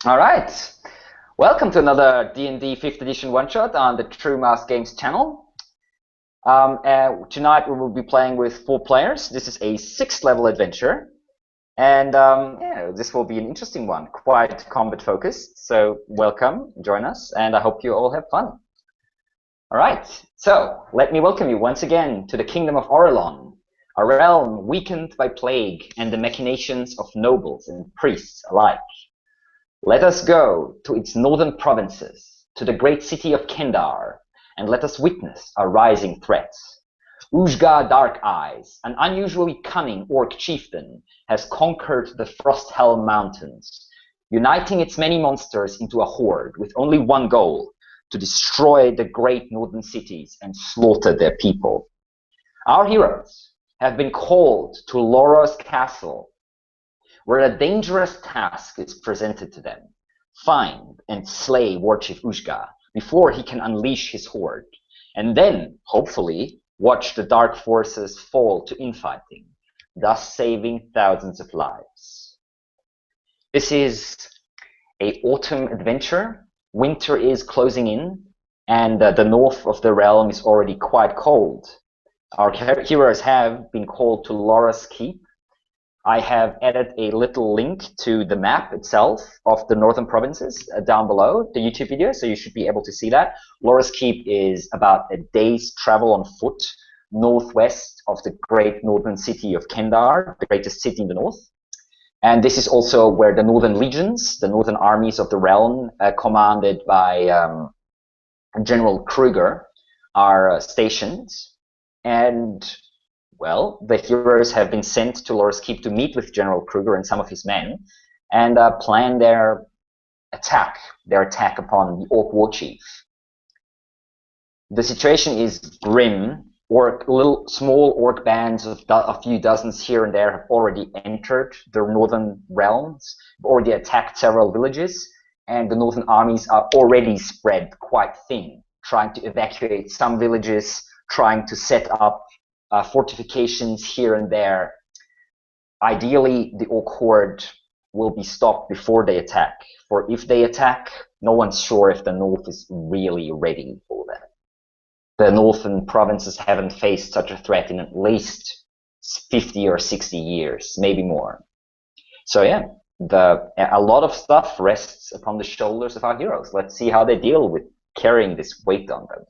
All right. Welcome to another D&D 5th edition one-shot on the True Mask Games channel. Tonight we will be playing with 4 players. This is a 6th level adventure. And this will be an interesting one, quite combat focused. So welcome, join us, and I hope you all have fun. All right, so let me welcome you once again to the Kingdom of Orelon, a realm weakened by plague and the machinations of nobles and priests alike. Let us go to its northern provinces, to the great city of Kendar, and let us witness a rising threat. Uzgha Darkeyes, an unusually cunning orc chieftain, has conquered the Frosthelm mountains, uniting its many monsters into a horde with only one goal: to destroy the great northern cities and slaughter their people. Our heroes have been called to Laura's castle, where a dangerous task is presented to them: find and slay warchief Uzgha before he can unleash his horde, and then, hopefully, watch the dark forces fall to infighting, thus saving thousands of lives. This is an autumn adventure. Winter is closing in, and the north of the realm is already quite cold. Our heroes have been called to Laura's Keep. I have added a little link to the map itself of the northern provinces down below the YouTube video, so you should be able to see that. Laura's Keep is about a day's travel on foot northwest of the great northern city of Kendar, the greatest city in the north. And this is also where the northern legions, the northern armies of the realm, commanded by General Kruger, are stationed. And well, the heroes have been sent to Laura's Keep to meet with General Kruger and some of his men and plan their attack upon the Orc Warchief. The situation is grim. Small orc bands of a few dozens here and there have already entered the northern realms, already attacked several villages, and the northern armies are already spread quite thin, trying to evacuate some villages, trying to set up fortifications here and there. Ideally, the orc horde will be stopped before they attack, for if they attack, no one's sure if the north is really ready for them. The northern provinces haven't faced such a threat in at least 50 or 60 years, maybe more. So yeah, a lot of stuff rests upon the shoulders of our heroes. Let's see how they deal with carrying this weight on them.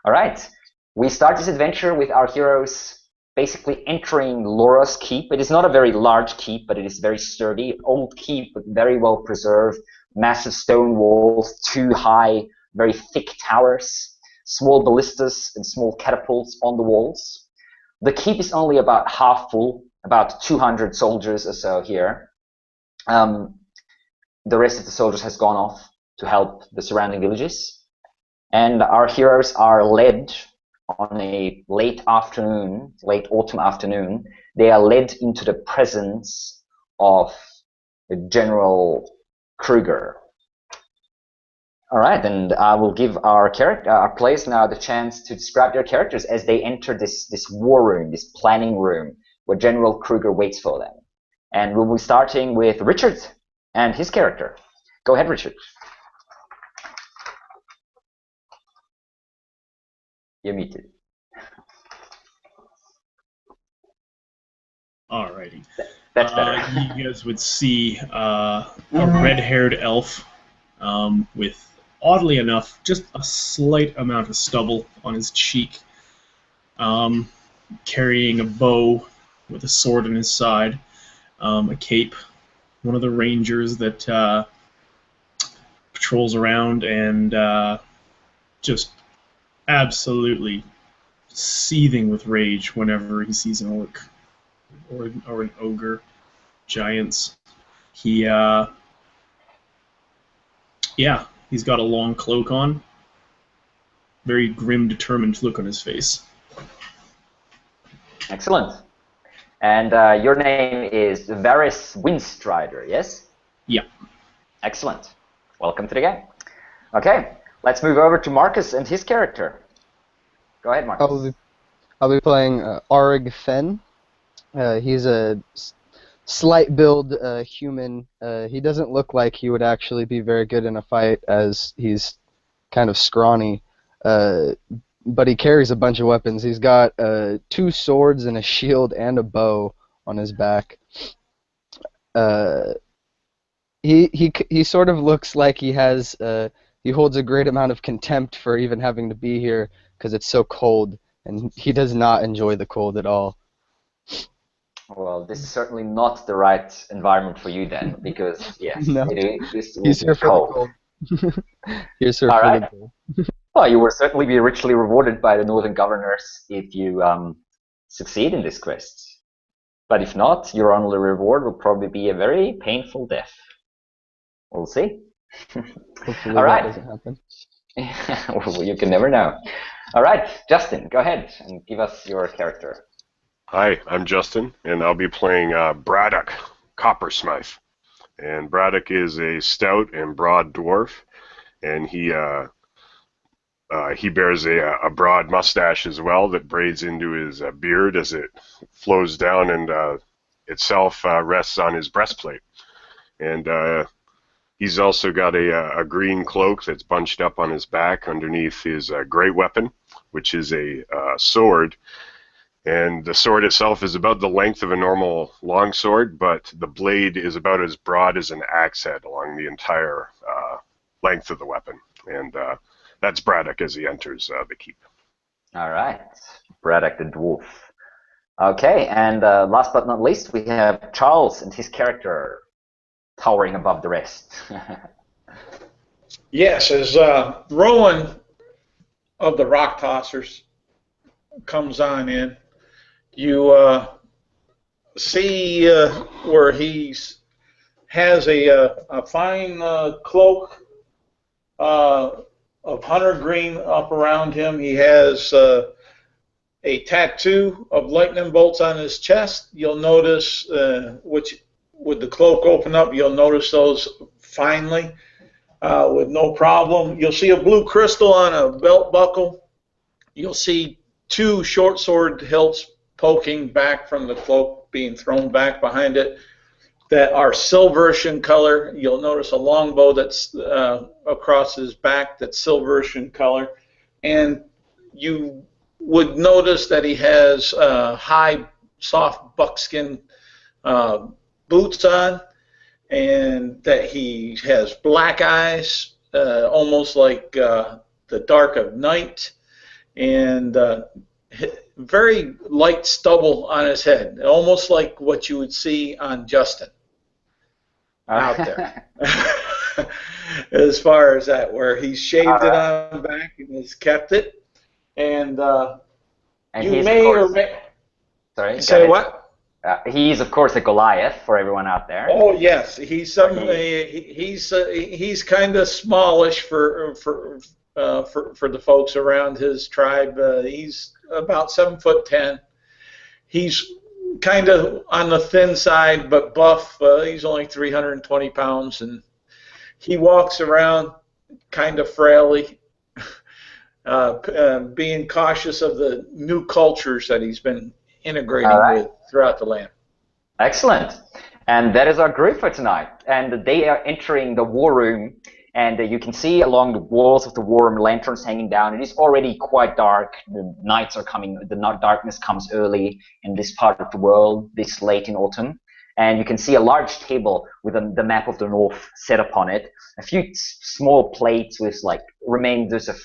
All right. We start this adventure with our heroes basically entering Laura's Keep. It is not a very large keep, but it is very sturdy. Old keep, but very well preserved. Massive stone walls, 2 high, very thick towers, small ballistas and small catapults on the walls. The keep is only about half full, about 200 soldiers or so here. The rest of the soldiers has gone off to help the surrounding villages. And our heroes are led on a late autumn afternoon, they are led into the presence of General Kruger. All right, and I will give our players now the chance to describe their characters as they enter this war room, this planning room, where General Kruger waits for them. And we'll be starting with Richard and his character. Go ahead, Richard. You're muted. Alrighty. That's better. You guys would see a red-haired elf with, oddly enough, just a slight amount of stubble on his cheek, carrying a bow with a sword in his side, a cape, one of the rangers that patrols around and just absolutely seething with rage whenever he sees an orc or an ogre, giants. He's got a long cloak on, very grim, determined look on his face. Excellent. And your name is Varys Windstrider, yes? Yeah. Excellent. Welcome to the game. Okay, let's move over to Marcus and his character. Go ahead, Marcus. I'll be playing Arig Fen. He's a slight build human. He doesn't look like he would actually be very good in a fight, as he's kind of scrawny. But he carries a bunch of weapons. He's got 2 swords and a shield and a bow on his back. He sort of looks like he holds a great amount of contempt for even having to be here because it's so cold, and he does not enjoy the cold at all. Well, this is certainly not the right environment for you then, because yes, No. this will He's be here for cold. the cold. He's here All for right. the cold. Well, you will certainly be richly rewarded by the northern governors if you succeed in this quest. But if not, your only reward will probably be a very painful death. We'll see. Hopefully All right. that doesn't happen. Well, you can never know. All right, Justin, go ahead and give us your character. Hi, I'm Justin, and I'll be playing Braddock, Coppersmith. And Braddock is a stout and broad dwarf, and he bears a broad mustache as well that braids into his beard as it flows down and itself rests on his breastplate. And he's also got a green cloak that's bunched up on his back underneath his great weapon, which is a sword. And the sword itself is about the length of a normal longsword, but the blade is about as broad as an axe head along the entire length of the weapon. And that's Braddock as he enters the keep. All right, Braddock the dwarf. Okay, and last but not least, we have Charles and his character towering above the rest. Yes, as Rowan of the Rock Tossers comes on in, you see where he has a fine cloak of hunter green up around him. He has a tattoo of lightning bolts on his chest. You'll notice, which with the cloak open up, you'll notice those finely with no problem. You'll see a blue crystal on a belt buckle. You'll see 2 short sword hilts poking back from the cloak, being thrown back behind it, that are silverish in color. You'll notice a longbow that's across his back that's silverish in color. And you would notice that he has high, soft buckskin boots on, and that he has black eyes, almost like the dark of night, and very light stubble on his head, almost like what you would see on Justin out there. As far as that, where he's shaved it on back and has kept it, and you may or may. Sorry. Say what? He's of course a Goliath for everyone out there. Oh yes, he's kind of smallish for the folks around his tribe. He's about 7'10". He's kind of on the thin side, but buff. He's only 320 pounds, and he walks around kind of frailly, being cautious of the new cultures that he's been integrating with throughout the land. Excellent. And that is our group for tonight. And they are entering the war room, and you can see along the walls of the war room lanterns hanging down. It is already quite dark. The nights are coming. The darkness comes early in this part of the world, this late in autumn. And you can see a large table with the map of the north set upon it. A few small plates with like remains of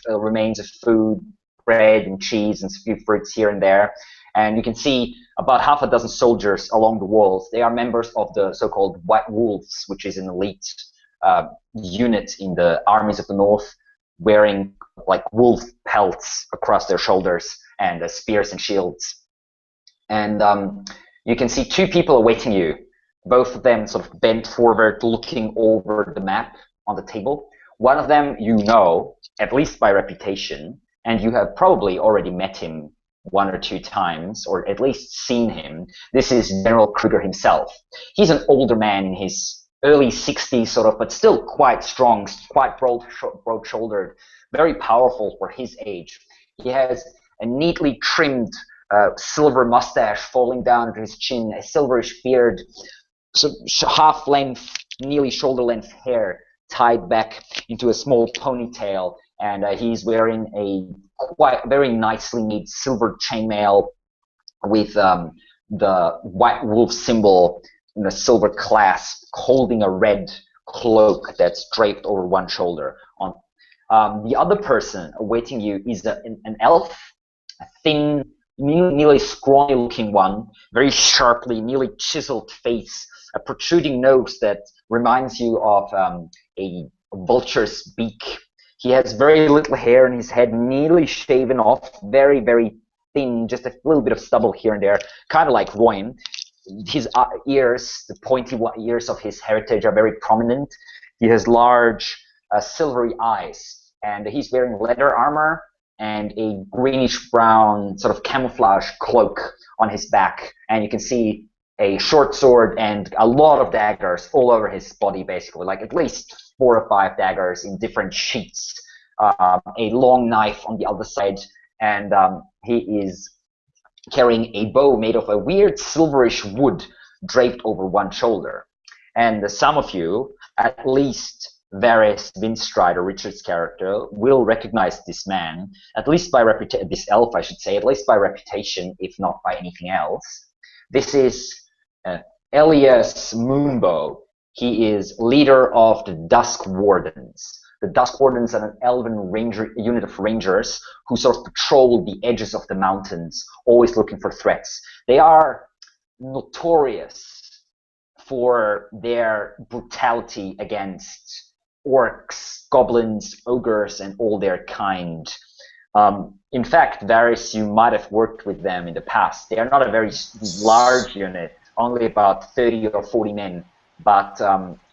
food, bread and cheese, and a few fruits here and there. And you can see about half a dozen soldiers along the walls. They are members of the so-called White Wolves, which is an elite unit in the armies of the north, wearing like wolf pelts across their shoulders and spears and shields. And you can see 2 people awaiting you, both of them sort of bent forward, looking over the map on the table. One of them you know, at least by reputation, and you have probably already met him 1 or 2 times, or at least seen him. This is General Kruger himself. He's an older man in his early 60s, sort of, but still quite strong, quite broad-shouldered, very powerful for his age. He has a neatly trimmed silver mustache falling down to his chin, a silverish beard, half-length, nearly shoulder-length hair tied back into a small ponytail, and he's wearing a very nicely made silver chainmail with the white wolf symbol in a silver clasp, holding a red cloak that's draped over one shoulder. The other person awaiting you is an elf, a thin, nearly scrawny-looking one, very sharply, nearly chiseled face, a protruding nose that reminds you of a vulture's beak. He has very little hair in his head, nearly shaven off, very, very thin, just a little bit of stubble here and there, kind of like Royan. His ears, the pointy ears of his heritage, are very prominent. He has large, silvery eyes, and he's wearing leather armor and a greenish-brown sort of camouflage cloak on his back, and you can see a short sword and a lot of daggers all over his body, basically, like at least 4 or 5 daggers in different sheaths, a long knife on the other side, and he is carrying a bow made of a weird silverish wood draped over one shoulder. And some of you, at least Varys Windstrider, Richard's character, will recognize this man, at least by reputation, this elf, I should say, at least by reputation, if not by anything else. This is Elias Moonbow. He is leader of the Dusk Wardens. The Dusk Wardens are an elven unit of rangers who sort of patrol the edges of the mountains, always looking for threats. They are notorious for their brutality against orcs, goblins, ogres, and all their kind. In fact, Varys, you might have worked with them in the past. They are not a very large unit, only about 30 or 40 men, but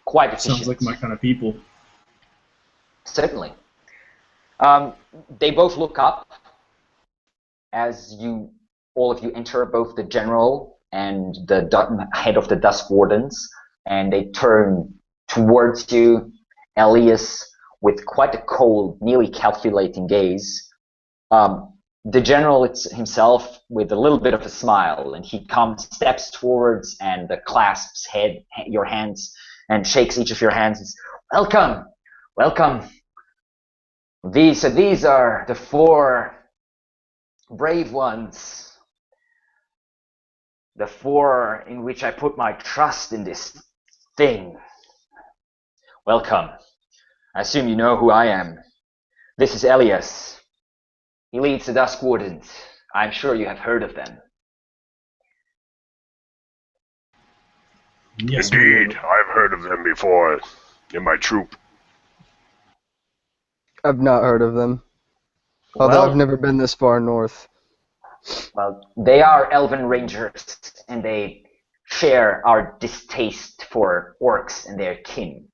quite efficient. Sounds like my kind of people. Certainly. They both look up as all of you enter, both the general and the head of the Dusk Wardens, and they turn towards you, Elias, with quite a cold, nearly calculating gaze. The general himself with a little bit of a smile, and he steps towards and clasps your hands and shakes each of your hands and says, "Welcome, welcome. These are the 4 brave ones, the 4 in which I put my trust in this thing. Welcome. I assume you know who I am. This is Elias. He leads the Dusk Wardens. I'm sure you have heard of them." Yes, Indeed, I've heard of them before in my troop. I've not heard of them. Although Well, I've never been this far north. Well, they are elven rangers, and they share our distaste for orcs and their kin.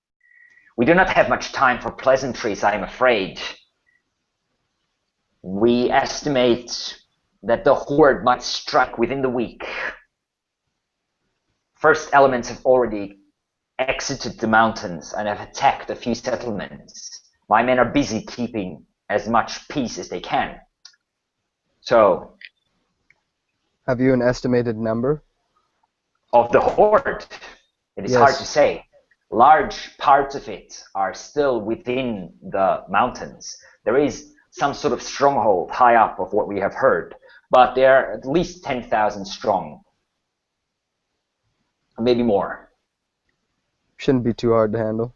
We do not have much time for pleasantries, I am afraid. We estimate that the horde might strike within the week. First elements have already exited the mountains and have attacked a few settlements. My men are busy keeping as much peace as they can. So, Have you an estimated number? of the horde, it is Yes. hard to say. Large parts of it are still within the mountains. There is some sort of stronghold high up of what we have heard, but they're at least 10,000 strong. Maybe more. Shouldn't be too hard to handle.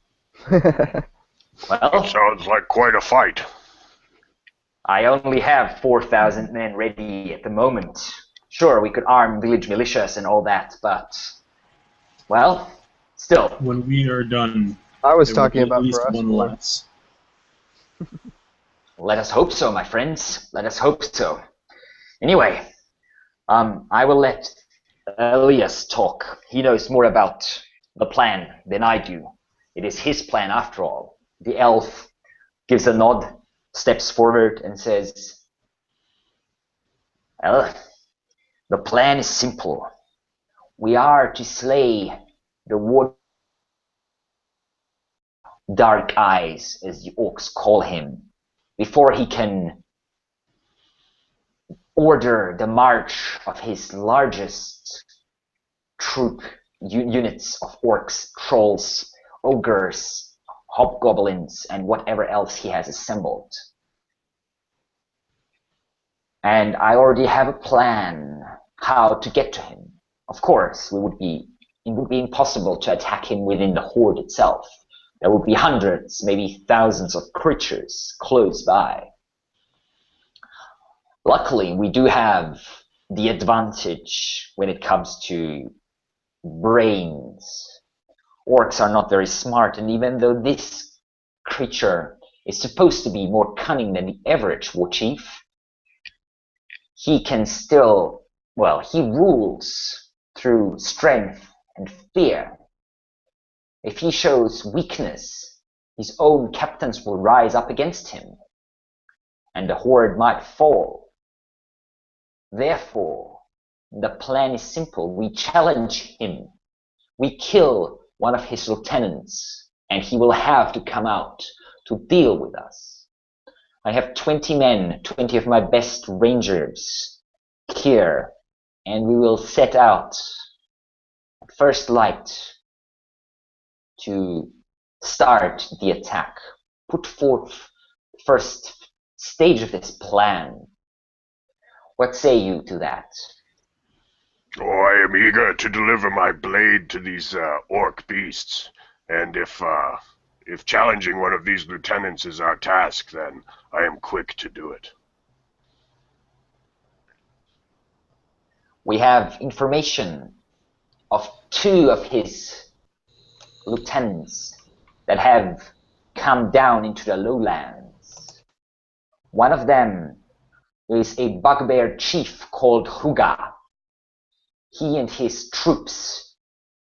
Well, Sounds like quite a fight. I only have 4,000 men ready at the moment. Sure, we could arm village militias and all that, but, well, still. when we are done, I was there will talking be about at least for us. one four. less. Let us hope so, my friends. Let us hope so. Anyway, I will let Elias talk. He knows more about the plan than I do. It is his plan after all. The elf gives a nod, steps forward and says, "Well, the plan is simple. We are to slay the Darkeyes, as the orcs call him, before he can order the march of his largest troop units of orcs, trolls, ogres, hobgoblins, and whatever else he has assembled. And I already have a plan how to get to him. Of course, it would be impossible to attack him within the horde itself. There would be hundreds, maybe thousands of creatures close by. Luckily, we do have the advantage when it comes to brains. Orcs are not very smart, and even though this creature is supposed to be more cunning than the average warchief, he can still, well, he rules through strength and fear. If he shows weakness, his own captains will rise up against him, and the horde might fall. Therefore, the plan is simple. We challenge him. We kill one of his lieutenants, and he will have to come out to deal with us. I have 20 men, 20 of my best rangers here, and we will set out at first light to start the attack. Put forth the first stage of this plan. What say you to that? Oh, I am eager to deliver my blade to these orc beasts, and if challenging one of these lieutenants is our task, then I am quick to do it. We have information of 2 of his lieutenants that have come down into the lowlands. One of them is a bugbear chief called Uzgha. He and his troops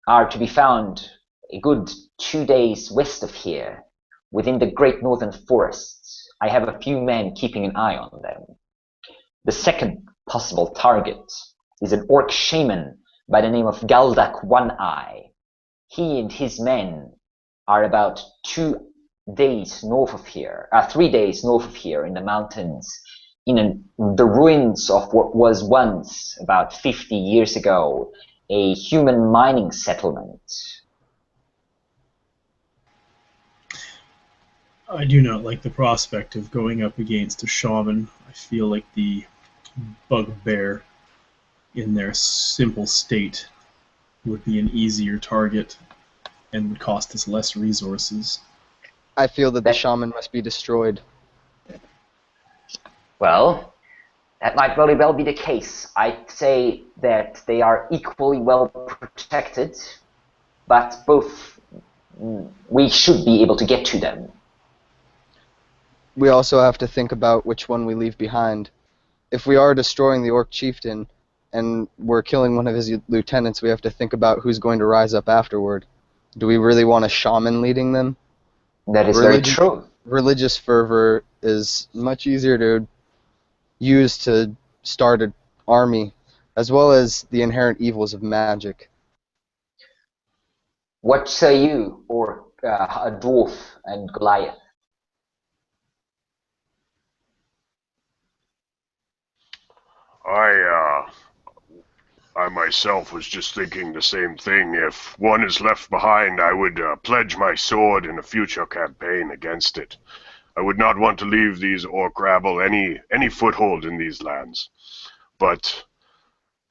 are to be found a good 2 days west of here, within the great northern forests. I have a few men keeping an eye on them. The second possible target is an orc shaman by the name of Galdak One-Eye. He and his men are about 3 days north of here in the mountains, in the ruins of what was once, about 50 years ago, a human mining settlement. I do not like the prospect of going up against a shaman. I feel like the bugbear in their simple state would be an easier target and would cost us less resources. I feel that the shaman must be destroyed. Well, that might very well be the case. I'd say that they are equally well protected, but we should be able to get to them. We also have to think about which one we leave behind. If we are destroying the orc chieftain and we're killing one of his lieutenants, we have to think about who's going to rise up afterward. Do we really want a shaman leading them? That is very true. Religious fervor is much easier to use to start an army, as well as the inherent evils of magic. What say you, or a dwarf and Goliath? I myself was just thinking the same thing. If one is left behind, I would pledge my sword in a future campaign against it. I would not want to leave these orc rabble any foothold in these lands. But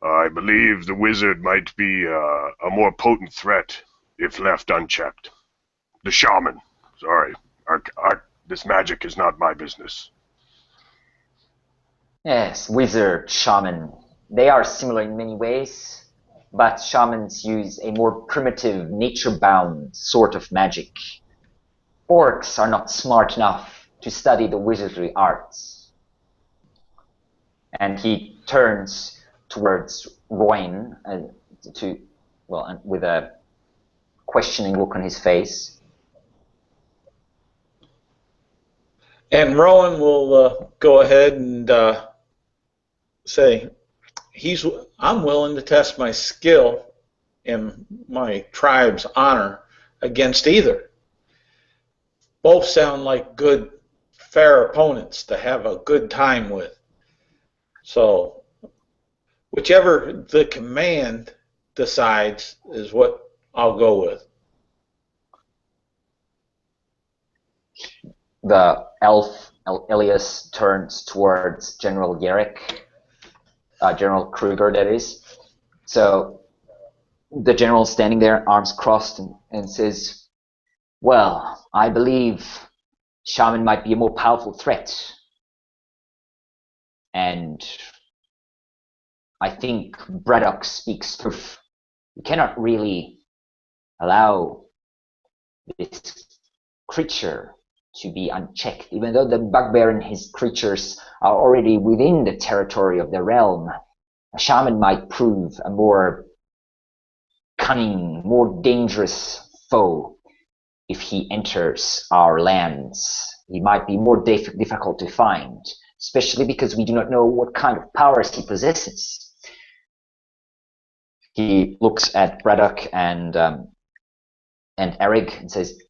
I believe the wizard might be a more potent threat if left unchecked. The shaman. Sorry. This magic is not my business. Yes, wizard, shaman. They are similar in many ways, but shamans use a more primitive, nature-bound sort of magic. Orcs are not smart enough to study the wizardry arts. And he turns towards Rowan with a questioning look on his face. And Rowan will go ahead and say, I'm willing to test my skill and my tribe's honor against either. Both sound like good, fair opponents to have a good time with. So, whichever the command decides is what I'll go with. The elf Elias turns towards General Yerrick, General Kruger, that is. So the general standing there, arms crossed, and says, "Well, I believe Shaman might be a more powerful threat, and I think Braddock speaks truth. We cannot really allow this creature to be unchecked, even though the bugbear and his creatures are already within the territory of the realm. A shaman might prove a more cunning, more dangerous foe if he enters our lands. He might be more difficult to find, especially because we do not know what kind of powers he possesses." He looks at Braddock and Eric and says,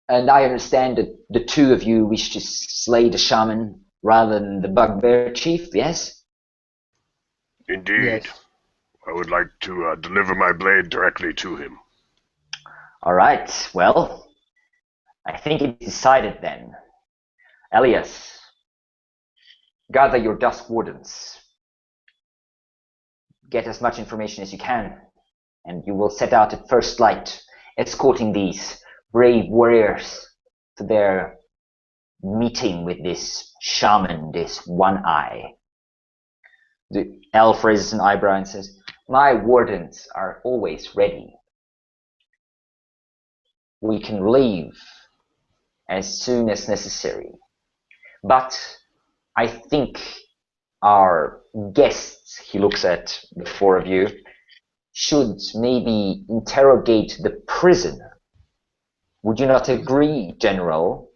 "And I understand that the two of you wish to slay the shaman rather than the bugbear chief, yes?" Indeed. Yes. I would like to deliver my blade directly to him. All right, well, I think it's decided then. Elias, gather your Dusk Wardens. Get as much information as you can, and you will set out at first light, escorting these brave warriors to their meeting with this shaman, this One-Eye. The elf raises an eyebrow and says, "My wardens are always ready. We can leave as soon as necessary. But I think our guests," he looks at the four of you, "should maybe interrogate the prisoner. Would you not agree, General?"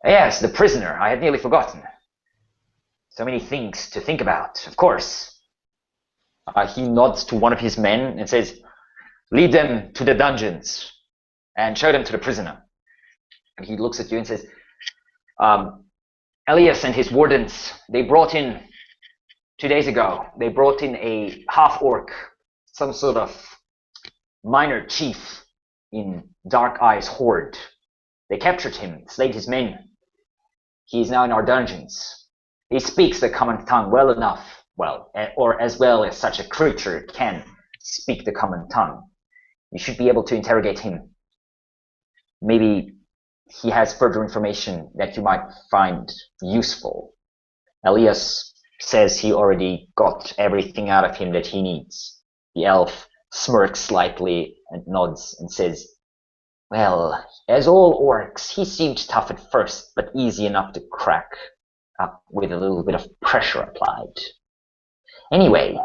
"Yes, the prisoner. I had nearly forgotten. So many things to think about, of course." He nods to one of his men and says, "Lead them to the dungeons and show them to the prisoner." And he looks at you and says, "Elias and his wardens, they brought in 2 days ago, they brought in a half-orc, some sort of minor chief in Darkeyes' horde. They captured him, slayed his men. He is now in our dungeons. He speaks the common tongue well enough, or as well as such a creature can speak the common tongue. You should be able to interrogate him. Maybe he has further information that you might find useful." Elias says he already got everything out of him that he needs. The elf smirks slightly and nods and says, "Well, as all orcs, he seemed tough at first, but easy enough to crack up with a little bit of pressure applied. Anyway,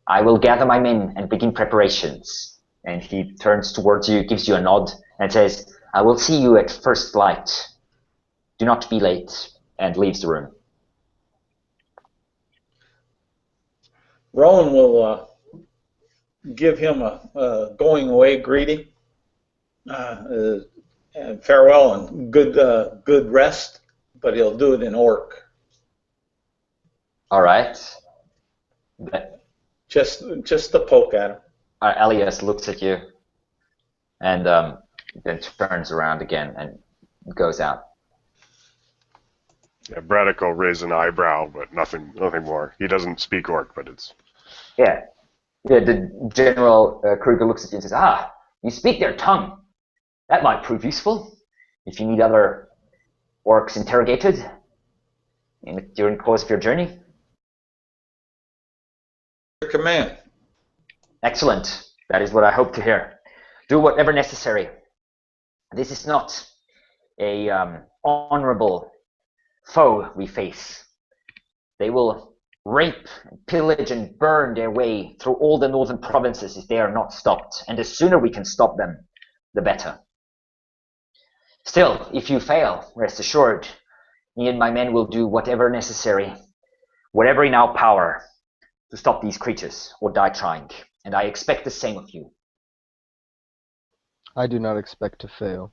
I will gather my men and begin preparations." And he turns towards you, gives you a nod, and says, "I will see you at first light. Do not be late," and leaves the room. Rowan will give him a going away greeting, and farewell and good rest, but he'll do it in orc. All right. Just to poke at him. Elias looks at you and then turns around again and goes out. Yeah, Braddock will raise an eyebrow, but nothing more. He doesn't speak orc, but it's... Yeah, the General Kruger looks at you and says, "Ah, you speak their tongue. That might prove useful if you need other orcs interrogated during the course of your journey." Your command. Excellent. That is what I hope to hear. Do whatever necessary. This is not a honorable foe we face. They will rape, pillage, and burn their way through all the northern provinces if they are not stopped. And the sooner we can stop them, the better. Still, if you fail, rest assured, me and my men will do whatever necessary, whatever in our power, to stop these creatures or die trying. And I expect the same of you. I do not expect to fail.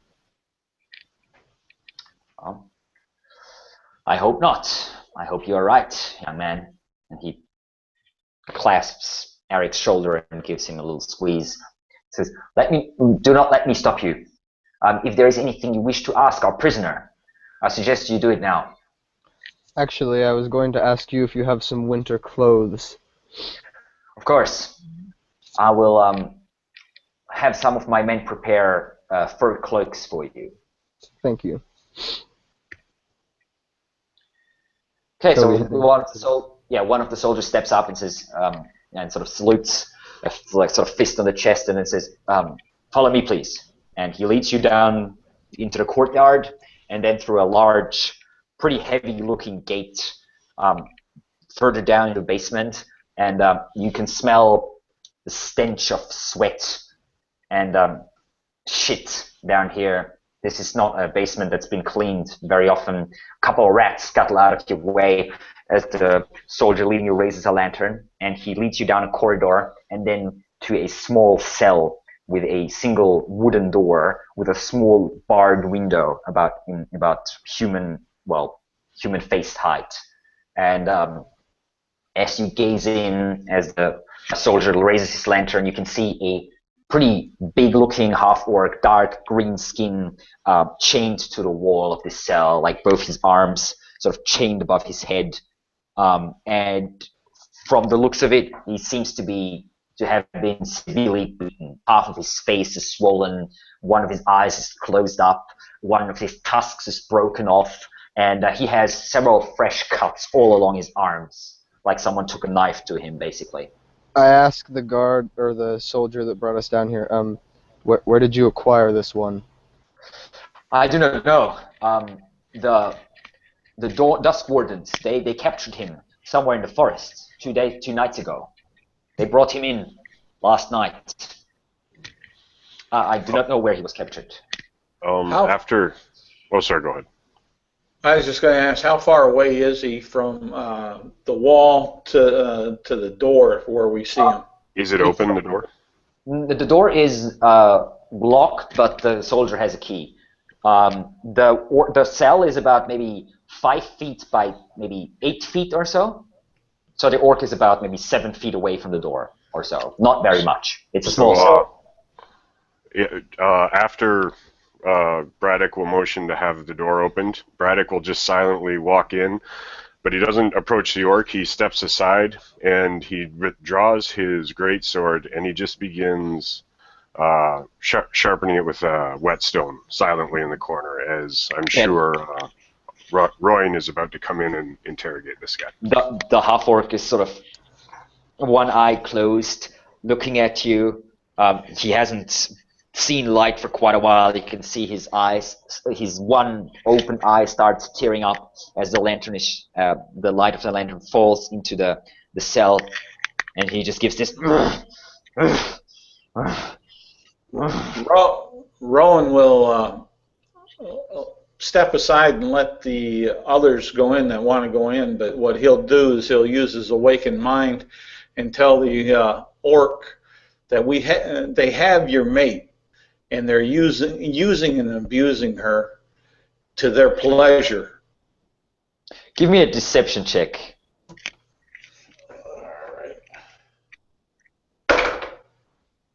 I hope not. I hope you are right, young man. And he clasps Eric's shoulder and gives him a little squeeze. Says, do not let me stop you. If there is anything you wish to ask our prisoner, I suggest you do it now. Actually, I was going to ask you if you have some winter clothes. Of course. I will have some of my men prepare fur cloaks for you. Thank you. Okay, so one of the soldiers steps up and says, and sort of salutes, like sort of fist on the chest, and then says, "Follow me, please." And he leads you down into the courtyard, and then through a large, pretty heavy-looking gate further down in the basement, and you can smell the stench of sweat and shit down here. This is not a basement that's been cleaned very often. A couple of rats scuttle out of your way as the soldier leading you raises a lantern, and he leads you down a corridor and then to a small cell with a single wooden door with a small barred window about human-faced height. And as you gaze in, as the soldier raises his lantern, you can see a pretty big-looking half-orc, dark green skin, chained to the wall of this cell, like both his arms sort of chained above his head. And from the looks of it, he seems to have been severely beaten. Half of his face is swollen, one of his eyes is closed up, one of his tusks is broken off, and he has several fresh cuts all along his arms, like someone took a knife to him, basically. I asked the guard or the soldier that brought us down here, where did you acquire this one? I do not know. The Dusk Wardens, they captured him somewhere in the forest 2 nights ago. They brought him in last night. I do not know where he was captured. After... Oh, sorry, go ahead. I was just going to ask, how far away is he from the wall to the door where we see him? Is it open, the door? The door is locked, but the soldier has a key. The cell is about maybe 5 feet by maybe 8 feet or so. So the orc is about maybe 7 feet away from the door or so. Not very much. It's a small cell. After Braddock will motion to have the door opened, Braddock will just silently walk in, but he doesn't approach the orc. He steps aside and he withdraws his greatsword and he just begins sharpening it with a whetstone silently in the corner, as I'm sure Royan is about to come in and interrogate this guy. The half-orc is sort of one eye closed, looking at you. He hasn't seen light for quite a while. You can see his eyes, his one open eye starts tearing up as the lantern is, the light of the lantern falls into the cell, and he just gives this. Rowan will step aside and let the others go in that want to go in, but what he'll do is he'll use his awakened mind and tell the orc that they have your mate, and they're using and abusing her to their pleasure. Give me a deception check.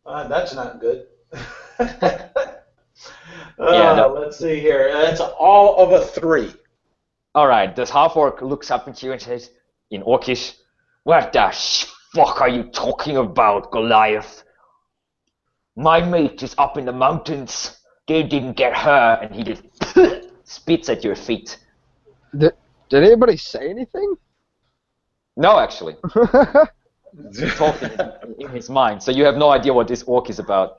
All right. That's not good. No. Let's see here. That's all of a 3. All right. This half-orc looks up at you and says, in Orcish, "What the fuck are you talking about, Goliath? My mate is up in the mountains. They didn't get her," and he just spits at your feet. Did anybody say anything? No, actually. He's talking in his mind, so you have no idea what this orc is about.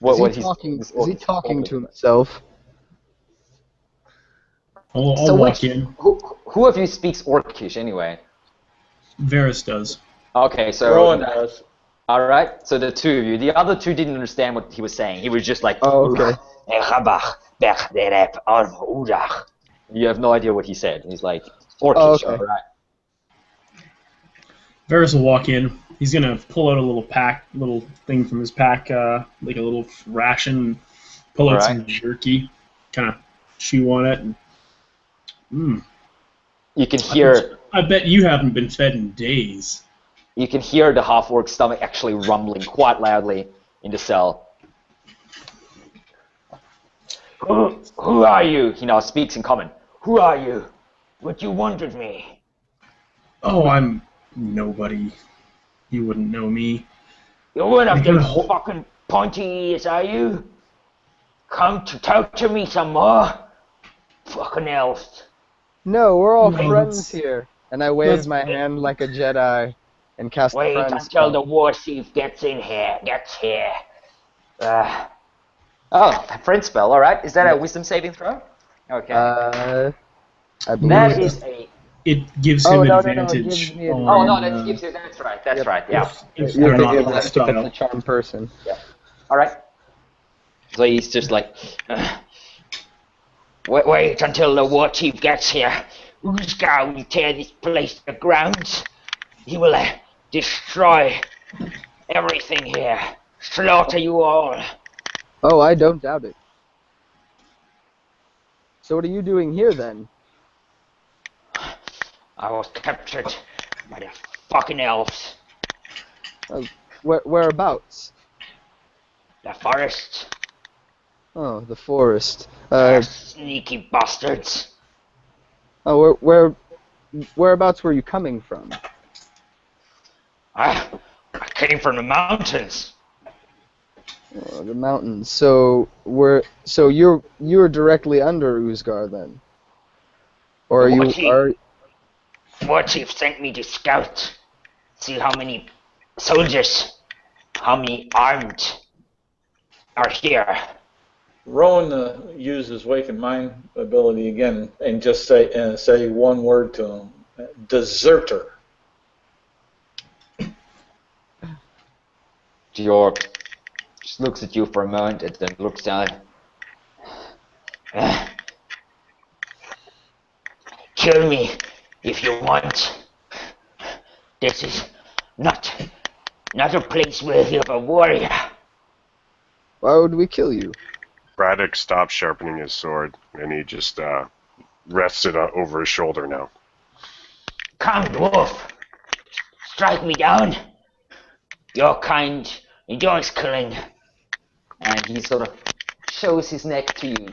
Is he talking to himself? I'll walk in. Who of you speaks Orcish anyway? Varys does. Okay, so Rowan does. All right, so the two of you. The other two didn't understand what he was saying. He was just like, "Oh, okay." You have no idea what he said. He's like, Orcish, Oh, okay. all right. Varys will walk in. He's gonna pull out a little thing from his pack, like a little ration. Pull out some jerky, kind of chew on it, and You can hear. I bet you haven't been fed in days. You can hear the half-orc's stomach actually rumbling quite loudly in the cell. Who are you? He now speaks in common. Who are you? What you want with me? Oh, I'm nobody. You wouldn't know me. You're one of You're those gonna fucking pointy ears, are you? Come to talk to me some more? Fucking elves. No, we're all No, friends that's- here. And I wave that's- my hand like a Jedi and cast Wait friends until spell. the warchief gets here. Oh, friend spell, alright. Is that a wisdom saving throw? Okay. I believe that so. is a... It gives Oh, him no, advantage. it gives me on, Oh, no, that gives you... That's right, Yep. yeah. if You they're can not give that to the hostile. charmed person. Alright. So he's just like... Wait until the warchief gets here. Uzgha will tear this place to the ground. He will destroy everything here. Slaughter you all. Oh, I don't doubt it. So what are you doing here then? I was captured by the fucking elves. Whereabouts? The forest. Oh, the forest. They're sneaky bastards. Oh, whereabouts were you coming from? I came from the mountains. Oh, the mountains. So you're directly under Uzgar then, or are you Warchief sent me to scout, see how many soldiers, how many armed are here. Rowan uses Wake and Mind ability again and just say one word to him. Deserter. Dior just looks at you for a moment and then looks down. Kill me if you want. This is not a place worthy of a warrior. Why would we kill you? Braddock stops sharpening his sword, and he just rests it over his shoulder now. Come, dwarf. Strike me down. Your kind enjoys killing. And he sort of shows his neck to you.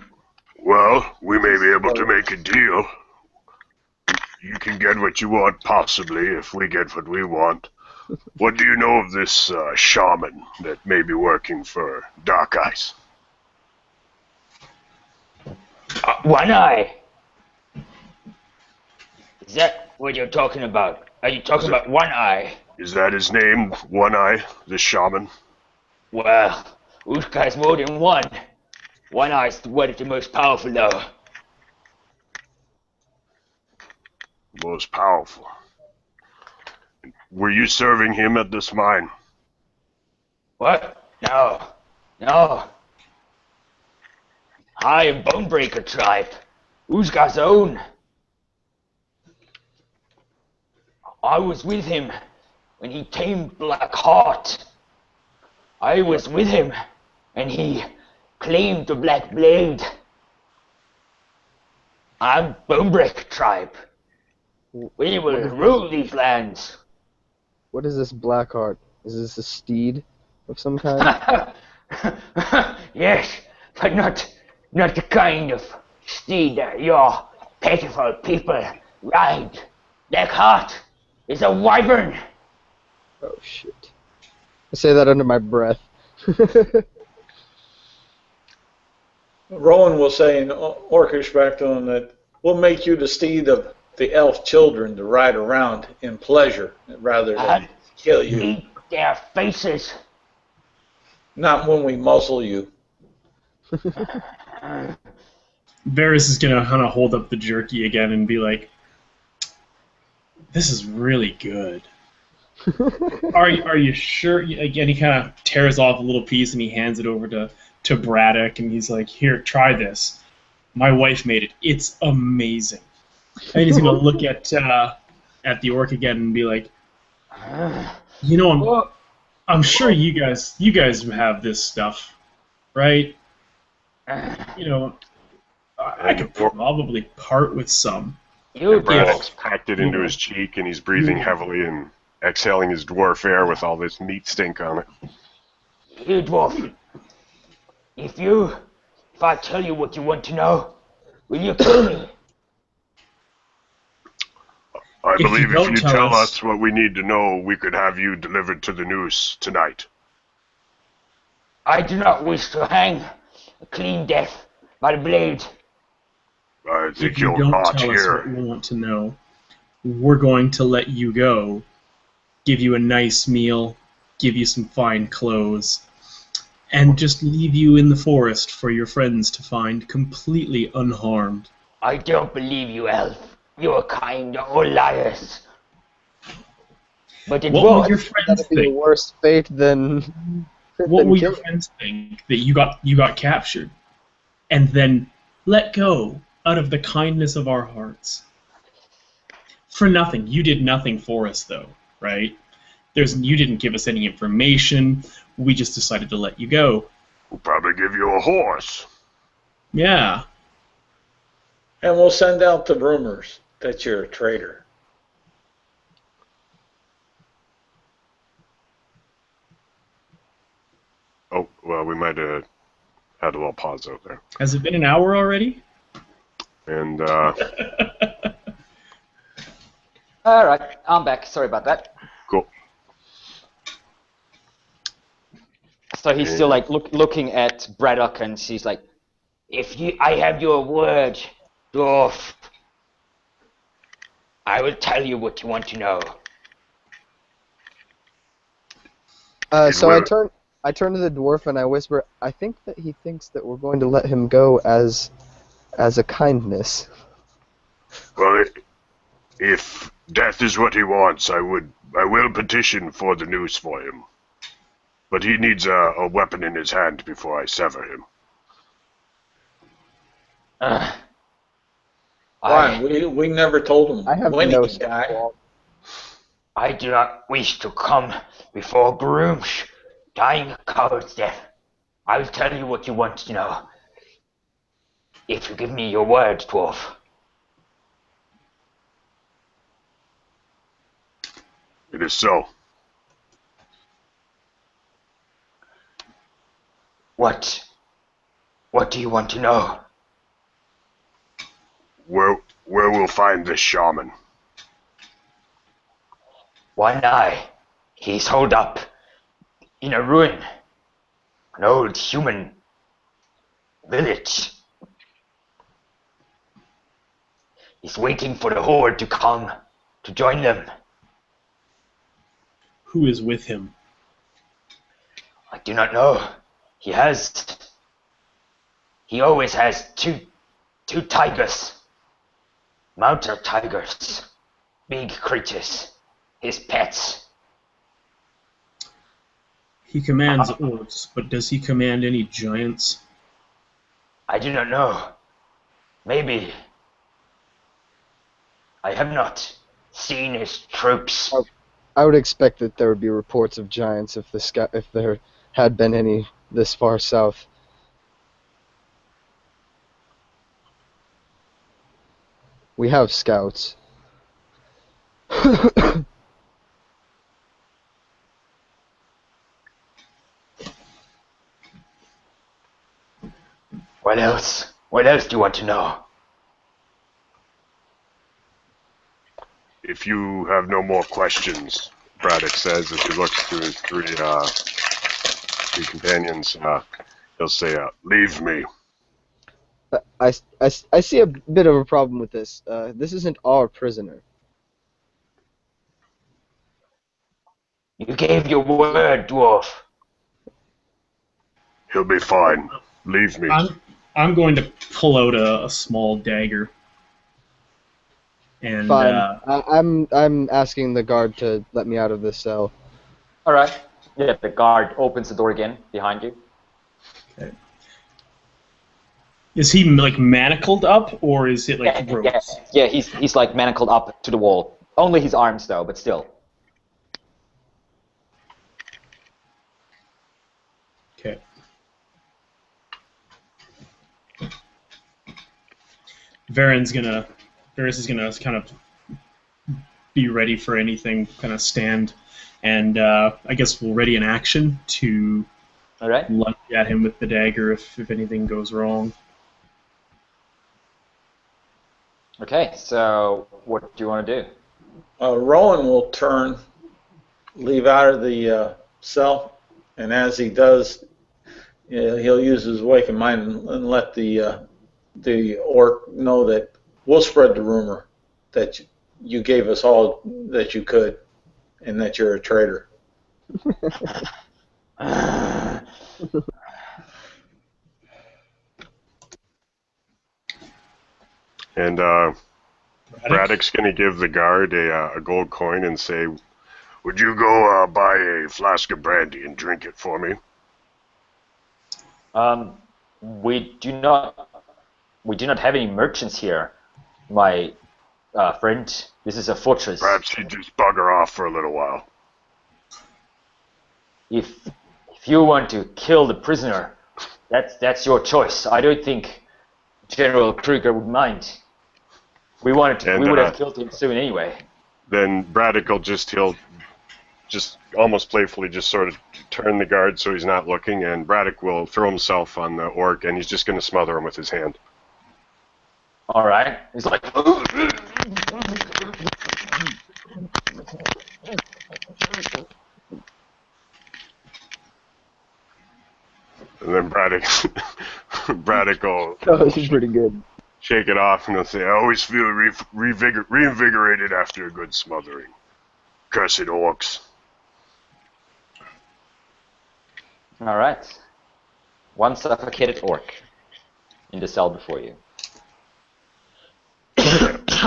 Well, we may be able to make a deal. You can get what you want, possibly, if we get what we want. What do you know of this shaman that may be working for Darkeyes? One Eye. Is that what you're talking about? Are you talking about One Eye? Is that his name, One Eye, the shaman? Well, Uzgha's more than one. One Eye's one of the most powerful, though. Most powerful. Were you serving him at this mine? What? No. I am Bonebreaker tribe. Uzgha's own. I was with him when he tamed Black Heart. I was with him and he claimed the Black Blade. I'm Bonebreaker tribe. We will rule these lands. What is this Blackheart? Is this a steed of some kind? Yes, but not the kind of steed that your pitiful people ride. Blackheart is a wyvern. Oh shit! I say that under my breath. Rowan will say in Orcish back to him that we'll make you the steed of the elf children to ride around in pleasure rather than kill you. Eat their faces. Not when we muzzle you. Varys is gonna kind of hold up the jerky again and be like, "This is really good." Are you sure? Again, he kind of tears off a little piece and he hands it over to Braddock and he's like, "Here, try this. My wife made it. It's amazing." And he's gonna look at the orc again and be like, "You know, I'm sure you guys have this stuff, right? You know, I could probably part with some." You Braddock's packed it into his cheek, and he's breathing heavily, and exhaling his dwarf air with all this meat stink on it. You dwarf, if I tell you what you want to know, will you kill me? I If you believe if don't you tell tell us- us what we need to know, we could have you delivered to the noose tonight. I do not wish to hang a clean death by the blade. I If think you you'll don't rot tell us what here. we want to know, we're going to let you go, give you a nice meal, give you some fine clothes, and just leave you in the forest for your friends to find completely unharmed. I don't believe you, elf. You're kind of all liars. But the What will your dwarf, friends That'd be a think? worse fate than What will your killing. friends think that you got captured and then let go out of the kindness of our hearts? For nothing. You did nothing for us, though, right? You didn't give us any information. We just decided to let you go. We'll probably give you a horse. Yeah. And we'll send out the rumors that you're a traitor. Oh, well, we might have had a little pause out there. Has it been an hour already? And All right, I'm back. Sorry about that. cool. So he's still like looking at Braddock, and she's like, I have your word, dwarf. I will tell you what you want to know. So I turn to the dwarf and I whisper, I think that he thinks that we're going to let him go as a kindness. Well, if death is what he wants, I will petition for the noose for him. But he needs a weapon in his hand before I sever him. Why? We never told him I have when no he could die. qualm. I do not wish to come before Groomsh, dying a coward's death. I will tell you what you want to know. If you give me your word, dwarf. It is so. What do you want to know? Where we'll find this shaman? One eye. He's holed up in a ruin. An old human village. He's waiting for the horde to come to join them. Who is with him? I do not know. He always has two tigers. Mountain tigers. Big creatures. His pets. He commands orcs, but does he command any giants? I do not know. Maybe. I have not seen his troops. I would expect that there would be reports of giants if there had been any this far south. We have scouts. What else? What else do you want to know? If you have no more questions, Braddock says as he looks to his three companions, he'll say, leave me. I see a bit of a problem with this. This isn't our prisoner. You gave your word, dwarf. He'll be fine. Leave me. I'm going to pull out a small dagger. And Fine. I'm asking the guard to let me out of this cell. all right. Yeah, the guard opens the door again behind you. okay. Is he like manacled up, or is it like ropes? Yeah, he's like manacled up to the wall. Only his arms though, but still. Okay. Varys is gonna kind of be ready for anything, kind of stand, and I guess we'll ready an action to All right. lunge at him with the dagger if anything goes wrong. Okay, so what do you want to do? Rowan will turn, leave out of the cell, and as he does, he'll use his waking mind and let the orc know that we'll spread the rumor that you gave us all that you could, and that you're a traitor. And Braddock's going to give the guard a gold coin and say, "Would you go buy a flask of brandy and drink it for me?" We do not have any merchants here, my friend. This is a fortress. Perhaps you just bugger off for a little while. If you want to kill the prisoner, that's your choice. I don't think General Kruger would mind. We would have killed him soon anyway. Then Braddock will he'll just almost playfully just sort of turn the guard so he's not looking, and Braddock will throw himself on the orc, and he's just going to smother him with his hand. All right. He's like, And then Braddock will Oh, this is pretty good. shake it off, and he'll say, "I always feel reinvigorated after a good smothering. Cursed orcs." all right. One suffocated orc in the cell before you.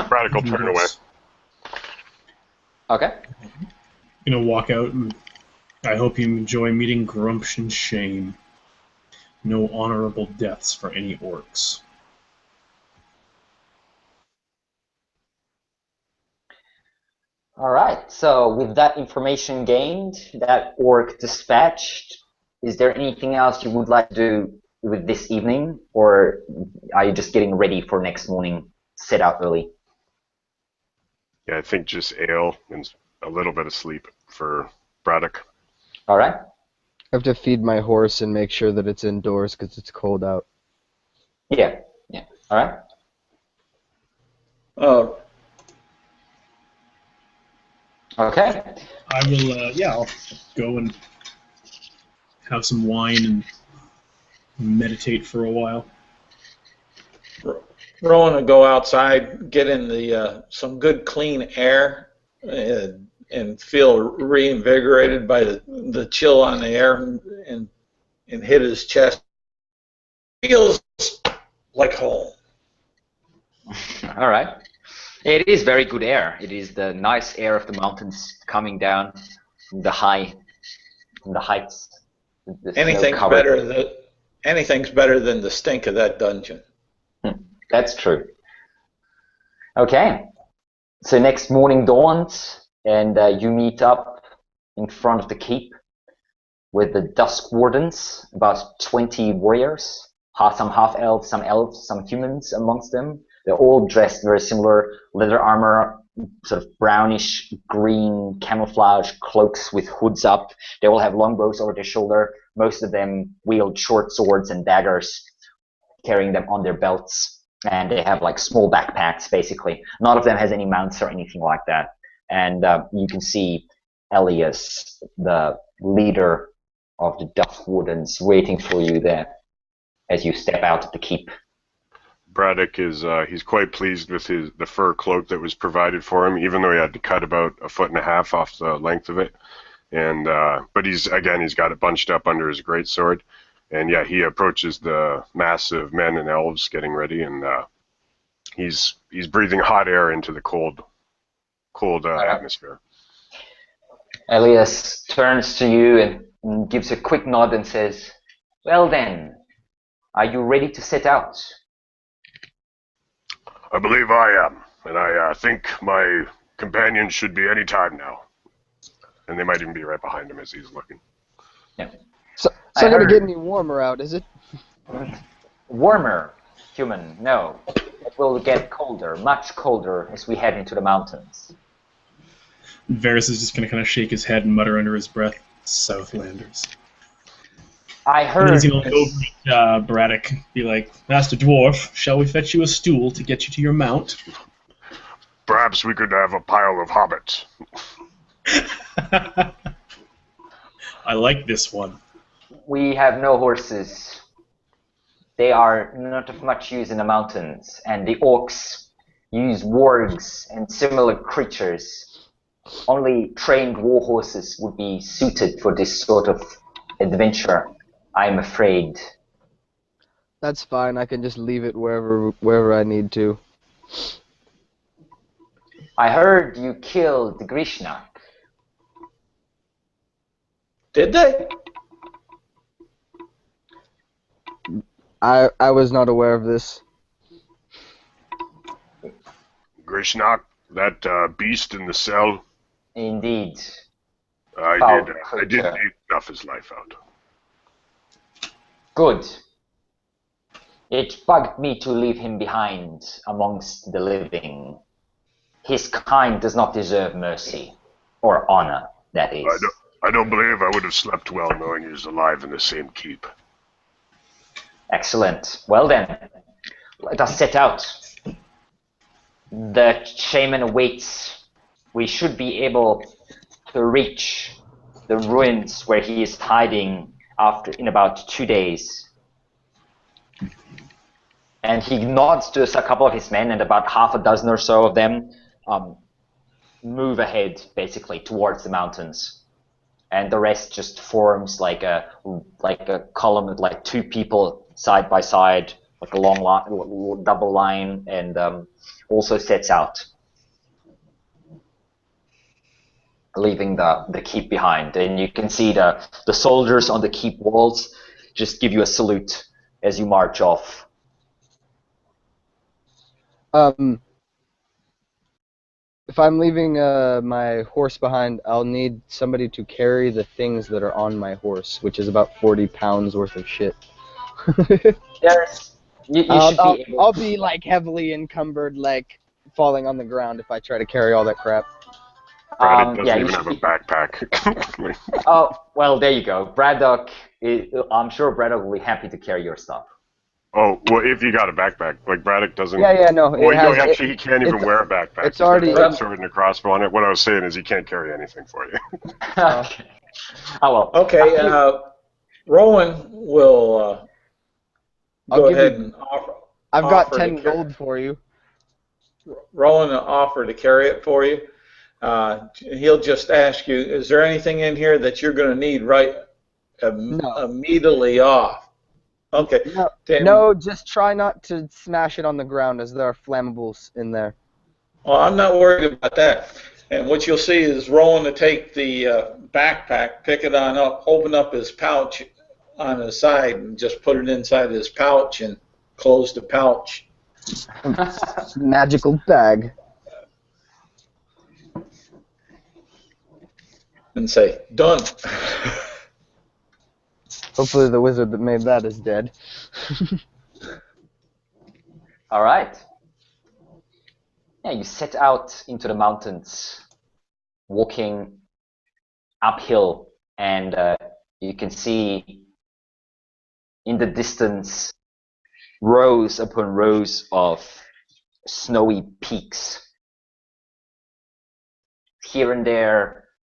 Braddock will turn away. Okay. Gonna walk out, and I hope you enjoy meeting Grumsh and Shame. No honorable deaths for any orcs. All right. So with that information gained, that orc dispatched, is there anything else you would like to do with this evening, or are you just getting ready for next morning? Set out early. Yeah, I think just ale and a little bit of sleep for Braddock. All right. I have to feed my horse and make sure that it's indoors because it's cold out. Yeah. Yeah. All right. Okay. I will, I'll go and have some wine and meditate for a while. Rowan will go outside, get in the some good clean air, and feel reinvigorated by the chill on the air, and hit his chest. Feels like home. All right. It is very good air. It is the nice air of the mountains coming down from the heights. The Anything's better than the stink of that dungeon. That's true. Okay. So next morning dawns, and you meet up in front of the keep with the Dusk Wardens, about 20 warriors, some half-elves, some humans amongst them. They're all dressed very similar, leather armor, sort of brownish green camouflage cloaks with hoods up. They all have longbows over their shoulder. Most of them wield short swords and daggers, carrying them on their belts. And they have like small backpacks, basically. None of them has any mounts or anything like that. And you can see Elias, the leader of the Dusk Wardens, waiting for you there as you step out of the keep. Braddock is he's quite pleased with the fur cloak that was provided for him, even though he had to cut about 1.5 feet off the length of it. And but he's got it bunched up under his greatsword. And yeah, he approaches the mass of men and elves getting ready, and he's breathing hot air into the cold atmosphere. Elias turns to you and gives a quick nod and says, "Well then, are you ready to set out?" I believe I am, and I think my companions should be any time now. And they might even be right behind him as he's looking. Yeah. So it's not going to get any warmer out, is it? Warmer, human, no. It will get colder, much colder as we head into the mountains. Varys is just going to kind of shake his head and mutter under his breath, Southlanders. I And then he's heard. going to look over at Braddock, be like, Master Dwarf, shall we fetch you a stool to get you to your mount? Perhaps we could have a pile of hobbits. I like this one. We have no horses. They are not of much use in the mountains, and the orcs use wargs and similar creatures. Only trained war horses would be suited for this sort of adventure, I'm afraid. That's fine. I can just leave it wherever I need to. I heard you killed the Grishnak. Did they? I was not aware of this. Grishnak, that beast in the cell, Indeed. I Foul did creature. snuff his life out. Good. It bugged me to leave him behind amongst the living. His kind does not deserve mercy. Or honor, that is. I don't believe I would have slept well knowing he was alive in the same keep. Excellent. Well then, let us set out. The shaman awaits. We should be able to reach the ruins where he is hiding in about 2 days. And he nods to a couple of his men, and about half a dozen or so of them move ahead, basically, towards the mountains. And the rest just forms like a column with like 2 people side by side, like a long line, double line, and also sets out, leaving the keep behind. And you can see the soldiers on the keep walls just give you a salute as you march off. If I'm leaving my horse behind, I'll need somebody to carry the things that are on my horse, which is about 40 pounds worth of shit. You should be able. I'll be like heavily encumbered, like falling on the ground if I try to carry all that crap. Braddock doesn't yeah, even have a backpack. Oh, well, there you go. Braddock, I'm sure Braddock will be happy to carry your stuff. Oh, well, if you got a backpack. Like, Braddock doesn't... Yeah, no. Oh, no, actually, he can't even wear a backpack. It's already... He's got a sword and a crossbow on it. What I was saying is he can't carry anything for you. Okay. Oh, well. Okay, Rowan will go ahead and offer... I've got 10 gold for you. Rowan will offer to carry it for you. He'll just ask you, is there anything in here that you're going to need immediately off? Okay. No, just try not to smash it on the ground, as there are flammables in there. Well, I'm not worried about that. And what you'll see is Rowan to take the backpack, pick it on up, open up his pouch on the side, and just put it inside his pouch and close the pouch. Magical bag. And say, done. Hopefully the wizard that made that is dead. All right. Yeah, you set out into the mountains, walking uphill, and you can see in the distance rows upon rows of snowy peaks. Here and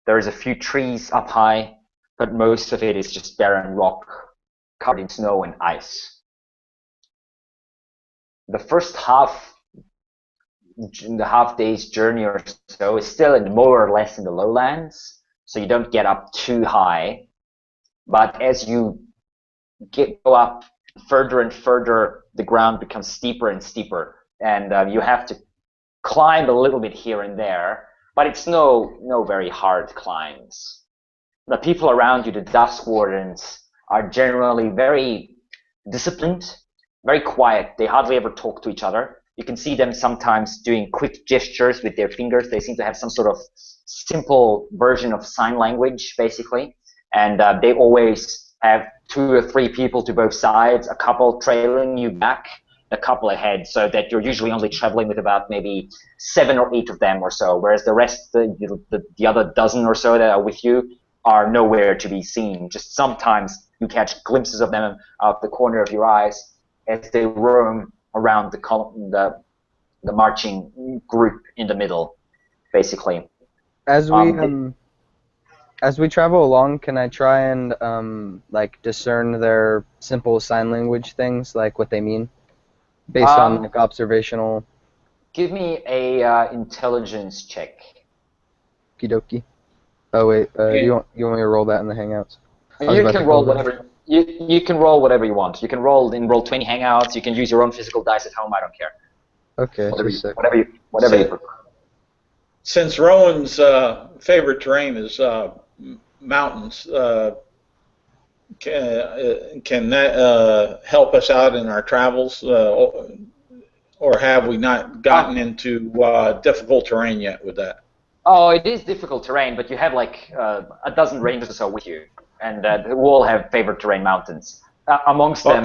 there's a few trees up high, but most of it is just barren rock covered in snow and ice. The first half day's journey or so is still more or less in the lowlands, so you don't get up too high. But as you go up further and further, the ground becomes steeper and steeper, and you have to climb a little bit here and there, but it's no very hard climbs. The people around you, the Dusk Wardens, are generally very disciplined, very quiet. They hardly ever talk to each other. You can see them sometimes doing quick gestures with their fingers. They seem to have some sort of simple version of sign language, basically. And they always have 2 or 3 people to both sides, a couple trailing you back. a couple ahead, so that you're usually only traveling with about maybe 7 or 8 of them or so, whereas the rest, the other dozen or so that are with you, are nowhere to be seen. Just sometimes you catch glimpses of them out the corner of your eyes as they roam around the marching group in the middle, basically. As we travel along, can I try and like discern their simple sign language things, like what they mean, based on like observational? Give me a intelligence check. Okie dokie. Oh wait, you want me to roll that in the Hangouts? You can roll whatever you can roll whatever you want. You can roll in Roll20 Hangouts. You can use your own physical dice at home. I don't care. Okay, Whatever you prefer. Since Rowan's favorite terrain is mountains, can that help us out in our travels, or have we not gotten into difficult terrain yet with that? Oh, it is difficult terrain, but you have like a dozen rangers or so with you, and who all have favorite terrain mountains. Amongst them,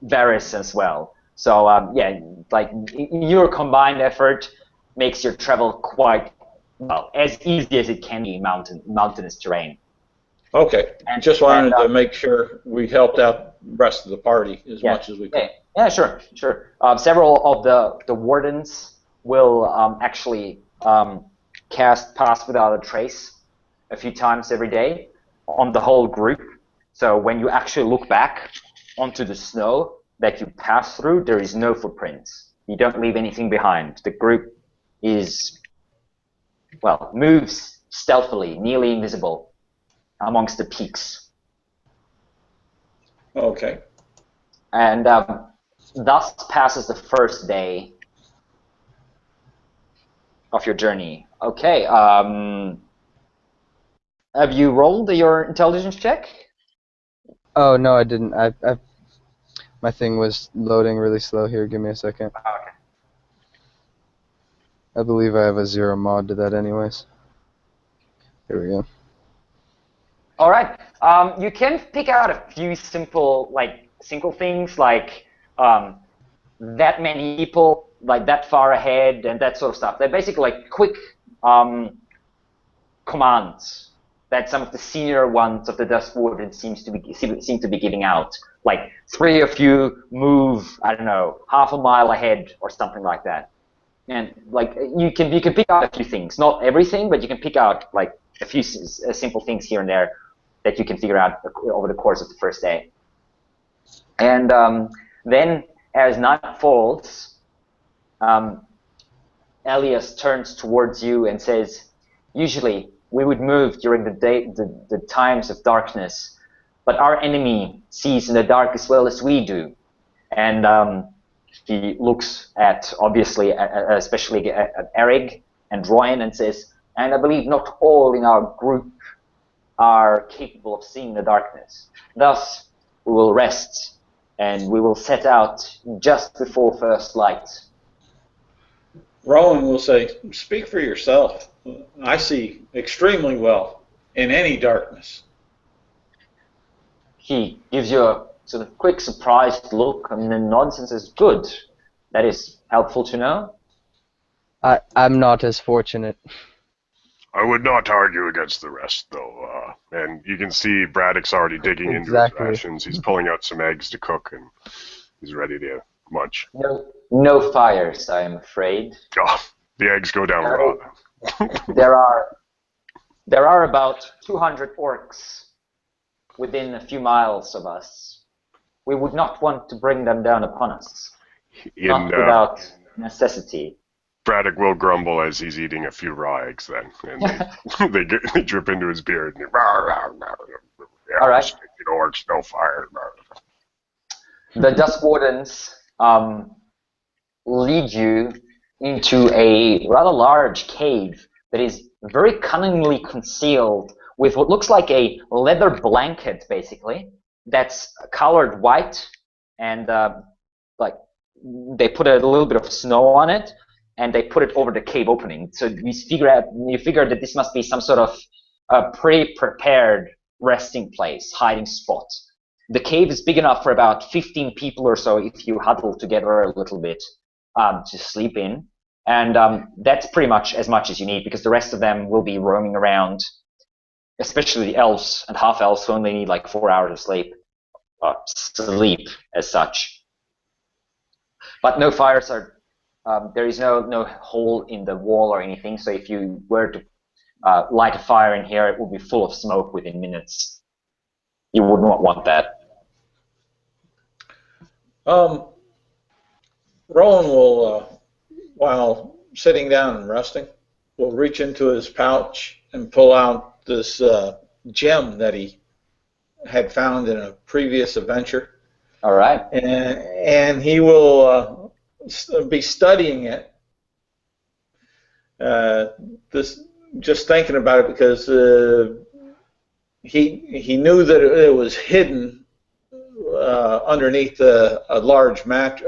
Varys as well. So yeah, like your combined effort makes your travel quite well, as easy as it can be mountainous terrain. Okay, and just wanted to make sure we helped out the rest of the party as much as we could. Yeah, sure. Several of the wardens will actually cast Pass Without a Trace a few times every day on the whole group. So when you actually look back onto the snow that you pass through, there is no footprints. You don't leave anything behind. The group moves stealthily, nearly invisible amongst the peaks. Okay. And thus passes the first day of your journey. Okay. Have you rolled your intelligence check? Oh no, I didn't. My thing was loading really slow here. Give me a second. Okay. I believe I have a 0 mod to that anyways. Here we go. All right. You can pick out a few simple things like that many people, like that far ahead, and that sort of stuff. They're basically like quick commands that some of the senior ones of the Dust Warden seem to be giving out. Like 3 of you move, I don't know, half a mile ahead or something like that. And like you can pick out a few things, not everything, but you can pick out like a few simple things here and there that you can figure out over the course of the first day. And then, as night falls, Elias turns towards you and says, "Usually we would move during the times of darkness, but our enemy sees in the dark as well as we do." And he looks at, obviously, especially at Eric and Royan and says, "And I believe not all in our group are capable of seeing the darkness. Thus, we will rest, and we will set out just before first light." Rowan will say, "Speak for yourself. I see extremely well in any darkness." He gives you a sort of quick, surprised look and then nods and says, "Good. That is helpful to know." I'm not as fortunate. I would not argue against the rest, though. And you can see Braddock's already digging into his rations. He's pulling out some eggs to cook, and he's ready to munch. No fires, I am afraid. Oh, the eggs go down raw. There are about 200 orcs within a few miles of us. We would not want to bring them down upon us. Not without necessity. Braddock will grumble as he's eating a few raw eggs then, and they drip into his beard. And All right. Orcs, no fire. The Dusk Wardens lead you into a rather large cave that is very cunningly concealed with what looks like a leather blanket, basically, that's colored white, and like they put a little bit of snow on it, and they put it over the cave opening. So you figure that this must be some sort of pre-prepared resting place, hiding spot. the cave is big enough for about 15 people or so if you huddle together a little bit to sleep in. And that's pretty much as you need, because the rest of them will be roaming around, especially the elves and half-elves who only need like 4 hours of sleep. Sleep as such. But no fires are... there is no hole in the wall or anything, so if you were to light a fire in here, it would be full of smoke within minutes. You would not want that. Rowan will, while sitting down and resting, will reach into his pouch and pull out this gem that he had found in a previous adventure. All right. And he will be studying it. Just thinking about it, because he knew that it was hidden underneath a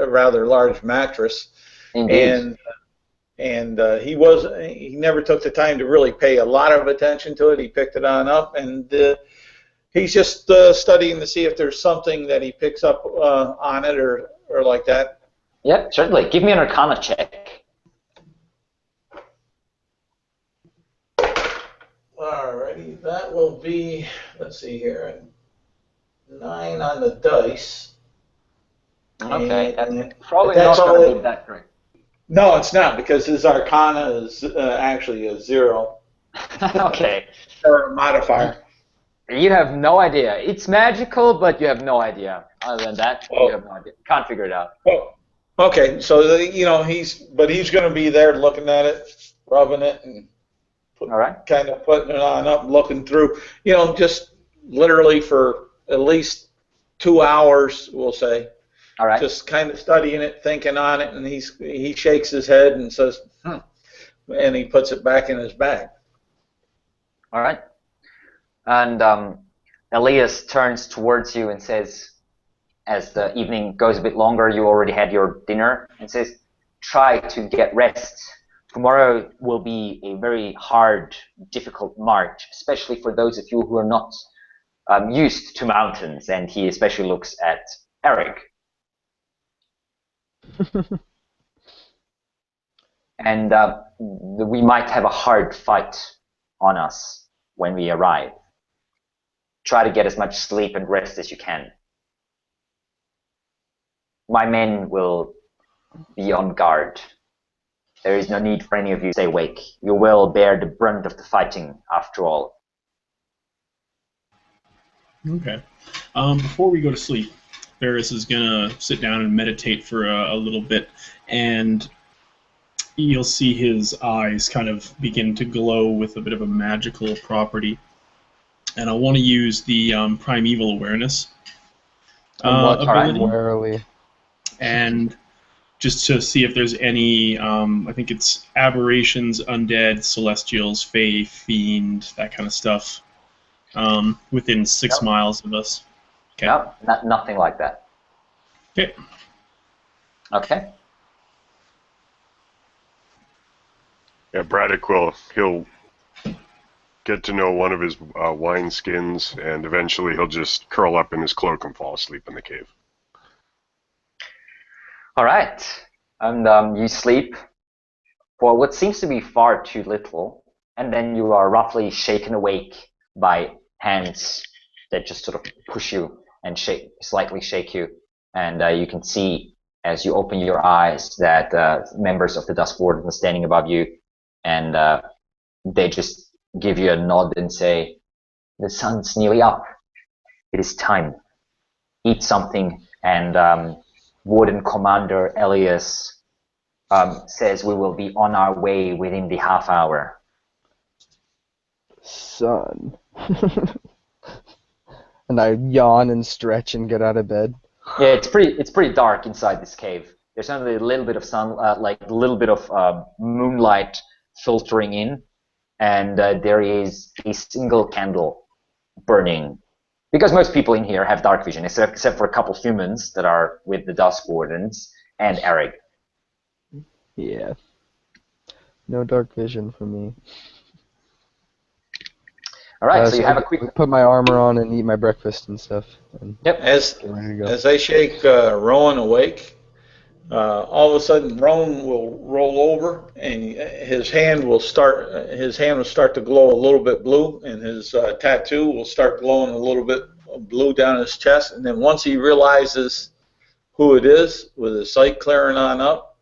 rather large mattress. Indeed. And he never took the time to really pay a lot of attention to it. He picked it on up, and he's just studying to see if there's something that he picks up on it or like that. Yep, certainly. Give me an Arcana check. Alrighty, that will be, let's see here, 9 on the dice. Okay, And that's probably that's not going all to be that great. No, it's not, because his Arcana is actually a 0. Okay. Or a modifier. You have no idea. It's magical, but you have no idea. Other than that, you have no idea. Can't figure it out. Oh, okay. So he's going to be there looking at it, rubbing it, and All right. kind of putting it on up, looking through. Just literally for at least 2 hours, we'll say. All right. Just kind of studying it, thinking on it, and he shakes his head and says, and he puts it back in his bag. All right. And Elias turns towards you and says, as the evening goes a bit longer, you already had your dinner, and says, try to get rest. Tomorrow will be a very hard, difficult march, especially for those of you who are not used to mountains. And he especially looks at Eric. And we might have a hard fight on us when we arrive. Try to get as much sleep and rest as you can. My men will be on guard. There is no need for any of you to stay awake. You will bear the brunt of the fighting, after all. Okay. Before we go to sleep, Ferris is going to sit down and meditate for a little bit, and you'll see his eyes kind of begin to glow with a bit of a magical property. And I want to use the Primeval Awareness ability. Warily. And just to see if there's any, I think it's aberrations, undead, celestials, fae, fiend, that kind of stuff, within 6 miles of us. Okay. No, nothing like that. Okay. Okay. Yeah, Braddock he'll get to know one of his wine skins, and eventually he'll just curl up in his cloak and fall asleep in the cave. All right. And you sleep for what seems to be far too little, and then you are roughly shaken awake by hands that just sort of push you and slightly shake you. And you can see, as you open your eyes, that members of the Dusk Warden are standing above you, and they just give you a nod and say, "The sun's nearly up. It is time. Eat something." And Warden Commander Elias says we will be on our way within the half hour. Son. And I yawn and stretch and get out of bed. Yeah, it's pretty dark inside this cave. There's only a little bit of sun, like a little bit of moonlight filtering in, and there is a single candle burning. Because most people in here have dark vision, except for a couple humans that are with the Dusk Wardens and Eric. Yeah. No dark vision for me. All right, so you So have a quick. I put my armor on and eat my breakfast and stuff. And Yep. As get ready to go. as they shake Rowan awake, all of a sudden Rowan will roll over and his hand will start to glow a little bit blue, and his tattoo will start glowing a little bit blue down his chest. And then once he realizes who it is, with his sight clearing on up,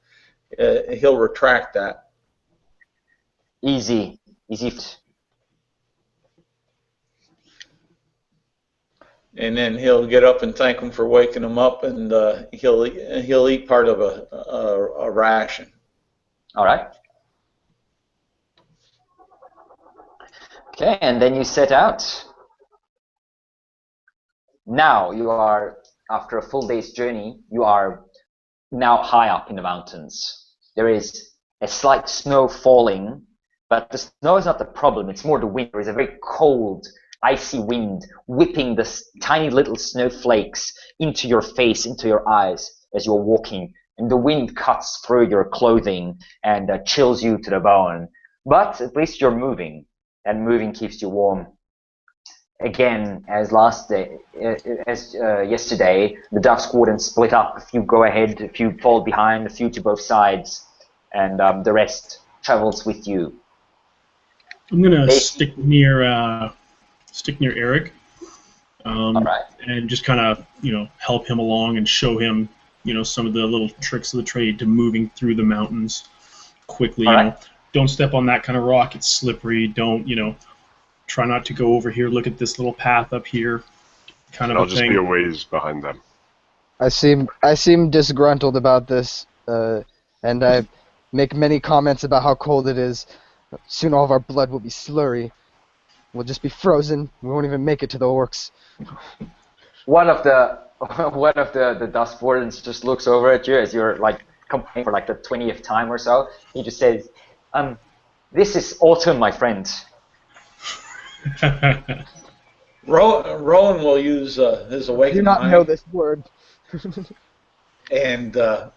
he'll retract that. Easy. And then he'll get up and thank him for waking him up, and he'll eat part of a ration. All right. Okay, and then you set out. Now you are, after a full day's journey, you are now high up in the mountains. There is a slight snow falling, but the snow is not the problem. It's more the wind. There is a very cold, icy wind whipping the tiny little snowflakes into your face, into your eyes as you're walking. And the wind cuts through your clothing and chills you to the bone. But at least you're moving, and moving keeps you warm. Again, as yesterday, the Dusk Wardens split up. A few go ahead, a few fall behind, a few to both sides, and the rest travels with you. I'm gonna stick near Eric, All right. and just kind of help him along and show him some of the little tricks of the trade to moving through the mountains quickly. All right. Don't step on that kind of rock; it's slippery. Don't try not to go over here. Look at this little path up here, kind of I'll a just thing. be a ways behind them. I seem disgruntled about this, and I make many comments about how cold it is. Soon all of our blood will be slurry. We'll just be frozen. We won't even make it to the orcs. One of the Dusk Wardens just looks over at you as you're like complaining for like the 20th time or so. He just says, "This is autumn, my friend." Rowan will use his I awakened do not mind, know this word. and to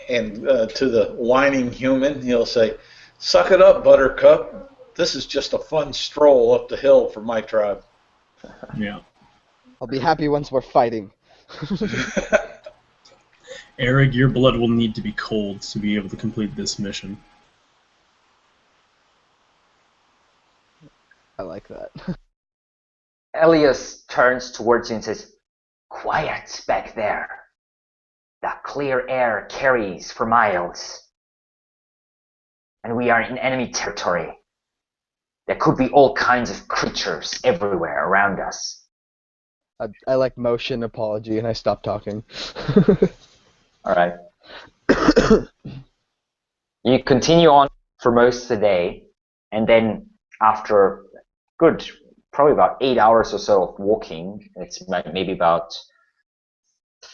the whining human, he'll say, "Suck it up, Buttercup. This is just a fun stroll up the hill for my tribe." Yeah. I'll be happy once we're fighting. Eric, your blood will need to be cold to be able to complete this mission. I like that. Elias turns towards you and says, "Quiet back there. The clear air carries for miles. And we are in enemy territory. There could be all kinds of creatures everywhere around us." I like motion apology, and I stop talking. All right. You continue on for most of the day, and then after probably about 8 hours or so of walking, it's maybe about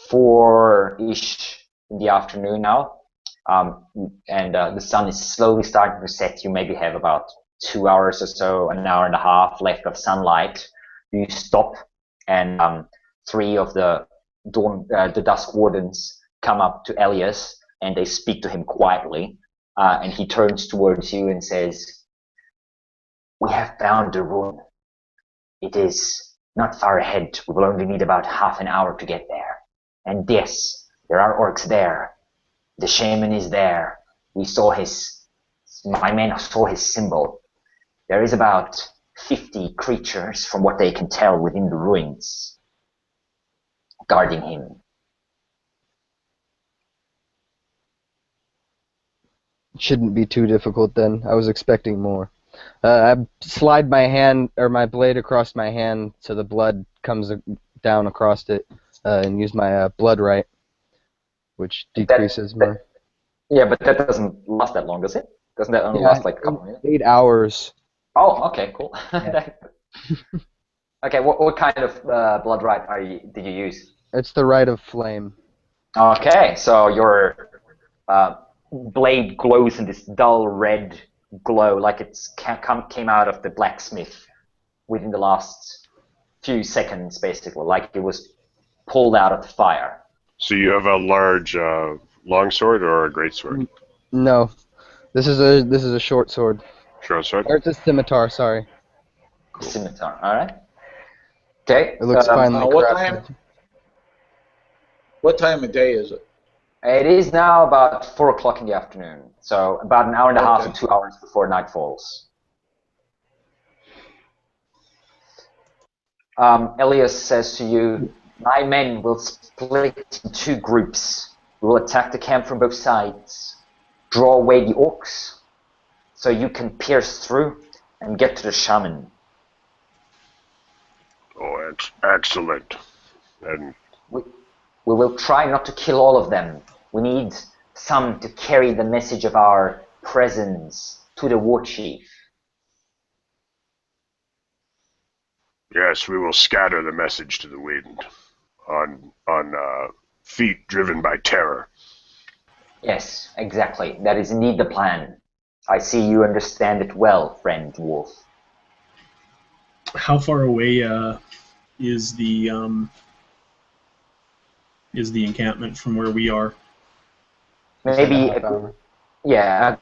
4-ish in the afternoon now, and the sun is slowly starting to set. You maybe have about 2 hours or so, an hour and a half left of sunlight. You stop, and 3 of the Dusk Wardens come up to Elias, and they speak to him quietly, and he turns towards you and says, "We have found the ruin. It is not far ahead. We will only need about half an hour to get there. And yes, there are orcs there. The shaman is there. My men saw his symbol. There is about 50 creatures, from what they can tell, within the ruins, guarding him." Shouldn't be too difficult then. I was expecting more. I slide my hand or my blade across my hand so the blood comes down across it, and use my blood right, which decreases my. Yeah, but that doesn't last that long, does it? Doesn't that only last like a couple minutes? 8 hours. Oh, okay, cool. Yeah. Okay, what kind of blood right did you use? It's the rite of flame. Okay, so your blade glows in this dull red glow, like it's came out of the blacksmith within the last few seconds, basically, like it was pulled out of the fire. So you have a large longsword or a greatsword? No, this is a short sword. Short sword? Or it's a scimitar. Sorry. scimitar. All right. Okay. It looks finely what crafted. What time of day is it? It is now about 4 o'clock in the afternoon, so about an hour and a half Okay. to 2 hours before night falls. Elias says to you, "My men will split in 2 groups. We will attack the camp from both sides, draw away the orcs, so you can pierce through and get to the shaman. Oh, excellent. And We will try not to kill all of them. We need some to carry the message of our presence to the warchief." yes, we will scatter the message to the wind on feet driven by terror. Yes, exactly. That is indeed the plan. I see you understand it well, friend dwarf. How far away is the encampment from where we are? Maybe half hour.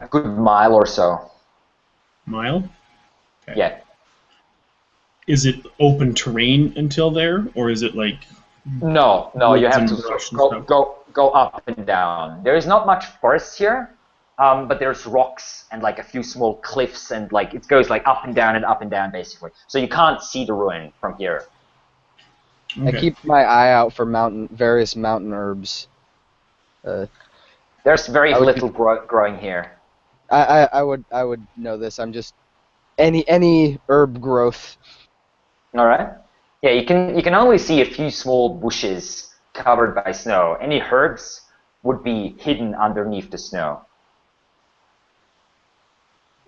a good mile or so. Mile? Okay. Yeah. Is it open terrain until there, or is it like? No, you woods have and to brush and stuff? go up and down. There is not much forest here, but there's rocks and like a few small cliffs, and like it goes like up and down basically. So you can't see the ruin from here. I Okay. keep my eye out for various mountain herbs. There's very I would little growing here. I would know this. I'm just any herb growth. All right. Yeah, you can only see a few small bushes covered by snow. Any herbs would be hidden underneath the snow.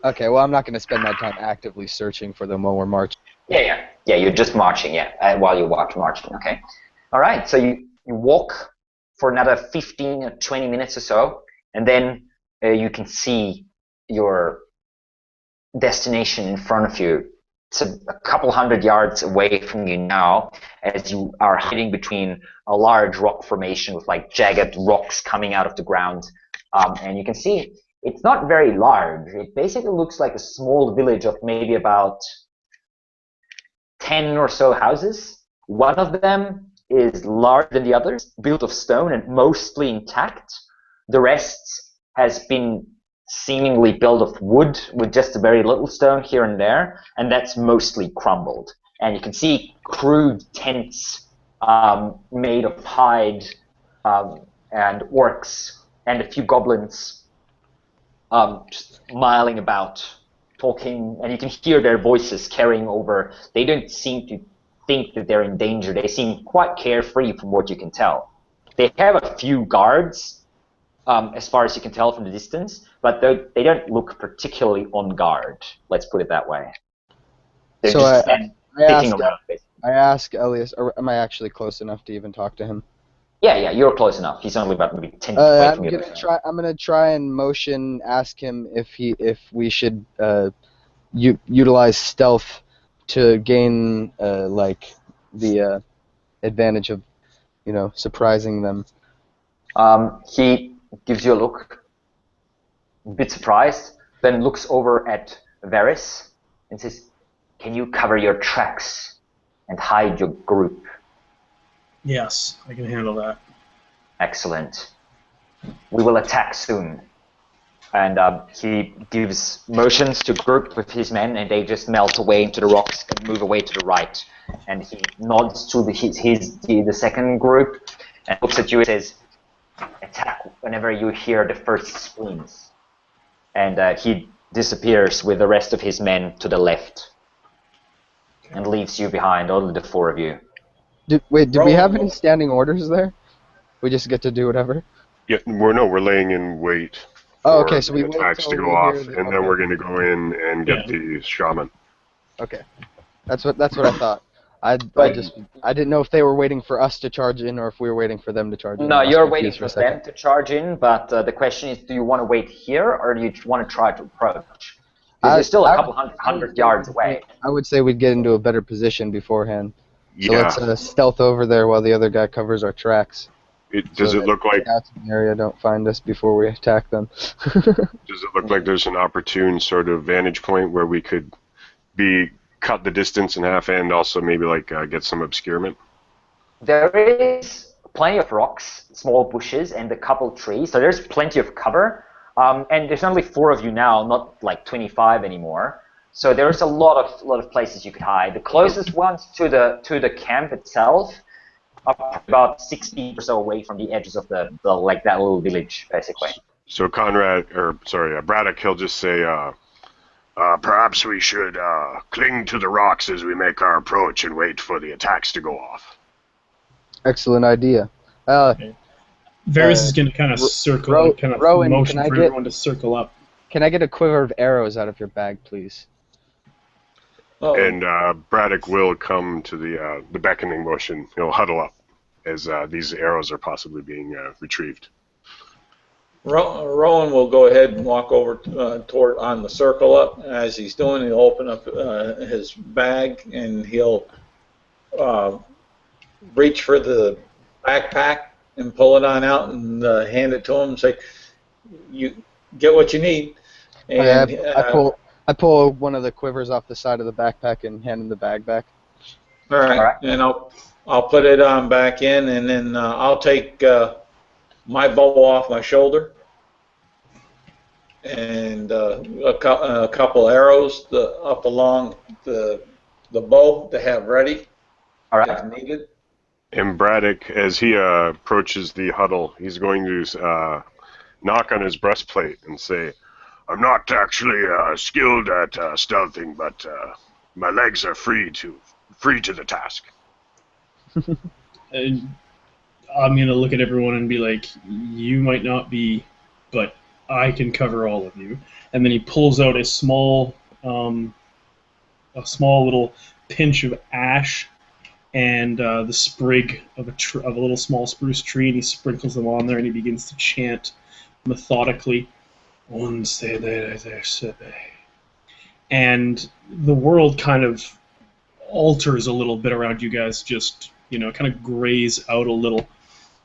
Okay, well I'm not going to spend my time actively searching for them while we're marching. Yeah. You're just marching. While you're marching. Okay. All right. So you walk for another 15 or 20 minutes or so, and then you can see your destination in front of you. It's a couple hundred yards away from you now, as you are hiding between a large rock formation with like jagged rocks coming out of the ground, and you can see it's not very large. It basically looks like a small village of maybe about 10 or so houses. One of them is larger than the others, built of stone and mostly intact. The rest has been seemingly built of wood with just a very little stone here and there, and that's mostly crumbled. And you can see crude tents made of hide and orcs and a few goblins just miling about, talking, and you can hear their voices carrying over. They don't seem to think that they're in danger. They seem quite carefree from what you can tell. They have a few guards, as far as you can tell from the distance, but they don't look particularly on guard. Let's put it that way. They're So just sitting around. I ask Elias, or am I actually close enough to even talk to him? Yeah, you're close enough. He's only about maybe 10 feet away from you. I'm gonna try and motion, ask him if we should utilize stealth to gain like the advantage of surprising them. He gives you a look, a bit surprised, then looks over at Varys and says, "Can you cover your tracks and hide your group?" Yes, I can handle that. Excellent. We will attack soon. And he gives motions to group with his men, and they just melt away into the rocks and move away to the right. And he nods to the second group and looks at you and says, "Attack whenever you hear the first screams." And he disappears with the rest of his men to the left and leaves you behind, only the 4 of you. Did we have any standing orders there? We just get to do whatever? Yeah, we're laying in wait. Oh, okay, so we the wait attacks till to go we off, hear the- and then okay. we're going to go in and get the shaman. Okay, that's what I thought. I didn't know if they were waiting for us to charge in or if we were waiting for them to charge in. No, I was you're confused waiting for a second. them to charge in, but the question is, do you want to wait here or do you want to try to approach? Because you're still a couple hundred yards away. I would say we'd get into a better position beforehand. So Yeah. let's stealth over there while the other guy covers our tracks. Does it look like Scouts in the area don't find us before we attack them? there's an opportune sort of vantage point where we could be cut the distance in half and also maybe like get some obscurement? There is plenty of rocks, small bushes, and a couple trees, so there's plenty of cover. And there's only 4 of you now, not like 25 anymore. So there's a lot of places you could hide. The closest ones to the camp itself are about 60 or so away from the edges of the like that little village, basically. So Braddock, he'll just say, perhaps we should cling to the rocks as we make our approach and wait for the attacks to go off. Excellent idea. Okay. Varys is going to kind of circle and kind of Rowan, motion for everyone to circle up. Can I get a quiver of arrows out of your bag, please? Oh, And Braddock will come to the beckoning motion. He'll huddle up as these arrows are possibly being retrieved. Rowan will go ahead and walk over toward on the circle up. As he's doing, he'll open up his bag and he'll reach for the backpack and pull it on out and hand it to him and say, "You get what you need." And I pull one of the quivers off the side of the backpack and hand him the bag back. all right, and I'll put it on back in, and then I'll take my bow off my shoulder and a couple arrows up along the bow to have ready if needed. And Braddock, as he approaches the huddle, he's going to knock on his breastplate and say, "I'm not actually skilled at stealthing, but my legs are free to the task." And I'm going to look at everyone and be like, you might not be, but I can cover all of you. And then he pulls out a small little pinch of ash and the sprig of a little small spruce tree, and he sprinkles them on there, and he begins to chant methodically, and the world kind of alters a little bit around you guys, just, kind of grays out a little,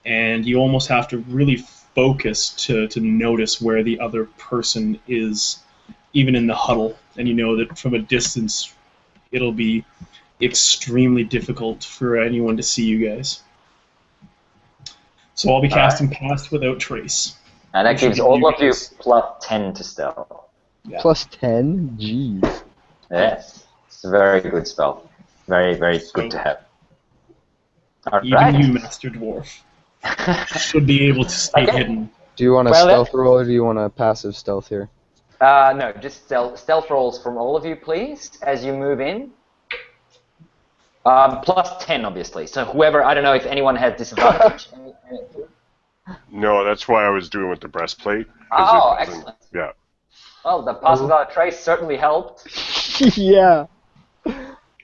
and you almost have to really focus to notice where the other person is, even in the huddle, and you know that from a distance it'll be extremely difficult for anyone to see you guys. So I'll be casting Cast Without Trace. And that gives all of you plus 10 to stealth. Yeah. Plus 10? Jeez. Yes. It's a very good spell. Very, very good to have. Even you, Master Dwarf, should be able to stay hidden. Do you want a stealth roll or do you want a passive stealth here? No, just stealth rolls from all of you, please, as you move in. Plus 10, obviously. So whoever, I don't know if anyone has disadvantage. No, that's why I was doing with the breastplate. Oh, excellent. Yeah. Well, the pass without trace certainly helped. Yeah.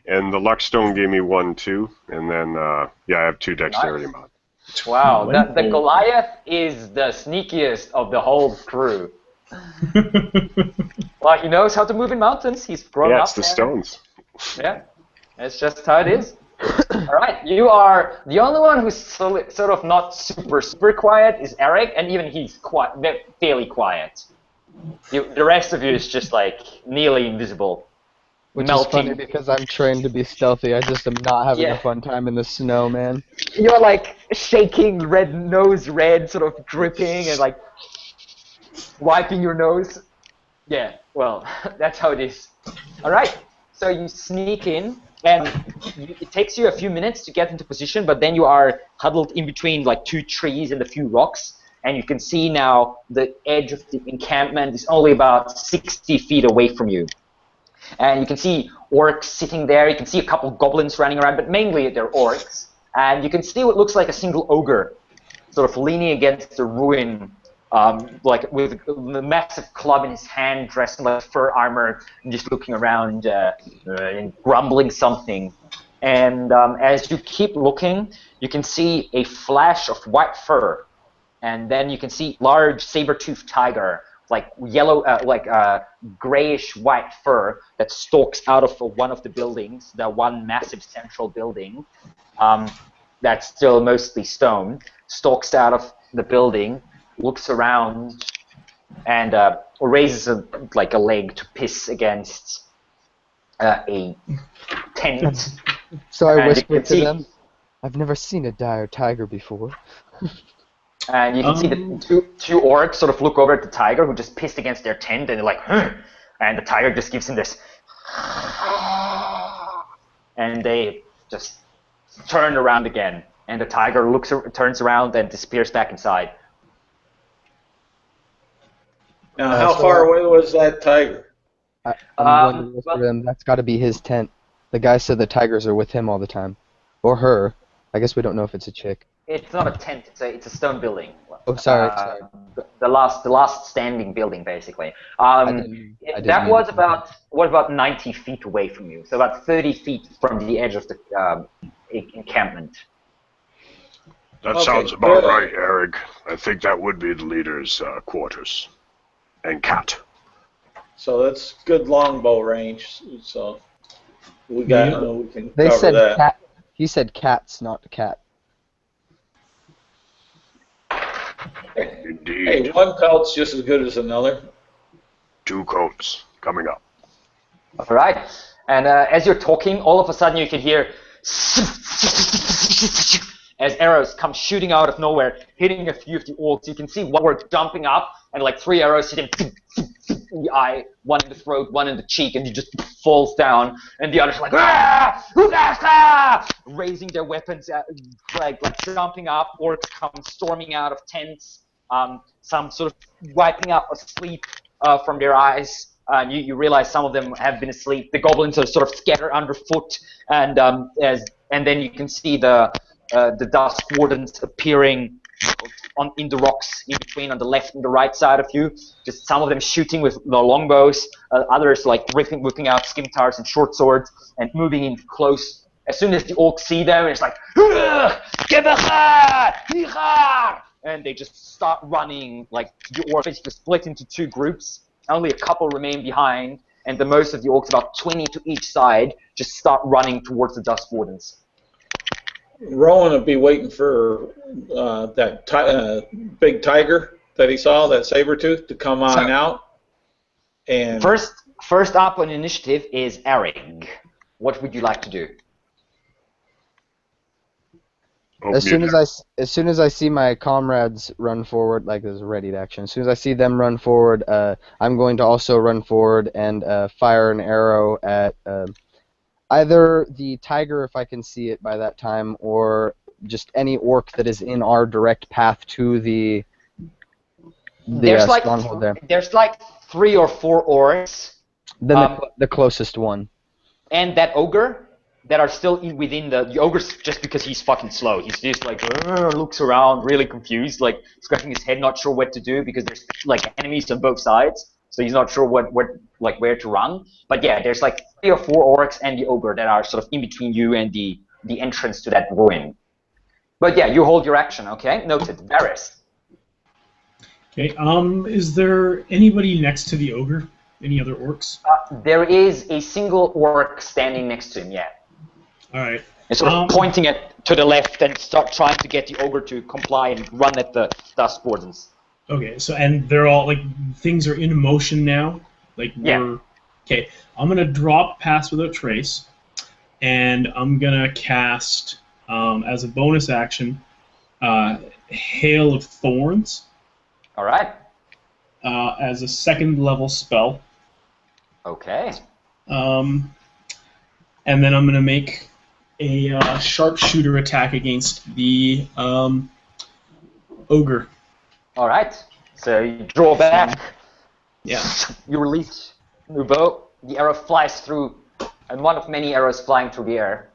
And the luck stone gave me 1, 2, and then I have 2 dexterity mod. Wow, the Goliath is the sneakiest of the whole crew. Well, he knows how to move in mountains. He's grown up. Yeah, it's the stones. Yeah, that's just how it is. All right, you are the only one who's sort of not super quiet is Eric, and even he's fairly quiet. The rest of you is just like nearly invisible. Which melting. is funny because I'm trained to be stealthy. I just am not having a fun time in the snow, man. You're like shaking, nose red, sort of dripping, and like wiping your nose. Yeah, well, that's how it is. All right, so you sneak in, and it takes you a few minutes to get into position, but then you are huddled in between like 2 trees and a few rocks, and you can see now the edge of the encampment is only about 60 feet away from you. And you can see orcs sitting there, you can see a couple goblins running around, but mainly they're orcs. And you can see what looks like a single ogre, sort of leaning against the ruin, like with a massive club in his hand, dressed in like fur armor, and just looking around and grumbling something. And as you keep looking, you can see a flash of white fur, and then you can see large saber-toothed tiger, like yellow, grayish white fur that stalks out of one of the buildings, the one massive central building that's still mostly stone, stalks out of the building, looks around, and raises a leg to piss against a tent. So I And you whispered can to see- them, "I've never seen a dire tiger before." And you can see the two orcs sort of look over at the tiger who just pissed against their tent, and they're like, "Huh." And the tiger just gives him this, and they just turn around again. And the tiger turns around and disappears back inside. Now, how far away was that tiger? I'm going to whisper to them, "That's got to be his tent." The guy said the tigers are with him all the time, or her. I guess we don't know if it's a chick. It's not a tent; it's a stone building. Oh, sorry. The last standing building, basically. I didn't That mean was to. about 90 feet away from you, so about 30 feet from the edge of the encampment. That Okay, sounds about good. right, Eric. I think that would be the leader's quarters. And cat. So that's good longbow range. So we got we can They cover said that. cat. He said cats, not cat. Indeed. Hey, one pelt's just as good as another. 2 coats coming up. All right, and as you're talking, all of a sudden you can hear as arrows come shooting out of nowhere, hitting a few of the orcs. You can see one orc jumping up, and like 3 arrows hit him in the eye, one in the throat, one in the cheek, and he just falls down. And the others are like, "Ah! Uzgha!" raising their weapons, like jumping up. Orcs come storming out of tents, some sort of wiping up a sleep from their eyes. You realize some of them have been asleep. The goblins are sort of scattered underfoot, and then you can see the dust wardens appearing in the rocks in between on the left and the right side of you. Just some of them shooting with the longbows, others like whipping out scimitars and short swords and moving in close. As soon as the orcs see them, it's like, and they just start running. Like the orcs basically split into 2 groups. Only a couple remain behind, and the most of the orcs, about 20 to each side, just start running towards the dust wardens. Rowan would be waiting for that big tiger that he saw, that saber-tooth, to come on out. And First up on initiative is Eric. What would you like to do? As soon as I see my comrades run forward, like there's a ready to action. As soon as I see them run forward, I'm going to also run forward and fire an arrow at either the tiger, if I can see it by that time, or just any orc that is in our direct path to the stronghold there. There's like 3 or 4 orcs. Then the closest one. And that ogre that are still within the ogre's just because he's fucking slow. He's just like looks around, really confused, like scratching his head, not sure what to do because there's like enemies on both sides. So he's not sure where to run. But yeah, there's like 3 or 4 orcs and the ogre that are sort of in between you and the entrance to that ruin. But yeah, you hold your action, okay? Noted. Varys. Okay. Is there anybody next to the ogre? Any other orcs? There is a single orc standing next to him. Yeah. All right. And sort of pointing to the left and start trying to get the ogre to comply and run at the dust wardens. Okay, so and they're all like things are in motion now. Like yeah. Okay, I'm gonna drop Pass Without Trace, and I'm gonna cast as a bonus action, Hail of Thorns. All right. As a 2nd level spell. Okay. And then I'm gonna make a sharpshooter attack against the ogre. All right. So you draw back. Yeah. You release your bow. The arrow flies through, and one of many arrows flying through the air.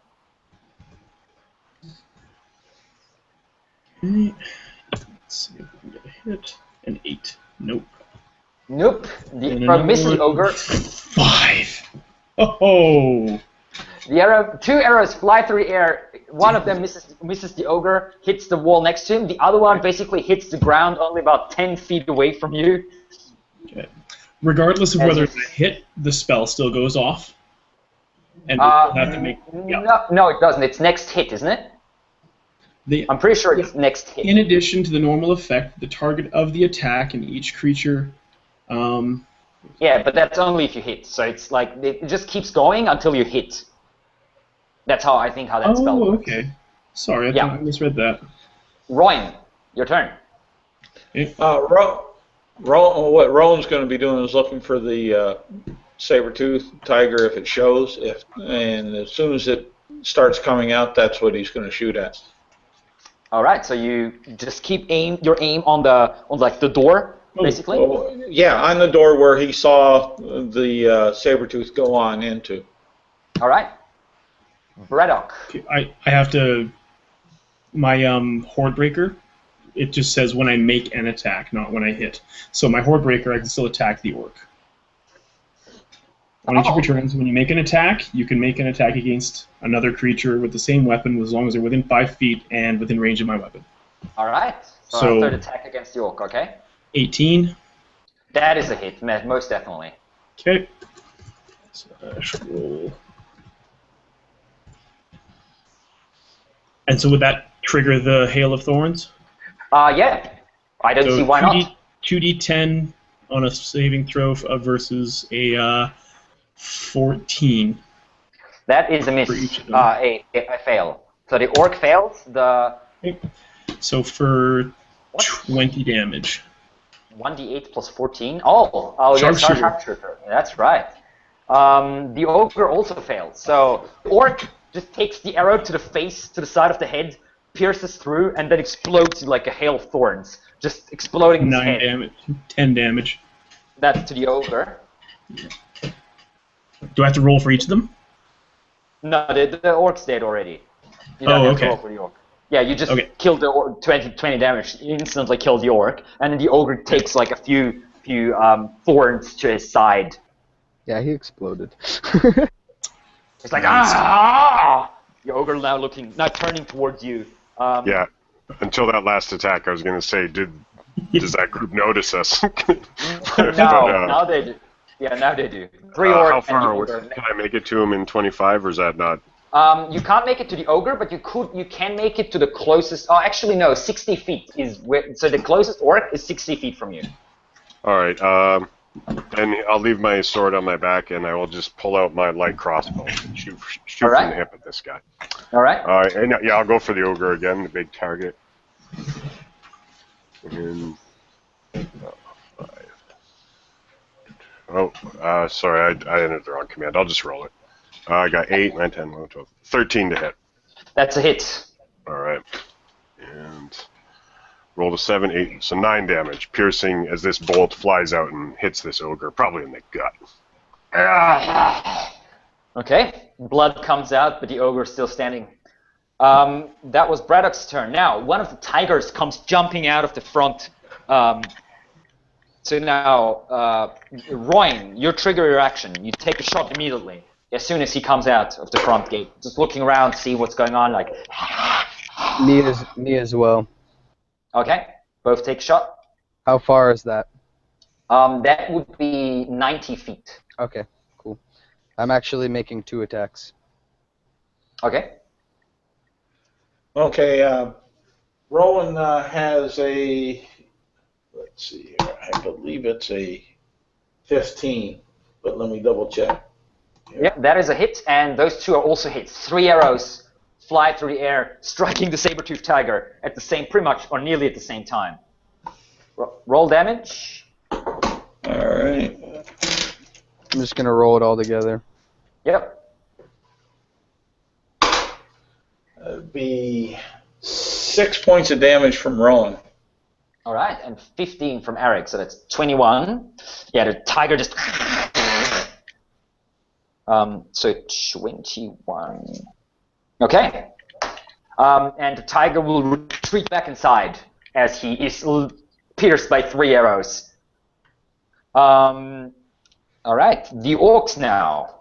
Okay. Let's see if we can get a hit. An 8. Nope. Nope. The arrow misses the ogre. 5. Oh. The arrow. 2 arrows fly through the air. One of them misses the ogre, hits the wall next to him. The other one basically hits the ground only about 10 feet away from you. Okay. Regardless of whether it's a hit, the spell still goes off. And we'll have to make. Yeah. No, it doesn't. It's next hit, isn't it? I'm pretty sure it's next hit. In addition to the normal effect, the target of the attack and each creature Yeah, but that's only if you hit. So it's like it just keeps going until you hit. That's how I think how that spell Oh, works. okay. Sorry, I Yeah. thought I misread that. Royan, your turn. What Rowan's going to be doing is looking for the saber-tooth tiger if it shows, and as soon as it starts coming out, that's what he's going to shoot at. All right, so you just keep your aim on like the door, basically. Oh, yeah, on the door where he saw the saber-tooth go on into. All right, Braddock. I have to. My horde breaker. It just says when I make an attack, not when I hit. So my horde breaker, I can still attack the orc. On each of your turns, when you make an attack, you can make an attack against another creature with the same weapon as long as they're within 5 feet and within range of my weapon. All right, so third attack against the orc. Okay. 18. That is a hit, most definitely. Okay. Slash roll. And so would that trigger the Hail of Thorns? Yeah. I don't see why not. 2d10 on a saving throw versus a 14. That is a miss. For each of them. A fail. So the orc fails. So for 20 damage. 1d8 plus 14. Oh, yes, sharpshooter. That's right. The ogre also fails. So orc just takes the arrow to the face, to the side of the head, pierces through, and then explodes like a hail of thorns, just exploding his head. 9 damage. 10 damage. That's to the ogre. Do I have to roll for each of them? No, the orc's dead already. You don't have to roll for the orc. Yeah, you just kill the orc, 20 damage, instantly kill the orc, and then the ogre takes like a few thorns to his side. Yeah, he exploded. It's like, ah! The ogre now turning towards you. Yeah, until that last attack, I was going to say, does that group notice us? Now they do. Yeah, now they do. 3 orcs. How far can I make it to him in 25, or is that not? You can't make it to the ogre, but you can make it to the closest. Oh, actually no, 60 feet is where. So the closest orc is 60 feet from you. All right. And I'll leave my sword on my back, and I will just pull out my light crossbow and shoot from the hip at this guy. All right. And yeah, I'll go for the ogre again, the big target. And, 5. Sorry, I entered the wrong command. I'll just roll it. I got 8, 9, 10, 11, 12, 13 to hit. That's a hit. All right. And rolled a 7, 8, so 9 damage, piercing as this bolt flies out and hits this ogre, probably in the gut. Okay, blood comes out, but the ogre is still standing. That was Braddock's turn. Now, one of the tigers comes jumping out of the front. So now, Royan, you trigger your action. You take a shot immediately as soon as he comes out of the front gate. Just looking around, see what's going on, like... Me as well. Okay, both take a shot. How far is that? That would be 90 feet. Okay, cool. I'm actually making 2 attacks. Okay. Okay, Rowan has a, let's see here, I believe it's a 15, but let me double check. Yep, that is a hit, and those 2 are also hits. 3 arrows fly through the air, striking the saber-toothed tiger at the same, pretty much, or nearly at the same time. Roll damage. All right. I'm just gonna roll it all together. Yep. That'd be 6 points of damage from Rowan. All right, and 15 from Eric, so that's 21. Yeah, the tiger just... so 21... Okay. And the tiger will retreat back inside as he is pierced by 3 arrows. All right, the orcs now.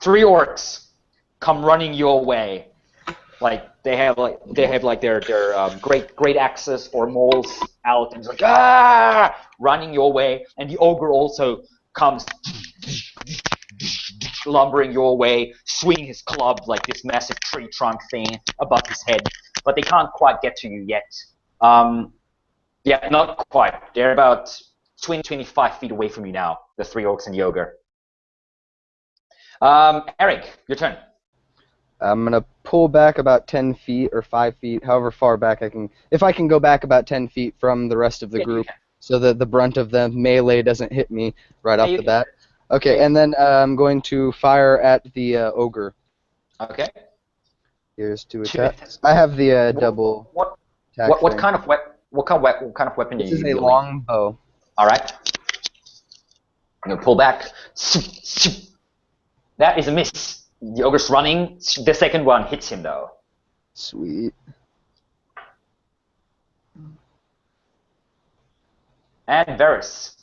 3 orcs come running your way. Like they have their great axes or mauls out and it's like running your way, and the ogre also comes lumbering your way, swinging his club like this massive tree trunk thing above his head, but they can't quite get to you yet. Yeah, not quite. They're about 20-25 feet away from you now. The 3 orcs and the ogre. Eric, your turn. I'm gonna pull back about 10 feet or 5 feet, however far back I can. If I can go back about 10 feet from the rest of the group, so that the brunt of the melee doesn't hit me right off the bat. Okay, and then I'm going to fire at the ogre. Okay. Here's 2 attacks. I have the double. What kind of weapon are you This is a wielding? long bow. All right. I'm gonna pull back. That is a miss. The ogre's running. The second one hits him though. Sweet. And Varys.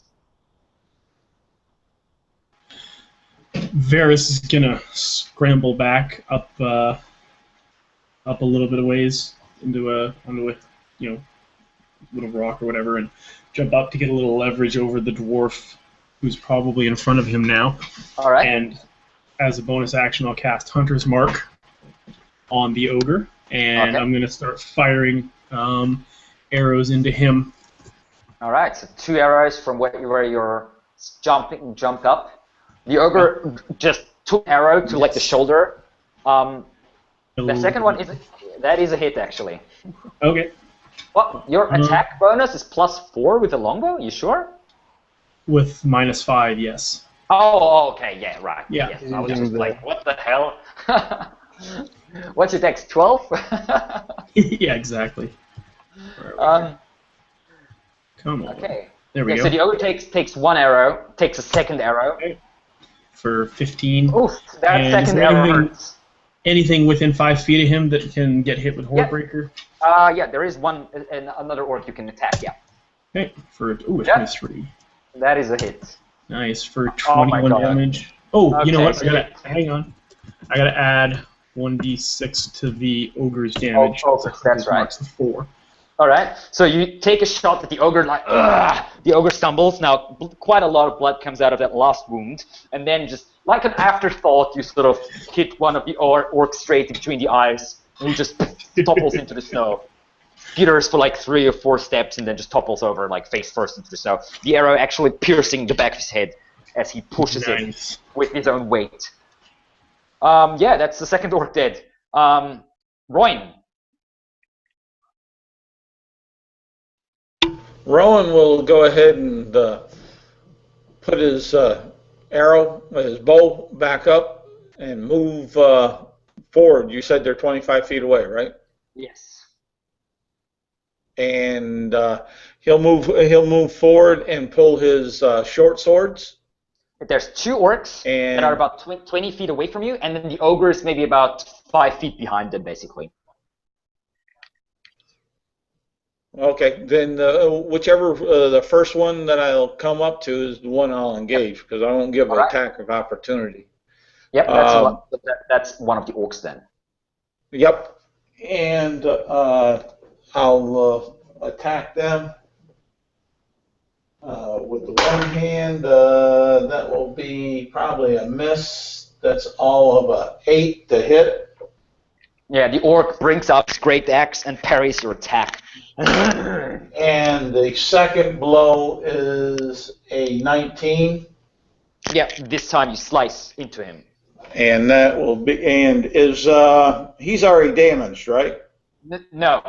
Varys is gonna scramble back up a little bit of ways onto a little rock or whatever, and jump up to get a little leverage over the dwarf who's probably in front of him now. All right. And as a bonus action, I'll cast Hunter's Mark on the ogre, and I'm gonna start firing arrows into him. All right. So 2 arrows from where you're jumped up. The ogre just took arrow to like the shoulder. The second one is a hit actually. Okay. Well, your attack bonus is +4 with the longbow. You sure? With -5, yes. Oh, okay, yeah, right. Yeah. Yes. I was just like, what the hell? What's your dex? 12? Yeah, exactly. Come on. Okay. There we go. So the ogre takes 1 arrow, takes a second arrow. Okay. For 15. Oof, that And second arrow hurts. Anything within 5 feet of him that can get hit with Hordebreaker? Yeah, there is another orc you can attack, yeah. Okay, for 23. That is a hit. Nice, for 21 damage. Oh, you know what? Hang on. I gotta add 1d6 to the ogre's damage. Oh, that's right. Marks the 4. All right, so you take a shot at the ogre, like, ugh! The ogre stumbles. Now, quite a lot of blood comes out of that last wound, and then just like an afterthought, you sort of hit one of the orcs straight between the eyes, and he just topples into the snow. Skitters for like 3 or 4 steps, and then just topples over, like face first into the snow. The arrow actually piercing the back of his head as he pushes it with his own weight. Yeah, that's the second orc dead. Rowan. Rowan will go ahead and put his his bow back up and move forward. You said they're 25 feet away, right? Yes. And he'll move forward and pull his short swords. There's 2 orcs that are about 20 feet away from you, and then the ogre is maybe about 5 feet behind them, basically. Okay, then whichever the first one that I'll come up to is the one I'll engage, because I won't give an attack of opportunity. Yep, that's one of the orcs then. Yep, and I'll attack them with the one hand. That will be probably a miss. That's all of a 8 to hit. Yeah, the orc brings up his great axe and parries your attack. And the second blow is a 19. Yeah, this time you slice into him. And that will be, and is, he's already damaged, right? No.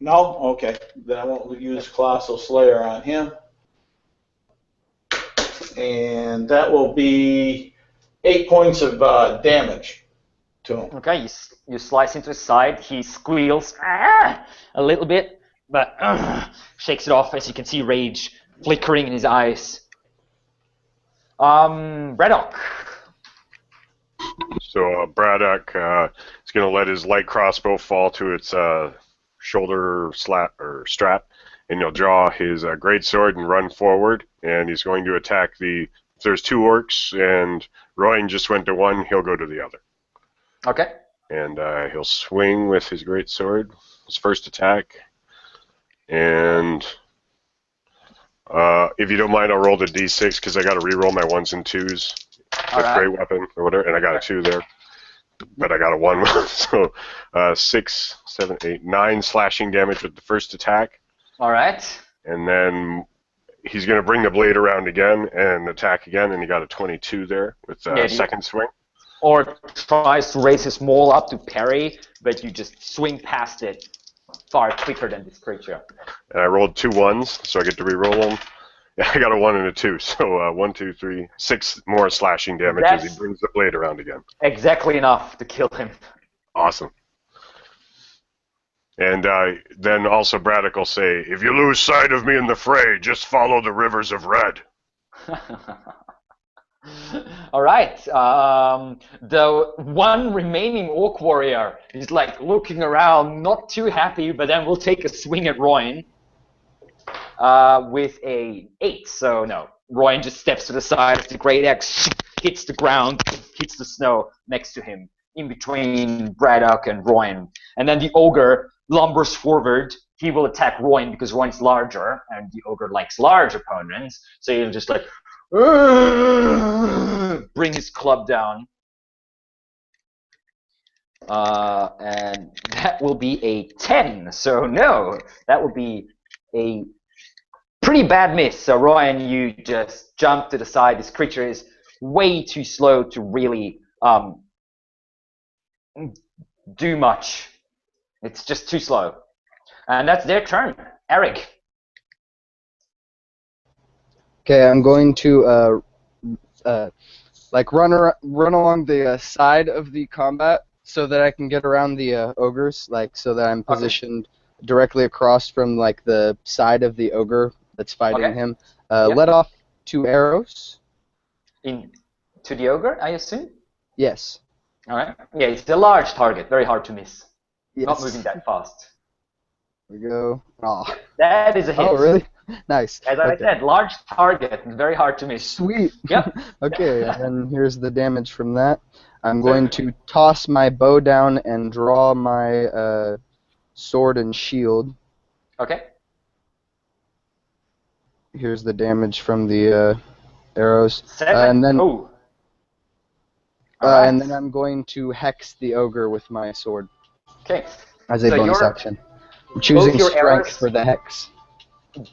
No? Okay. Then I won't use Colossal Slayer on him. And that will be 8 points of damage to him. Okay, you slice into his side. He squeals a little bit, but shakes it off as you can see rage flickering in his eyes. Braddock. So Braddock is going to let his light crossbow fall to its shoulder strap, and he'll draw his great sword and run forward. And he's going to attack if there's 2 orcs, and Royan just went to one, he'll go to the other. Okay. And he'll swing with his great sword, his first attack. And if you don't mind, I'll roll the d6 because I got to re-roll my 1s and 2s with great weapon or whatever, and I got a 2 there. But I got a 1, so 6, 7, 8, 9 slashing damage with the first attack. All right. And then he's going to bring the blade around again and attack again, and he got a 22 there with second swing. Or tries to raise his maul up to parry, but you just swing past it far quicker than this creature. And I rolled 2 1s, so I get to re-roll them. Yeah, I got a 1 and a 2, so 1, 2, 3, 6 more slashing damage as he brings the blade around again. Exactly enough to kill him. Awesome. And then also Braddock will say, if you lose sight of me in the fray, just follow the rivers of red. All right. The one remaining orc warrior is like looking around, not too happy, but then we'll take a swing at Royan with a 8. So no, Royan just steps to the side as the great axe hits the ground, hits the snow next to him, in between Braddock and Royan. And then the ogre lumbers forward. He will attack Royan because Royan's larger, and the ogre likes large opponents. So he'll just like bring his club down. And that will be a 10. So no, that will be a pretty bad miss. So Royan, you just jump to the side. This creature is way too slow to really do much. It's just too slow. And that's their turn. Eric. Okay, I'm going to like run along the side of the combat so that I can get around the ogres, like so that I'm positioned directly across from like the side of the ogre that's fighting him. Let off 2 arrows. To the ogre, I assume? Yes. All right. Yeah, it's a large target, very hard to miss. Yes. Not moving that fast. Here we go. Oh. That is a hit. Oh, really? Nice. As I said, large target, very hard to miss. Sweet. Yep. Okay, and then here's the damage from that. I'm going to toss my bow down and draw my sword and shield. Okay. Here's the damage from the arrows. 7. And then, Ooh. Right. and then I'm going to hex the ogre with my sword. Okay. As a bonus action. I'm choosing your strength arrows, for the hex.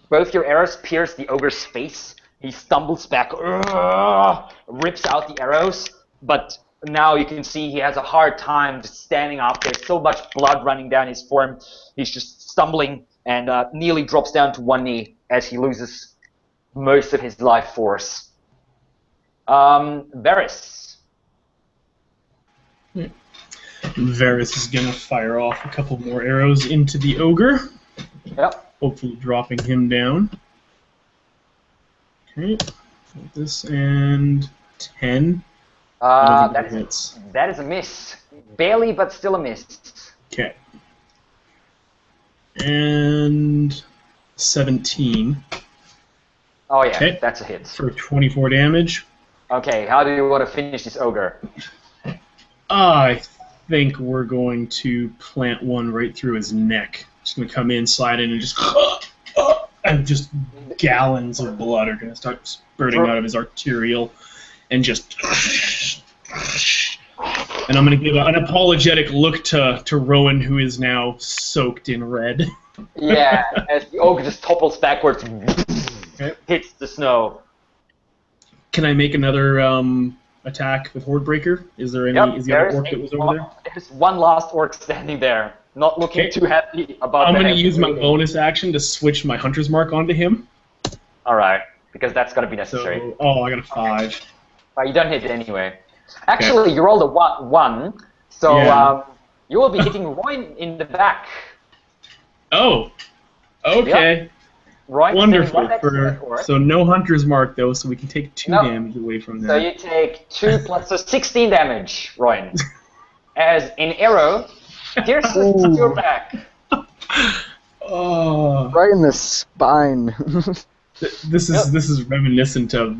Both your arrows pierce the ogre's face. He stumbles back, rips out the arrows, but now you can see he has a hard time just standing up. There's so much blood running down his form. He's just stumbling and nearly drops down to one knee as he loses most of his life force. Varys. Varys is going to fire off a couple more arrows into the ogre. Yep. Hopefully dropping him down. Okay. This and 10. That is a miss. Barely, but still a miss. Okay. And 17. Oh yeah, okay. That's a hit. For 24 damage. Okay, how do you want to finish this ogre? I think we're going to plant one right through his neck. Just going to come in, slide in, and just gallons of blood are going to start spurting out of his arterial, and just. And I'm going to give an apologetic look to Rowan, who is now soaked in red. Yeah, as the ogre just topples backwards, hits the snow. Can I make another attack with Hordebreaker? Is there any? Yep, is the other orc that was over there? There's one last orc standing there, not looking too happy about. I'm going to use my bonus action to switch my Hunter's Mark onto him. All right, because that's going to be necessary. So, I got a 5. You don't hit it anyway. Actually, you rolled a 1, so you will be hitting Royan in the back. Oh, okay. Yep. Royan, wonderful. So no Hunter's Mark though, so we can take 2 damage away from that. So you take 2 plus 16 damage, Royan. As an arrow pierces your back. Oh. Right in the spine. This is reminiscent of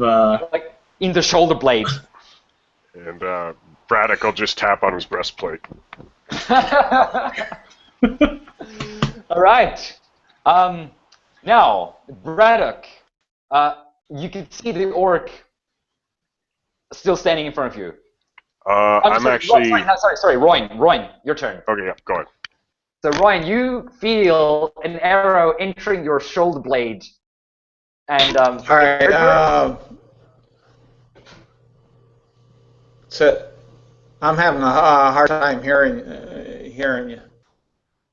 like in the shoulder blade. And Braddock will just tap on his breastplate. All right. Now, Braddock, you can see the orc still standing in front of you. Sorry, Royan, your turn. Okay, yeah, go ahead. So, Royan, you feel an arrow entering your shoulder blade And All right. So I'm having a hard time hearing you.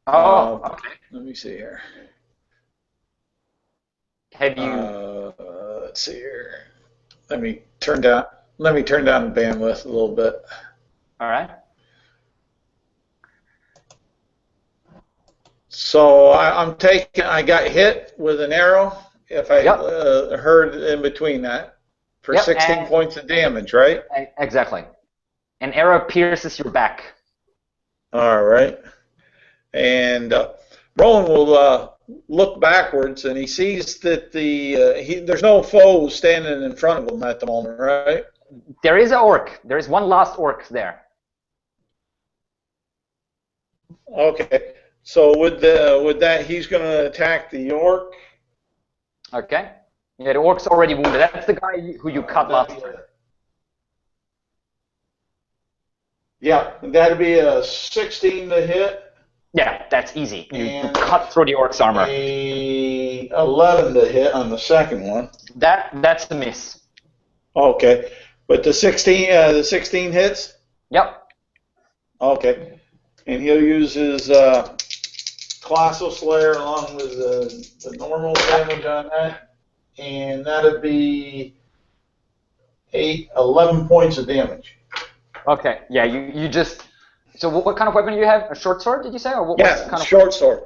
okay. Let me see here. Have you? Let's see here. Let me turn down the bandwidth a little bit. All right. So I'm taking. I got hit with an arrow. If I heard in between that for 16 points of damage, right? Exactly. An arrow pierces your back. All right. And Roland will look backwards, and he sees that there's no foe standing in front of him at the moment, right? There is an orc. There is one last orc there. Okay. So with that, he's going to attack the orc. Okay. Yeah, the orc's already wounded. That's the guy who you cut last time. Yeah, that'd be a 16 to hit. Yeah, that's easy. You cut through the orc's armor. A 11 to hit on the second one. That's the miss. Okay, but the 16 hits. Yep. Okay, and he'll use his Colossal Slayer along with the normal damage on that, and that'd be 11 points of damage. Okay. Yeah, you just. So what kind of weapon do you have? A short sword, did you say? Or what Yeah, kind of short sword.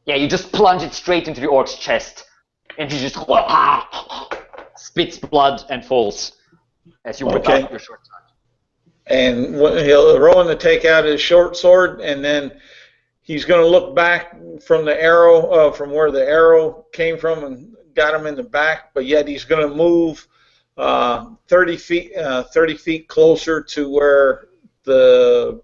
Yeah, you just plunge it straight into the orc's chest, and he just spits blood and falls as you whip out your short sword. And he'll Rowan to take out his short sword, and then he's going to look back from the arrow, from where the arrow came from, and got him in the back. But yet he's going to move 30 feet closer to where the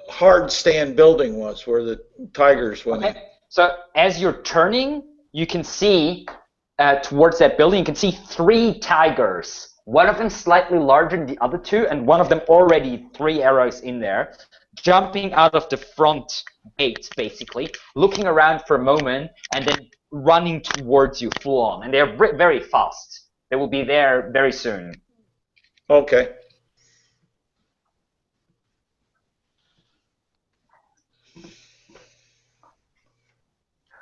hard stand building was, where the tigers went in. So as you're turning, you can see towards that building, you can see 3 tigers. One of them slightly larger than the other 2, and one of them already 3 arrows in there, jumping out of the front gate, basically, looking around for a moment, and then running towards you full on. And they're very fast. They will be there very soon. Okay.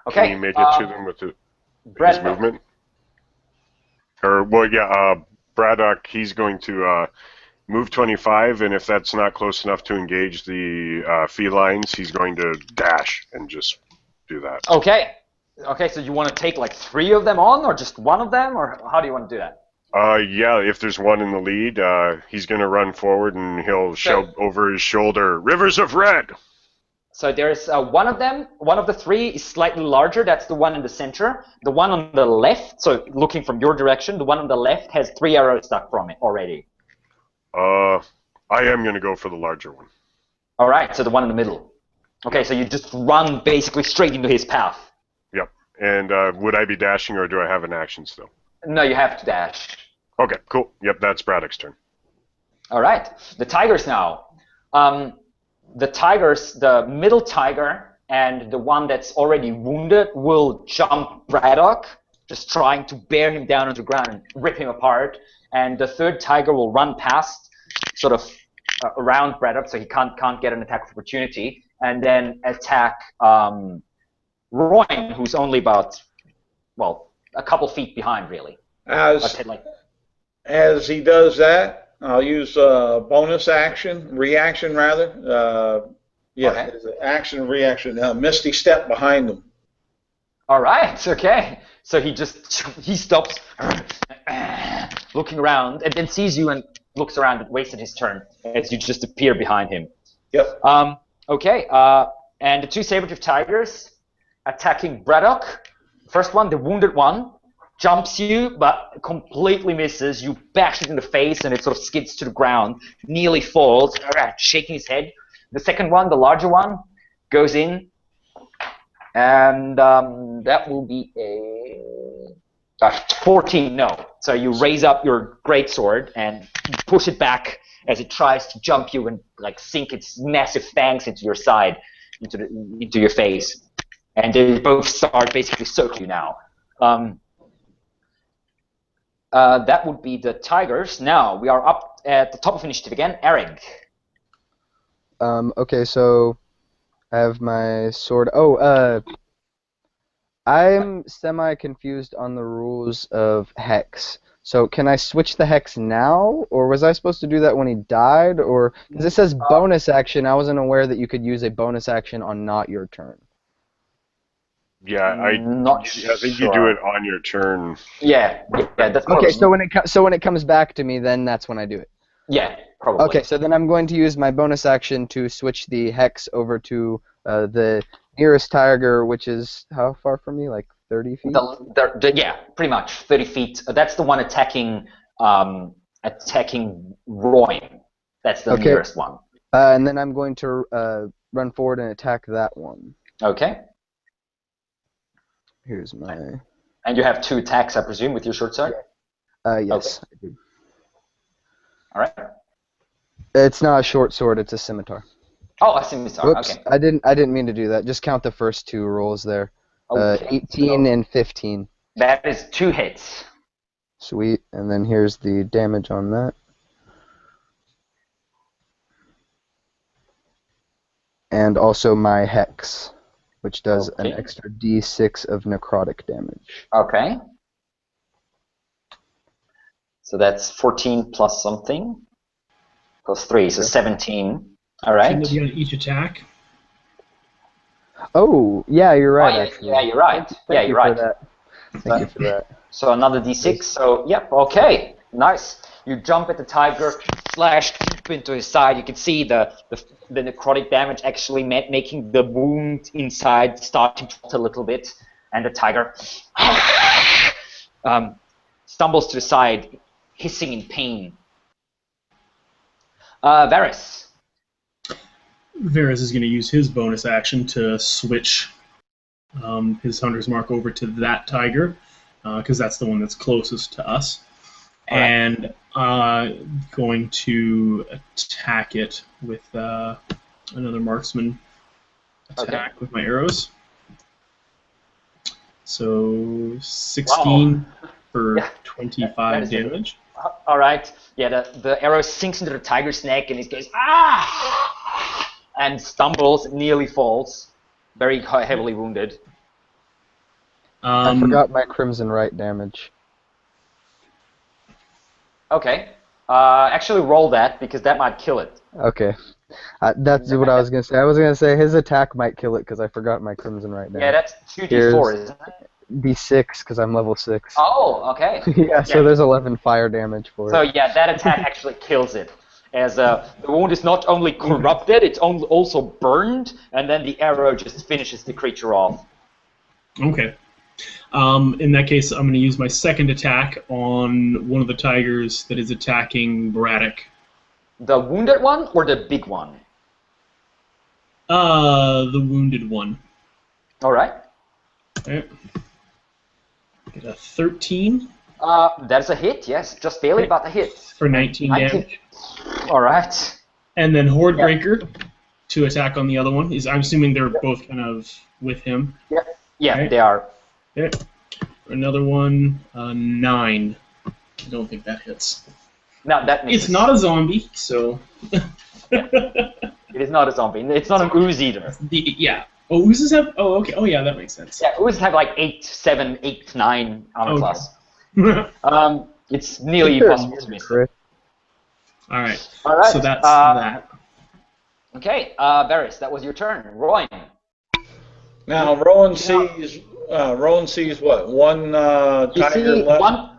Okay. Can you make it to them with his movement? Or, well, yeah, Braddock, he's going to move 25, and if that's not close enough to engage the felines, he's going to dash and just do that. Okay. Okay, so you want to take like 3 of them on, or just 1 of them, or how do you want to do that? Yeah, if there's one in the lead, he's going to run forward and he'll shout over his shoulder, "Rivers of Red!" So there's one of them. One of the 3 is slightly larger. That's the one in the center. The one on the left, so looking from your direction, the one on the left has 3 arrows stuck from it already. I am going to go for the larger one. All right, so the one in the middle. Okay, so you just run basically straight into his path. Yep. And would I be dashing, or do I have an action still? No, you have to dash. Okay, cool. Yep, that's Braddock's turn. All right, the tigers now. The tigers, the middle tiger and the one that's already wounded will jump Braddock, just trying to bear him down on the ground and rip him apart. And the third tiger will run past, sort of around Braddock, so he can't get an attack of opportunity, and then attack Royan, who's only about, well, a couple feet behind, really. As he does that, I'll use bonus reaction rather. Action, reaction. Misty Step behind them. All right, okay. So he stops, looking around, and then sees you and looks around and wasted his turn as you just appear behind him. Yep. Okay. And the 2 saber-tooth tigers attacking Braddock. First one, the wounded one, jumps you, but completely misses. You bash it in the face, and it sort of skids to the ground, nearly falls, shaking his head. The second one, the larger one, goes in, and that will be a 14. No. So you raise up your greatsword and push it back as it tries to jump you and like sink its massive fangs into your side, into your face. and they both start basically circling you now. That would be the tigers. Now we are up at the top of initiative again. Eric. Okay, so I have my sword. I'm semi-confused on the rules of Hex. So can I switch the Hex now, or was I supposed to do that when he died? Or because it says bonus action, I wasn't aware that you could use a bonus action on not your turn. Yeah, I think you do it on your turn. Yeah, that's okay. So when it comes back to me, then that's when I do it. Yeah, probably. Okay, so then I'm going to use my bonus action to switch the Hex over to the nearest tiger, which is how far from me? Like 30 feet? Yeah, pretty much 30 feet. That's the one attacking Roy. That's the nearest one. And then I'm going to run forward and attack that one. Okay. Here's my... And you have 2 attacks, I presume, with your short sword? Yes, okay. I do. All right. It's not a short sword, it's a scimitar. Oh, a scimitar. Whoops, Okay. I didn't mean to do that. Just count the first 2 rolls there. Okay. 18 and 15. That is 2 hits. Sweet. And then here's the damage on that. And also my Hex, which does an extra d6 of necrotic damage. Okay. So that's 14 plus something. Plus 3, so 17. All right. Shouldn't it be on each attack? Oh, yeah, you're right. Yeah, you're right. Thank you for that. Thank you for that. So another d6. So, yep, okay. Nice. You jump at the tiger, slash deep into his side. You can see the necrotic damage actually making the wound inside starting to rot a little bit. And the tiger stumbles to the side, hissing in pain. Varys. Varys is going to use his bonus action to switch his Hunter's Mark over to that tiger, because that's the one that's closest to us. And going to attack it with another marksman attack with my arrows. So 16 for 25 damage. All right. Yeah, the arrow sinks into the tiger's neck, and he goes and stumbles, nearly falls, very heavily wounded. I forgot my Crimson Right damage. Okay. Actually, roll that, because that might kill it. Okay. That's what I was going to say. I was going to say his attack might kill it, because I forgot my Crimson Right damage. Yeah, that's 2d4, isn't it? D6, because I'm level 6. Oh, okay. Yeah, so there's 11 fire damage for it. So yeah, that attack actually kills it. As the wound is not only corrupted, it's also burned, and then the arrow just finishes the creature off. Okay. In that case, I'm going to use my second attack on one of the tigers that is attacking Braddock. The wounded one or the big one? The wounded one. All right. Okay. Get a 13. That's a hit, yes. Just barely about a hit. For 19 damage. All right. And then Horde Breaker to attack on the other one. I'm assuming they're both kind of with him. Yeah, they are. Okay. Another one, 9. I don't think that hits. No, that misses. It's not a zombie, so... It is not a zombie. It's not an ooze either. Yeah. Oh, oozes have... Oh, okay. Oh, yeah, that makes sense. Yeah, oozes have like 8, 7, 8, 9 armor class. It's nearly impossible to miss. All right. So that's that. Okay, Varys, that was your turn. Rowan. Now Rowan sees what? One tiger left.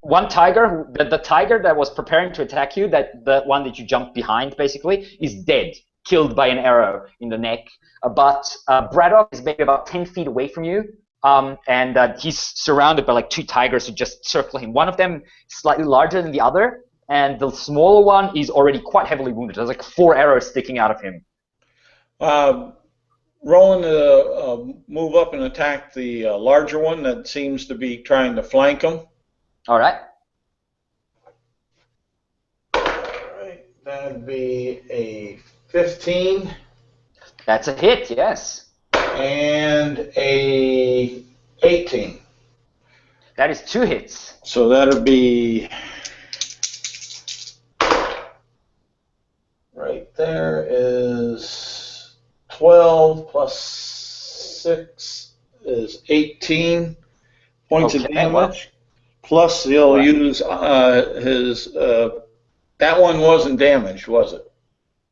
One tiger. The tiger that was preparing to attack you, the one that you jumped behind, basically, is dead, killed by an arrow in the neck. But Braddock is maybe about 10 feet away from you, and he's surrounded by like 2 tigers who just circle him. One of them slightly larger than the other, and the smaller one is already quite heavily wounded. There's like 4 arrows sticking out of him. Rowan move up and attack the larger one that seems to be trying to flank him. All right. That'd be a 15. That's a hit, yes. and a 18. That is 2 hits. So that'll be right there is 12 plus 6 is 18 points of Okay, damage. well. Plus he'll Right. use his that one wasn't damaged, was it?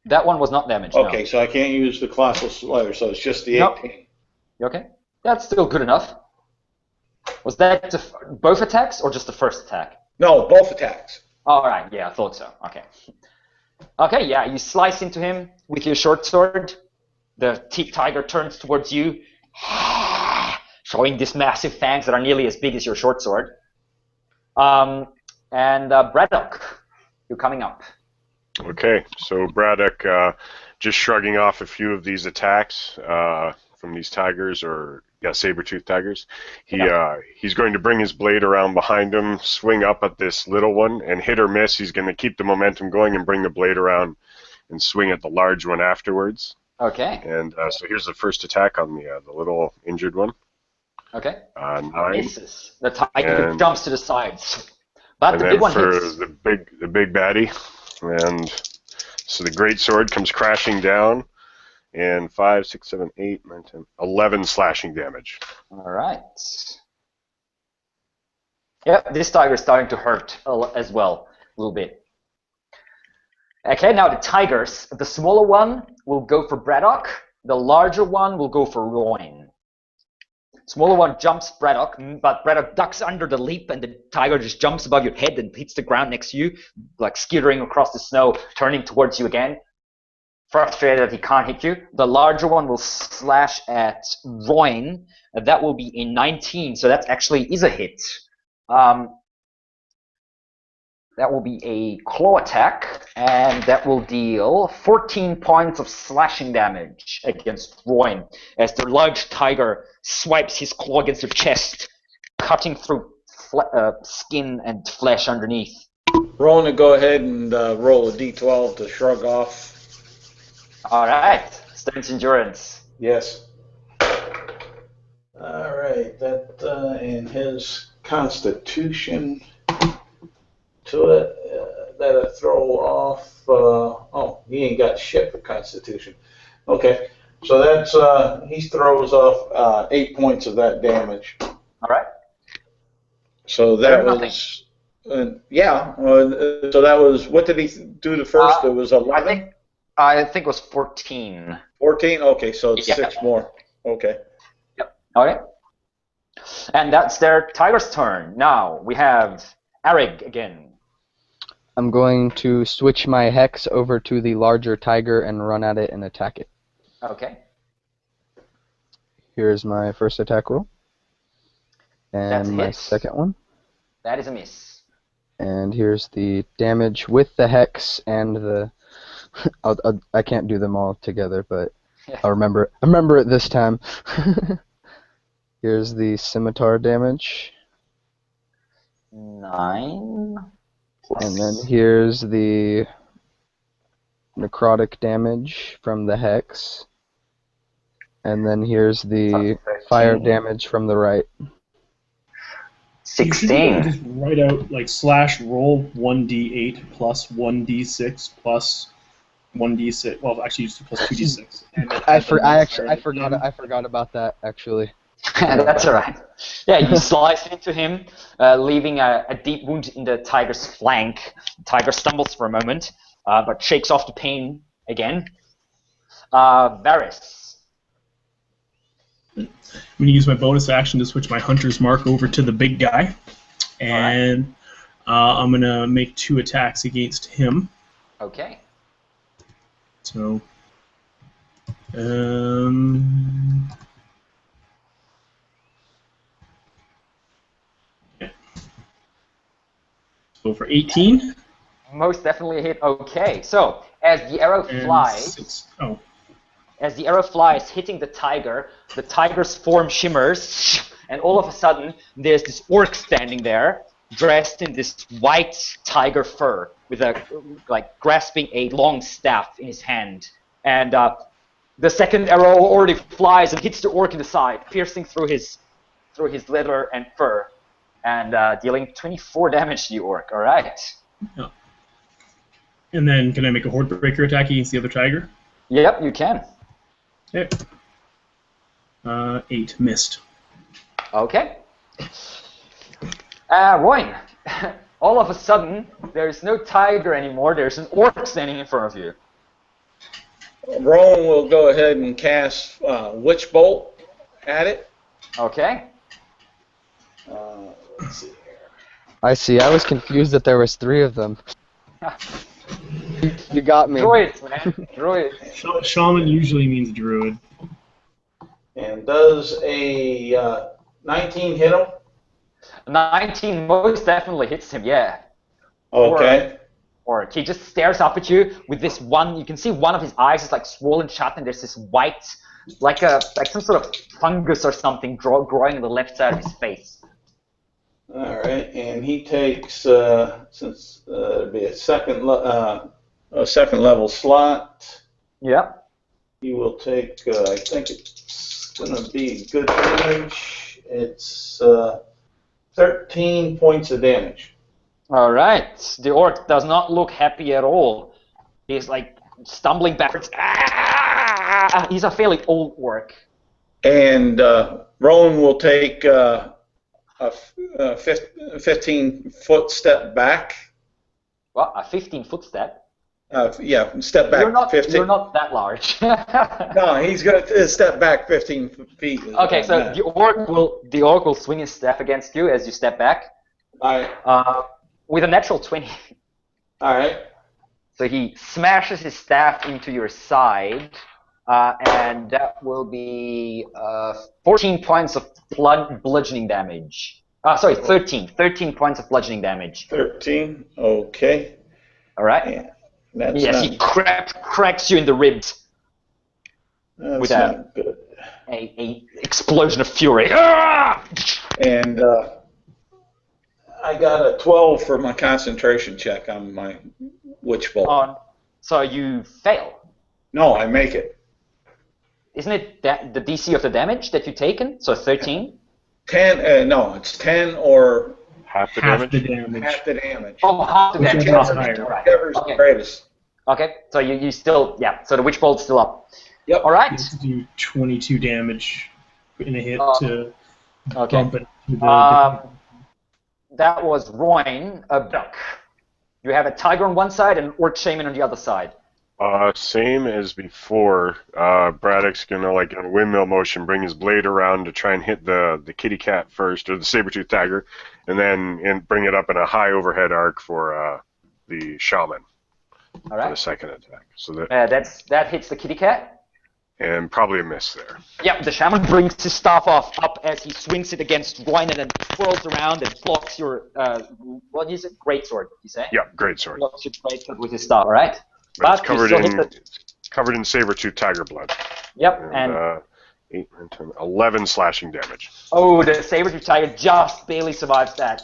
That one was not damaged. Okay, No. so I can't use the Colossal Slayer, so it's just the Nope. 18. You okay? That's still good enough. Was that both attacks or just the first attack? No, both attacks. All right. Yeah, I thought so. Okay. Okay. Yeah, you slice into him with your short sword. The tiger turns towards you, showing these massive fangs that are nearly as big as your short sword. And Braddock, you're coming up. Okay, so Braddock, just shrugging off a few of these attacks from these tigers, or saber-toothed tigers. He's going to bring his blade around behind him, swing up at this little one, and hit or miss. He's going to keep the momentum going and bring the blade around and swing at the large one afterwards. Okay. And so here's the first attack on the little injured one. Okay. 9. Misses. The tiger jumps to the sides, but And the then big one for hits. the big baddie, and so the great sword comes crashing down, and 5, 6, 7, 8, 9, 10, 11 slashing damage. All right. Yep, this tiger is starting to hurt as well, a little bit. Okay, now the tigers. The smaller one will go for Braddock. The larger one will go for Roin. Smaller one jumps Braddock, but Braddock ducks under the leap, and the tiger just jumps above your head and hits the ground next to you, like skittering across the snow, turning towards you again. Frustrated that he can't hit you. The larger one will slash at Roin. That will be a 19, so that actually is a hit. That will be a claw attack, and that will deal 14 points of slashing damage against Roin, as the large tiger swipes his claw against your chest, cutting through skin and flesh underneath. Rona, go ahead and roll a d12 to shrug off. All right, strength endurance. Yes. All right, that and his constitution to it, that'll throw off. Oh, he ain't got shit for constitution. Okay, so that's he throws off 8 points of that damage. All right. So that was yeah. So that was, what did he do the first? It was 11. I think it was 14. 14. Okay, so it's 6 more. Okay. Yep. Okay. And that's their tiger's turn. Now we have Arig again. I'm going to switch my hex over to the larger tiger and run at it and attack it. Okay. Here's my first attack roll. That's a And my hit. second one. That is a miss. And here's the damage with the hex and the... I can't do them all together, but I'll remember it this time. Here's the scimitar damage. 9. And then here's the necrotic damage from the hex. And then here's the fire damage from the right. You should 16. just write out like / roll 1d8 plus 1d6 plus 1d6. Well, actually, you just do plus 2d6. And then I forgot about that actually. That's all right. Yeah, you slice into him, leaving a deep wound in the tiger's flank. The tiger stumbles for a moment, but shakes off the pain again. Varys. I'm going to use my bonus action to switch my hunter's mark over to the big guy. And I'm going to make 2 attacks against him. Okay. So, go for 18. Most definitely a hit. Okay, so as the arrow And flies, 6. as the arrow flies, hitting the tiger's form shimmers, and all of a sudden, there's this orc standing there, dressed in this white tiger fur, with grasping a long staff in his hand. And The second arrow already flies and hits the orc in the side, piercing through his leather and fur, and dealing 24 damage to the orc. All right. Yeah. And then can I make a horde breaker attack against the other tiger? Yep, you can. Okay. 8 missed. Okay. Roin, all of a sudden, there's no tiger anymore. There's an orc standing in front of you. Rowan will go ahead and cast Witch Bolt at it. Okay. Let's see here. I see. I was confused that there was 3 of them. You got me. Druid, man. Druid. Shaman usually means druid. And does a 19 hit him? 19 most definitely hits him, yeah. Okay. Or he just stares up at you with this one. You can see one of his eyes is like swollen shut, and there's this white, like some sort of fungus or something growing on the left side of his face. All right, and he takes since it'd be a second level slot. Yep. He will take. I think it's gonna be good damage. It's 13 points of damage. All right. The orc does not look happy at all. He's like stumbling backwards. Ah! He's a fairly old orc. And Rowan will take a 15-foot step back. Well, a 15-foot step. Yeah, step back. You're not that large. No, he's going to step back 15 feet. Okay, so the orc will swing his staff against you as you step back. All right. With a natural 20. All right. So he smashes his staff into your side, and that will be 14 points of bludgeoning damage. Sorry, 13. 13 points of bludgeoning damage. 13. Okay. All right. Yeah, that's yes, not, he cracks you in the ribs that's with not good. a explosion of fury. Ah! And I got a 12 for my concentration check on my Witch Bolt. So you fail. No, I make it. Isn't it the DC of the damage that you've taken? So 13? 10. No, it's 10 or Half the Half damage? the damage. half the damage. Oh, half the damage. Whichever's Okay, higher. all right. Whichever's the Okay. greatest. Okay, so you still, yeah, so the Witch Bolt's still up. Yep. All You right. have to do 22 damage in a hit to Okay. bump it to the That was Roin, a duck. You have a tiger on one side and an orc shaman on the other side. Same as before. Braddock's gonna, like, in a windmill motion, bring his blade around to try and hit the kitty cat first, or the saber-toothed tiger, and then bring it up in a high overhead arc for the shaman All for right. the second attack. So that That hits the kitty cat. and probably a miss there. Yeah, the shaman brings his staff up as he swings it against Roin and then twirls around and blocks your, what is it? Greatsword, you say? Yeah, great sword. Blocks your greatsword with his staff, all right? But it's you covered still in hit covered in saber-toothed tiger blood. Yep, And, and 8, 9, 10, 11 slashing damage. oh, the saber-tooth tiger just barely survives that.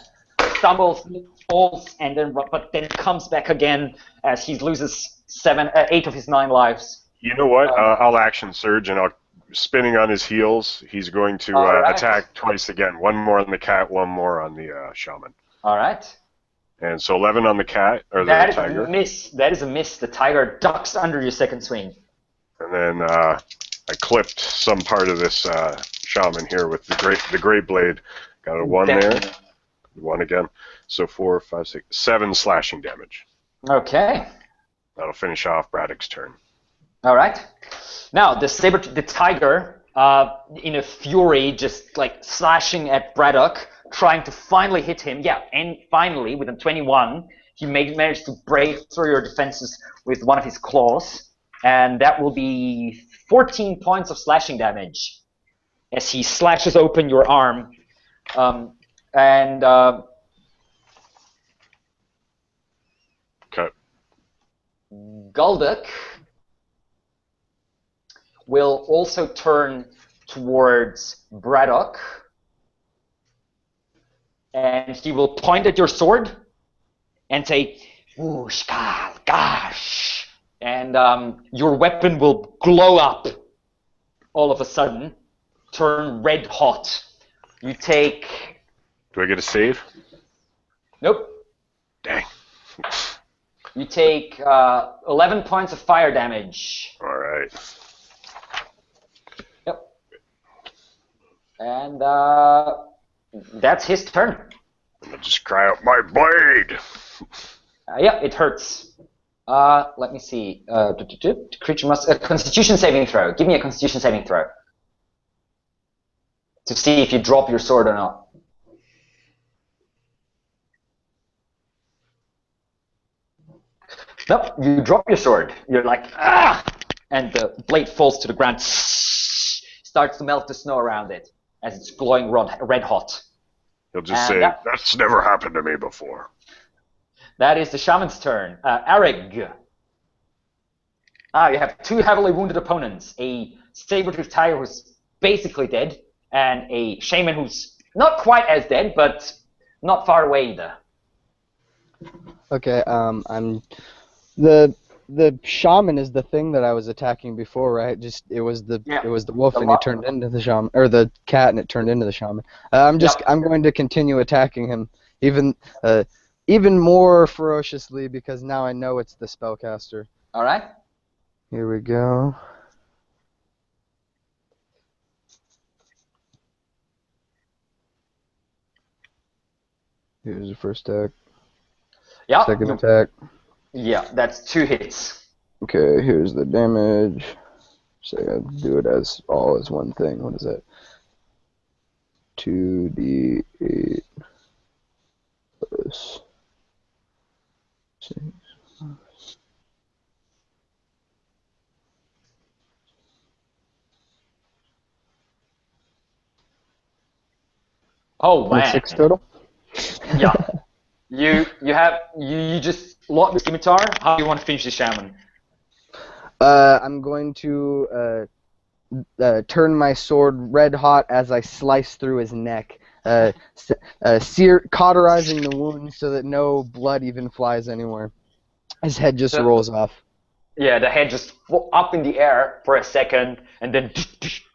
Stumbles, falls, and but then comes back again as he loses 8 of his 9 lives. You know what? I'll action surge, and I'll spinning on his heels. He's going to All right. attack twice again. One more on the cat, one more on the shaman. All right. And so 11 on the cat or the That is tiger. a miss. That is a miss. The tiger ducks under your second swing. And then I clipped some part of this shaman here with the great blade. Got a 1 there. 1 again. So 4, 5, 6, 7 slashing damage. Okay. That'll finish off Braddock's turn. All right. Now the tiger, in a fury, just like slashing at Braddock, trying to finally hit him. Yeah, and finally with a 21, he managed to break through your defenses with one of his claws, and that will be 14 points of slashing damage as he slashes open your arm, and Cut. Gulduck will also turn towards Braddock, and he will point at your sword and say, "Ooh, Skal, gosh," and your weapon will glow up all of a sudden turn red hot. You take... Do I get a save? Nope. Dang. You take 11 points of fire damage. All right. Yep. And that's his turn. I'm gonna just cry out, my blade! Yeah, it hurts. Let me see. Creature must... Constitution saving throw. Give me a Constitution saving throw. To see if you drop your sword or not. Nope, you drop your sword. You're like, ah! And the blade falls to the ground. Starts to melt the snow around it as it's glowing red hot. He'll just say, that's never happened to me before. That is the shaman's turn. Arig. You have two heavily wounded opponents. A saber-toothed tiger who's basically dead, and a shaman who's not quite as dead, but not far away either. Okay, the shaman is the thing that I was attacking before, right? It was the wolf and he turned into the shaman, or the cat and it turned into the shaman. I'm going to continue attacking him even more ferociously because now I know it's the spellcaster. All right. Here we go. Here's the first attack. Yeah. Second attack. Yeah, that's 2 hits. Okay, here's the damage. So I gotta do it as one thing. What is that? 2d8 plus 6. Oh man. 6 total? Yeah. You just lock the scimitar. How do you want to finish the shaman? I'm going to turn my sword red hot as I slice through his neck, cauterizing the wound so that no blood even flies anywhere. His head just rolls off. Yeah, the head just up in the air for a second, and then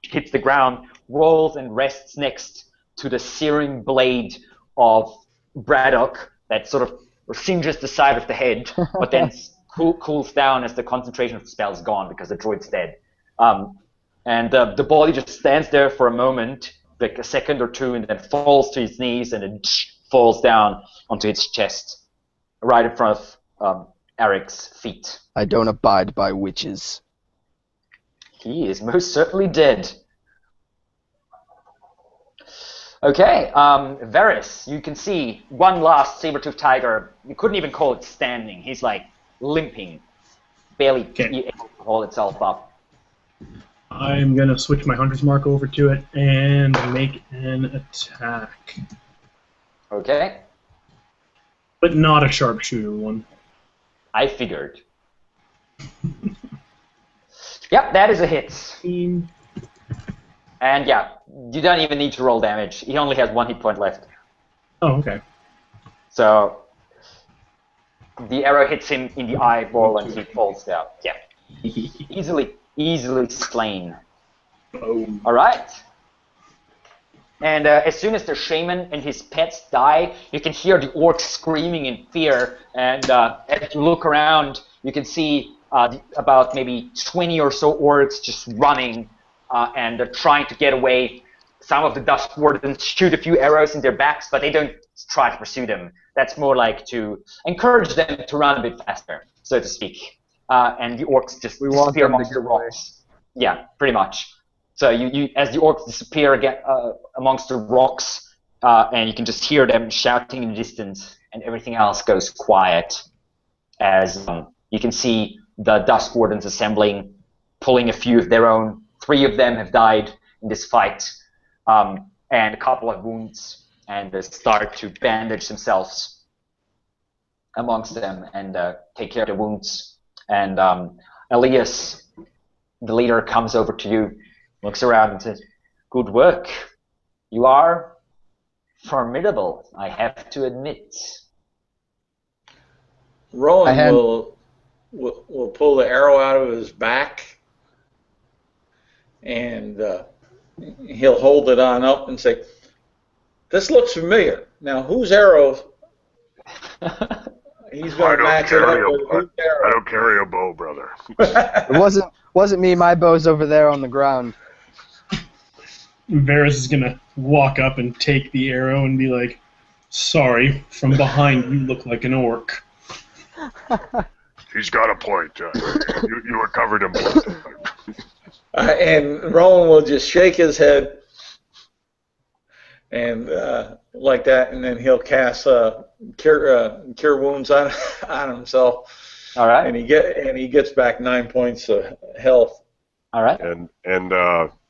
hits the ground, rolls and rests next to the searing blade of Braddock that sort of singes the side of the head, but then cools down as the concentration of the spell is gone because the droid's dead. And the body just stands there for a moment, like a second or two, and then falls to his knees and then falls down onto his chest, right in front of Eric's feet. I don't abide by witches. He is most certainly dead. Okay, Varys, you can see one last saber-toothed tiger. You couldn't even call it standing. He's like limping, barely able to hold itself up. I'm going to switch my hunter's mark over to it and make an attack. Okay. But not a sharpshooter one. I figured. Yep, that is a hit. And yeah, you don't even need to roll damage. He only has 1 hit point left. Oh, okay. So the arrow hits him in the eyeball and he falls down. Yeah. Easily slain. Boom. All right. And as soon as the shaman and his pets die, you can hear the orcs screaming in fear. And as you look around, you can see about maybe 20 or so orcs just running and they're trying to get away. Some of the Dusk Wardens shoot a few arrows in their backs, but they don't try to pursue them. That's more like to encourage them to run a bit faster, so to speak. And the orcs just disappear amongst the rocks. Yeah, pretty much. So you as the orcs disappear again amongst the rocks, and you can just hear them shouting in the distance, and everything else goes quiet. As you can see the Dusk Wardens assembling, pulling a few of their own. 3 of them have died in this fight, and a couple of wounds, and they start to bandage themselves amongst them and take care of the wounds. And Elias, the leader, comes over to you, looks around and says, "Good work. You are formidable, I have to admit." Rowan will pull the arrow out of his back and he'll hold it on up and say, "This looks familiar. Now, whose arrow?" He's going to match it up with whose arrow. I don't carry a bow, brother. It wasn't me. My bow's over there on the ground. Varys is gonna walk up and take the arrow and be like, "Sorry, from behind you look like an orc." He's got a point. You were covered in blood. And Rowan will just shake his head and like that, and then he'll cast cure wounds on himself. All right. And he gets back 9 points of health. All right. And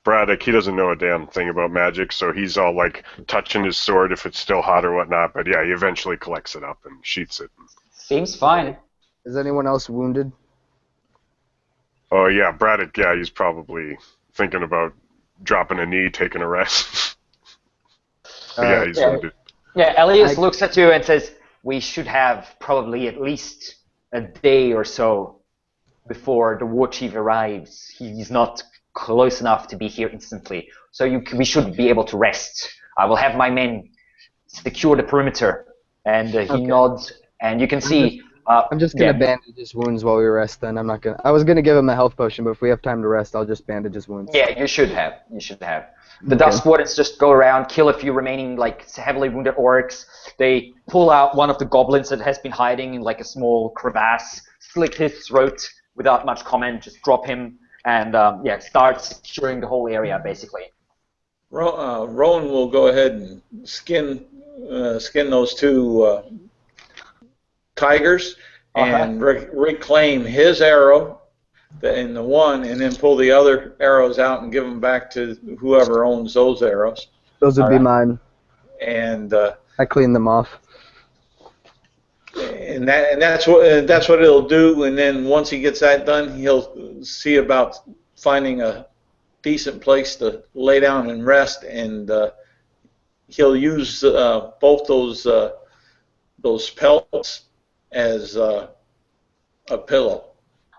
Braddock, he doesn't know a damn thing about magic, so he's all like touching his sword if it's still hot or whatnot. But yeah, he eventually collects it up and sheaths it. Seems fine. Is anyone else wounded? Oh yeah, Braddock. Yeah, he's probably thinking about dropping a knee, taking a rest. Yeah, he's wounded. Yeah, Elias looks at you and says, "We should have probably at least a day or so before the warchief arrives. He's not close enough to be here instantly, so we should be able to rest. I will have my men secure the perimeter." And he nods, and you can see. I'm just gonna bandage his wounds while we rest. Then I'm not gonna. I was gonna give him a health potion, but if we have time to rest, I'll just bandage his wounds. Yeah, you should have. The Dust Wardens just go around, kill a few remaining like heavily wounded orcs. They pull out one of the goblins that has been hiding in like a small crevasse, slit his throat without much comment, just drop him, and start securing the whole area basically. Rowan will go ahead and skin those two tigers and reclaim his arrow in the one, and then pull the other arrows out and give them back to whoever owns those arrows. Those would be mine. And I cleaned them off. And that's what it'll do. And then once he gets that done, he'll see about finding a decent place to lay down and rest, and he'll use both those pelts as a pillow.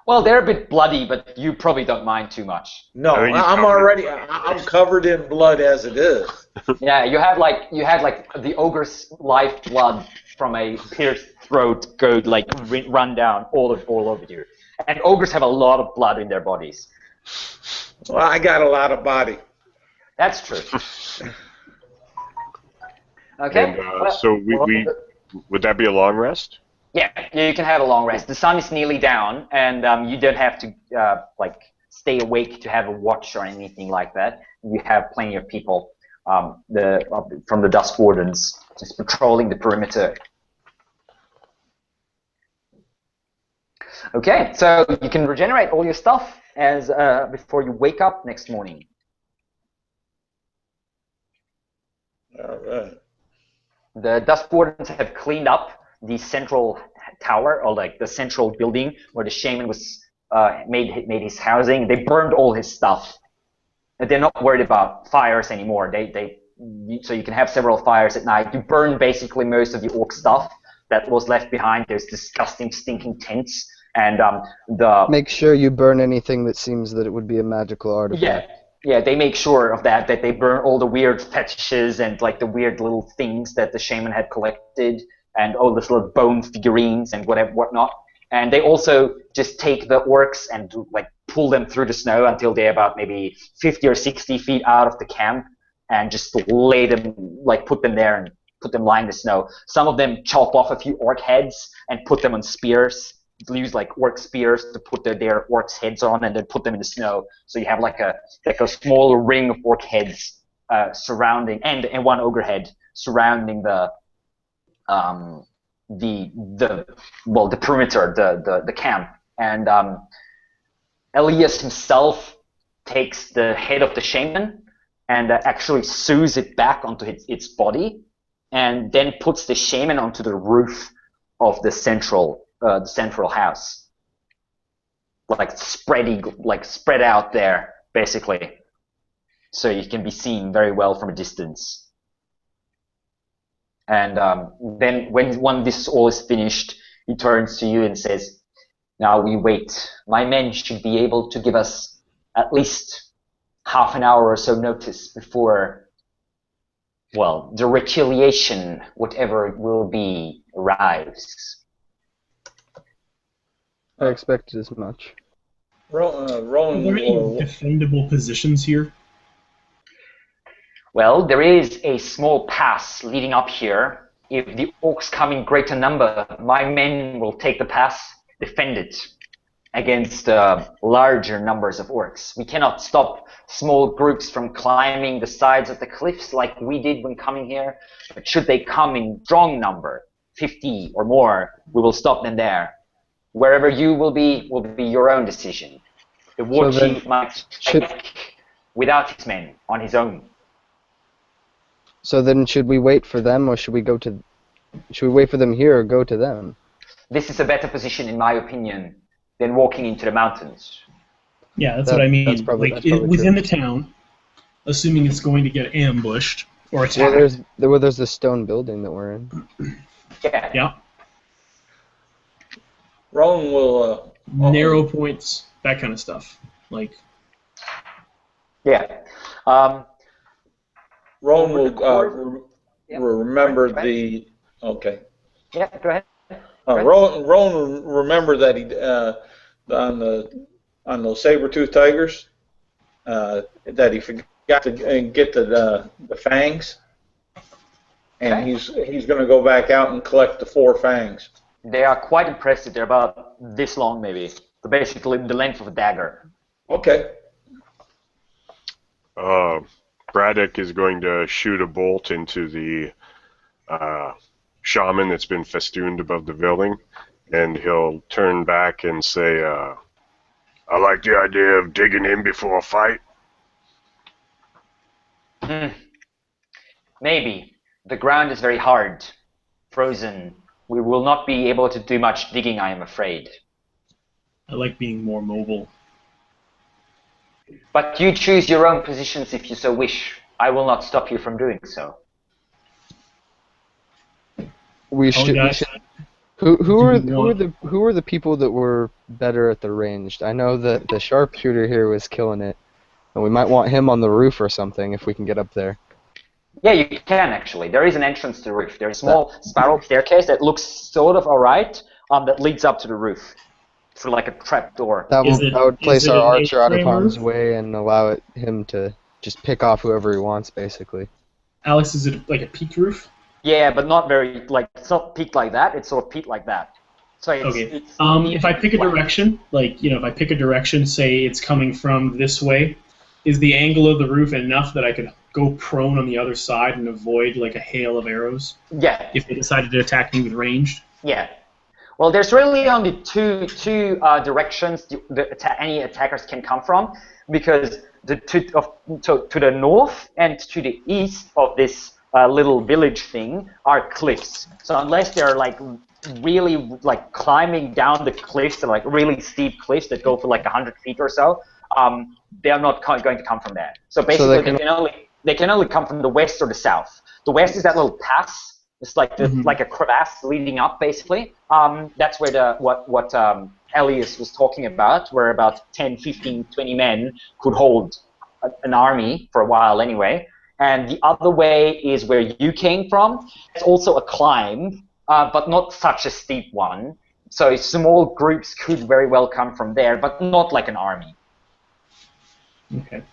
Well, they're a bit bloody, but you probably don't mind too much. No, I'm covered in blood as it is. Yeah, you had like the ogre's life blood from a pierced throat go like run down all over you, and ogres have a lot of blood in their bodies. Well, I got a lot of body. That's true. Okay. And, so we would that be a long rest? Yeah, you can have a long rest. The sun is nearly down, and you don't have to stay awake to have a watch or anything like that. You have plenty of people from the Dust Wardens just patrolling the perimeter. Okay, so you can regenerate all your stuff as before you wake up next morning. All right. The Dust Wardens have cleaned up the central tower, or like the central building where the shaman was made his housing. They burned all his stuff. They're not worried about fires anymore. So you can have several fires at night. You burn basically most of the orc stuff that was left behind. There's disgusting, stinking tents, and Make sure you burn anything that seems that it would be a magical artifact. Yeah, they make sure of that they burn all the weird fetishes and like the weird little things that the shaman had collected, and all this little bone figurines and whatnot. And they also just take the orcs and like pull them through the snow until they're about maybe 50 or 60 feet out of the camp, and just lay them, like put them there and put them lying in the snow. Some of them chop off a few orc heads and put them on spears. Use like orc spears to put their orcs' heads on, and then put them in the snow. So you have like a small ring of orc heads surrounding, and one ogre head surrounding the perimeter, the camp. And Elias himself takes the head of the shaman and actually sews it back onto its body, and then puts the shaman onto the roof of the central house, spread out there basically, so you can be seen very well from a distance. And then when this all is finished, he turns to you and says, "Now we wait. My men should be able to give us at least a half an hour or so notice before, well, the retaliation, whatever it will be, arrives. I expected as much. Are Rowan there any will. defendable positions here? Well, there is a small pass leading up here. If the orcs come in greater number, my men will take the pass, defend it against larger numbers of orcs. We cannot stop small groups from climbing the sides of the cliffs like we did when coming here. But should they come in strong number, 50 or more, we will stop them there. Wherever you will be your own decision. The warchief might strike without his men on his own. So then, should we wait for them, or should we wait for them here, or go to them? This is a better position, in my opinion, than walking into the mountains. Yeah, that's what I mean. That's probably within true. the town, assuming it's going to get ambushed or attacked. There's this stone building that we're in. Yeah. Yeah. Rowan will. Narrow points, that kind of stuff. Like. Yeah. Rowan will remember Right. the. Okay. Yeah, go ahead. Rowan will remember that he on those saber-toothed tigers that he forgot to get the fangs, and Okay. he's going to go back out and collect the 4 fangs. They are quite impressive. They're about this long, maybe. So basically the length of a dagger. Okay. Braddock is going to shoot a bolt into the shaman that's been festooned above the building, and he'll turn back and say, I like the idea of digging in before a fight. Maybe. The ground is very hard. Frozen. We will not be able to do much digging, I am afraid. I like being more mobile. But you choose your own positions if you so wish. I will not stop you from doing so. We should. guys, Who are the people that were better at the ranged? I know that the sharpshooter here was killing it, and we might want him on the roof or something if we can get up there. Yeah, you can actually. There is an entrance to the roof. There's a small spiral staircase that looks sort of alright, that leads up to the roof. Through like a trap door. That would place our an archer out of A-frame harm's roof? way and allow him to just pick off whoever he wants, basically. Alex, is it like a peaked roof? Yeah, but not very, like, it's not peaked like that, it's sort of peaked like that. So it's, Okay. If I pick a direction, if I pick a direction, say it's coming from this way, is the angle of the roof enough that I could go prone on the other side and avoid like a hail of arrows Yeah, if they decided to attack me with ranged? yeah. Well, there's really only two directions any attackers can come from, because to the north and to the east of this little village thing are cliffs. So unless they're like really like climbing down the cliffs, like really steep cliffs that go for like 100 feet or so, they are not going to come from there. So basically, they can only come from the west or the south. The west is that little pass. It's like like a crevasse leading up, basically. That's where what Elias was talking about, where about 10, 15, 20 men could hold an army for a while anyway. And the other way is where you came from. It's also a climb, but not such a steep one. So small groups could very well come from there, but not like an army. Okay.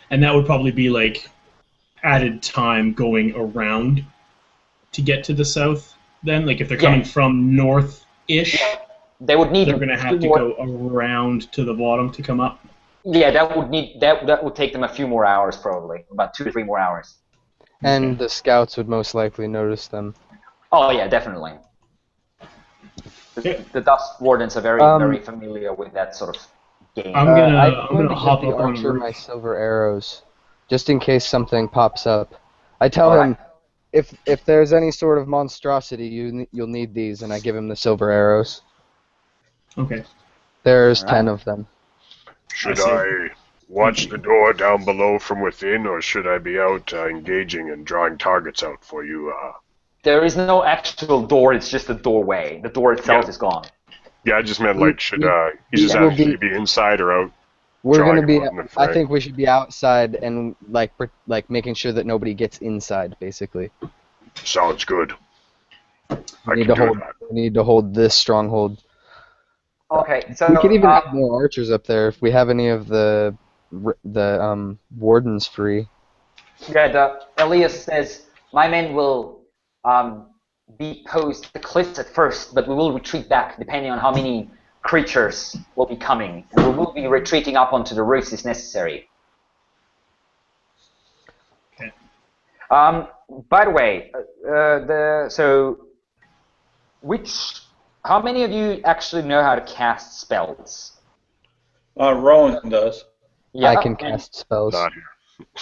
And that would probably be like added time going around to get to the south then? Like if they're coming from north-ish, they would need. They're going to have to go around to the bottom to come up? Yeah, that would take them a few more hours probably, about 2 to 3 more hours. And the scouts would most likely notice them. Oh yeah, definitely. Okay. The dust wardens are very familiar with that sort of game. I'm gonna hop give the up on the archer roof. my silver arrows, just in case something pops up. I tell him, if there's any sort of monstrosity, you'll need these, and I give him the silver arrows. Okay. There's 10 of them. Should I watch the door down below from within, or should I be out engaging and drawing targets out for you? There is no actual door, it's just a doorway. The door itself is gone. Yeah, I just meant like, should he just actually be inside or out? We're gonna be. Dragon in the I fray. think we should be outside and like making sure that nobody gets inside. Basically, Sounds good. we I need can to do hold. that. We need to hold this stronghold. Okay, so We could even have more archers up there if we have any of the wardens free. yeah, Elias says my men will be posed to the cliffs at first, but we will retreat back depending on how many creatures will be coming, and we will be retreating up onto the roofs if necessary. Okay. By the way, how many of you actually know how to cast spells? Rowan does. Yeah, I can and- cast spells. Not here.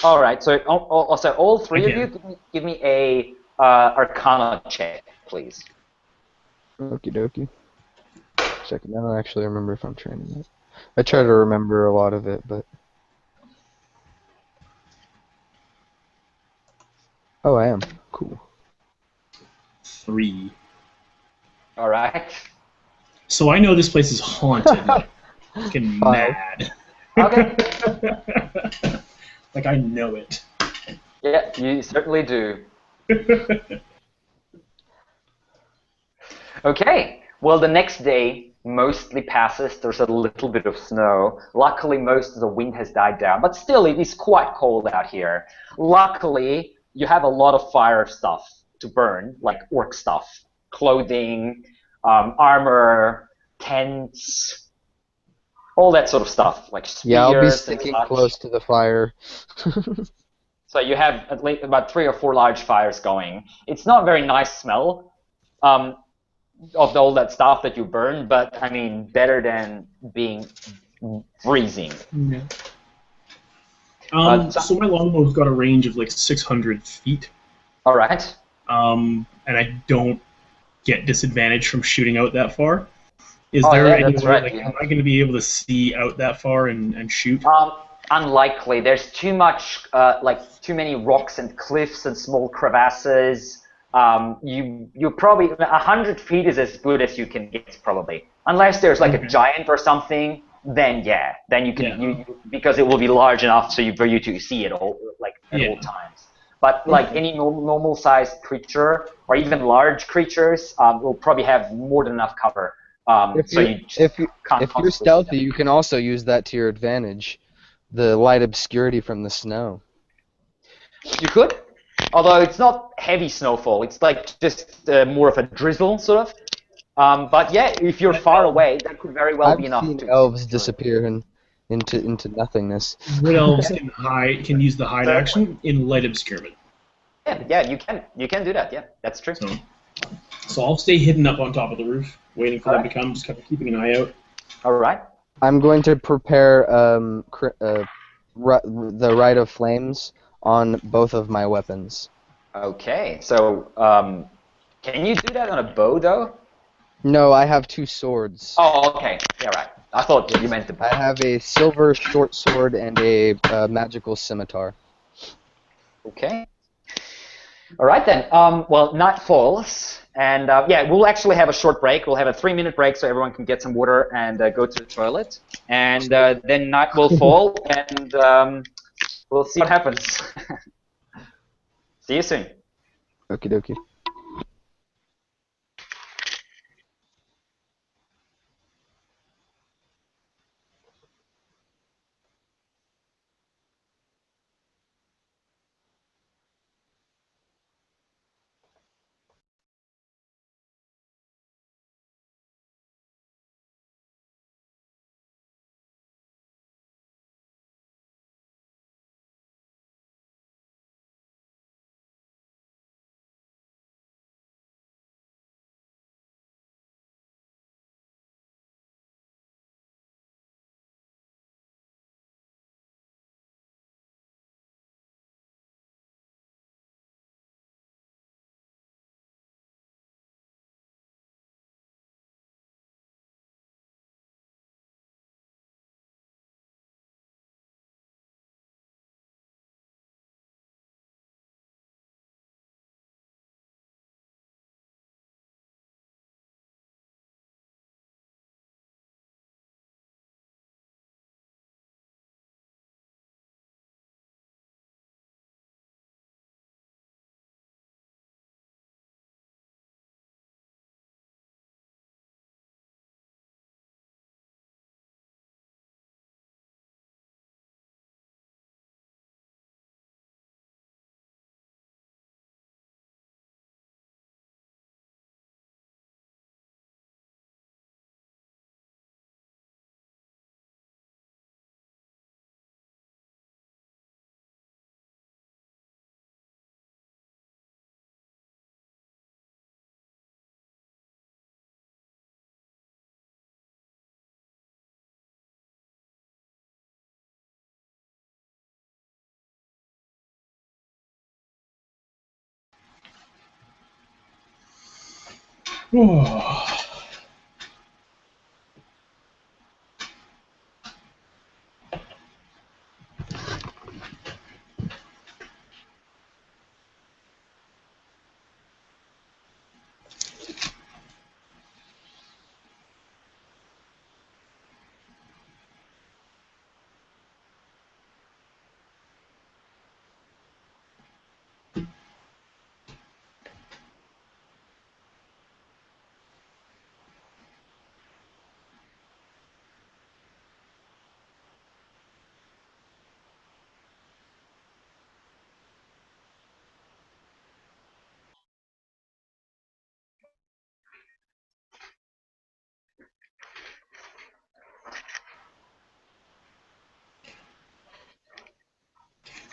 All right, so also all three of Again. you, give me a Arcana check, please. Okie dokie. Second, I don't actually remember if I'm training it. I try to remember a lot of it, but... Oh, I am. Cool. 3. All right. So I know this place is haunted. Fucking 5. mad. Okay. Like I know it. Yeah, you certainly do. Okay. Well, the next day mostly passes. There's a little bit of snow. Luckily, most of the wind has died down, but still, it is quite cold out here. Luckily, you have a lot of fire stuff to burn, like orc stuff, clothing, armor, tents, all that sort of stuff, like spears Yeah, I'll be and sticking such. close to the fire. So you have at least about 3 or 4 large fires going. It's not a very nice smell of all that stuff that you burn, but I mean, better than being freezing. Yeah. So- So my longbow's got a range of like 600 feet, All right. and I don't get disadvantage from shooting out that far. Is Oh, there yeah, any that's way, right, like, yeah. am I going to be able to see out that far and shoot? Unlikely. There's too much, too many rocks and cliffs and small crevasses. You probably 100 feet is as good as you can get probably, unless there's like a giant or something. Then you can you because it will be large enough for you to see it all at all times. But like any normal sized creature or even large creatures will probably have more than enough cover. If you're stealthy, you can also use that to your advantage. The light obscurity from the snow. You could, although it's not heavy snowfall. It's like just more of a drizzle, sort of. But yeah, if you're far away, that could very well be enough. I've seen elves disappear into nothingness. Wood elves can use the hide action in light obscurement. Yeah, you can do that. Yeah, that's true. So I'll stay hidden up on top of the roof, waiting for them to come, just kind of keeping an eye out. All right. I'm going to prepare the Rite of Flames on both of my weapons. Okay, so can you do that on a bow though? No, I have 2 swords. Oh, okay. Yeah, right. I thought you meant the bow. I have a silver short sword and a magical scimitar. Okay. All right then. Well, night falls, and yeah, we'll actually have a short break. We'll have a 3-minute break so everyone can get some water and go to the toilet, and then night will fall, and we'll see what happens. See you soon. Okie dokie.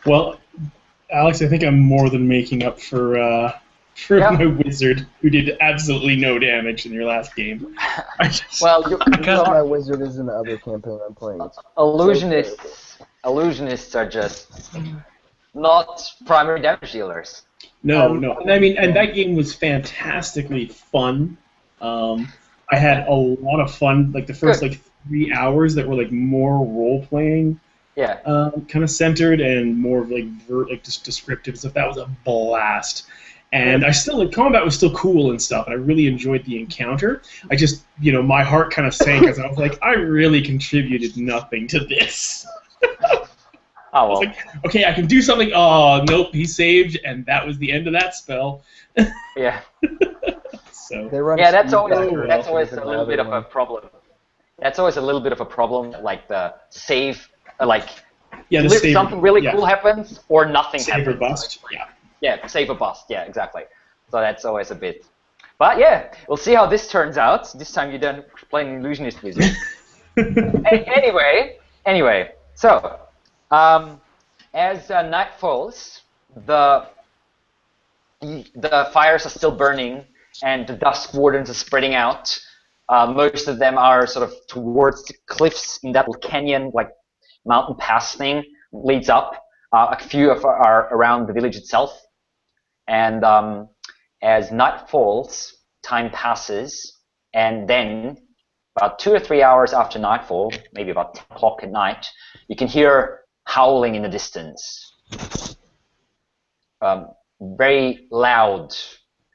Well, Alex, I think I'm more than making up for my wizard, who did absolutely no damage in your last game. Well, My wizard is in the other campaign I'm playing. It's illusionists are just not primary damage dealers. No. I mean, and that game was fantastically fun. I had a lot of fun. Like the first 3 hours that were like more role playing. Yeah. Kind of centered and more of like just descriptive stuff. That was a blast. And combat was still cool and stuff, and I really enjoyed the encounter. I just, my heart kind of sank as I was like, I really contributed nothing to this. Oh, well. I was like, okay, I can do something. Oh, nope, he saved, and that was the end of that spell. Yeah. So. That's always a little bit of a problem. That's always a little bit of a problem, like the save, something really cool happens, or nothing happens. Save or bust, Yeah, save or bust, yeah, exactly. So that's always a bit. But yeah, we'll see how this turns out. This time you're done playing Illusionist Wizard. Anyway, so, as night falls, the fires are still burning, and the Dusk Wardens are spreading out. Most of them are sort of towards the cliffs in that little canyon, like mountain pass thing leads up. A few are around the village itself. And as night falls, time passes, and then about 2 or 3 hours after nightfall, maybe about 10 o'clock at night, you can hear howling in the distance. Very loud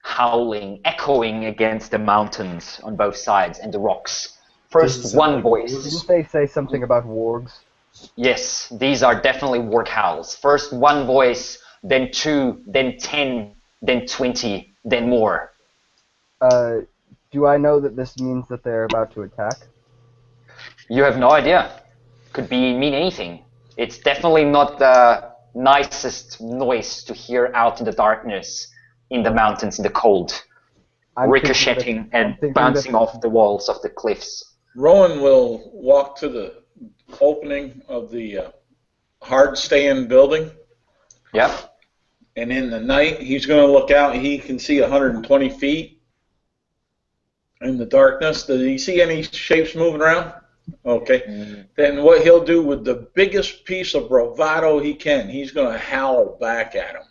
howling, echoing against the mountains on both sides and the rocks. First one voice. Didn't they say something about wargs? Yes, these are definitely warg howls. First one voice, then 2, then 10, then 20, then more. Do I know that this means that they're about to attack? You have no idea. Could mean anything. It's definitely not the nicest noise to hear out in the darkness, in the mountains, in the cold, ricocheting and bouncing off the walls of the cliffs. Rowan will walk to the opening of the hard-stand building. Yep. And in the night, he's going to look out. He can see 120 feet in the darkness. Does he see any shapes moving around? Okay. Then what he'll do with the biggest piece of bravado he can, he's going to howl back at him.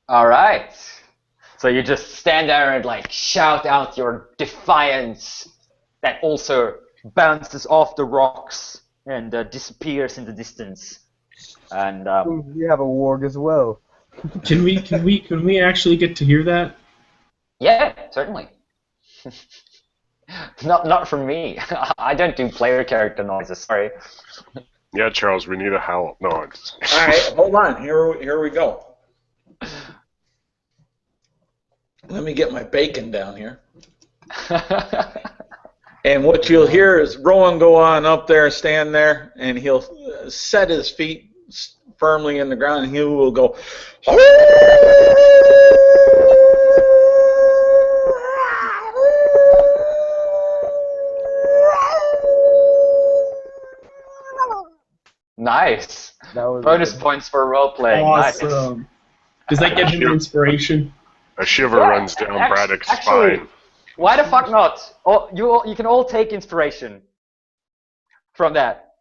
All right. So you just stand there and like shout out your defiance that also bounces off the rocks and disappears in the distance. And you have a warg as well. Can we actually get to hear that? Yeah, certainly. Not from me. I don't do player character noises. Sorry. Yeah, Charles, we need a howl. No. All right, hold on. Here we go. Let me get my bacon down here. And what you'll hear is Rowan go on up there, stand there, and he'll set his feet firmly in the ground, and he will go. Nice. Bonus points for role playing. Awesome. Nice. Does that give him inspiration? A shiver runs down Braddock's spine. Why the fuck not? Oh, you can all take inspiration from that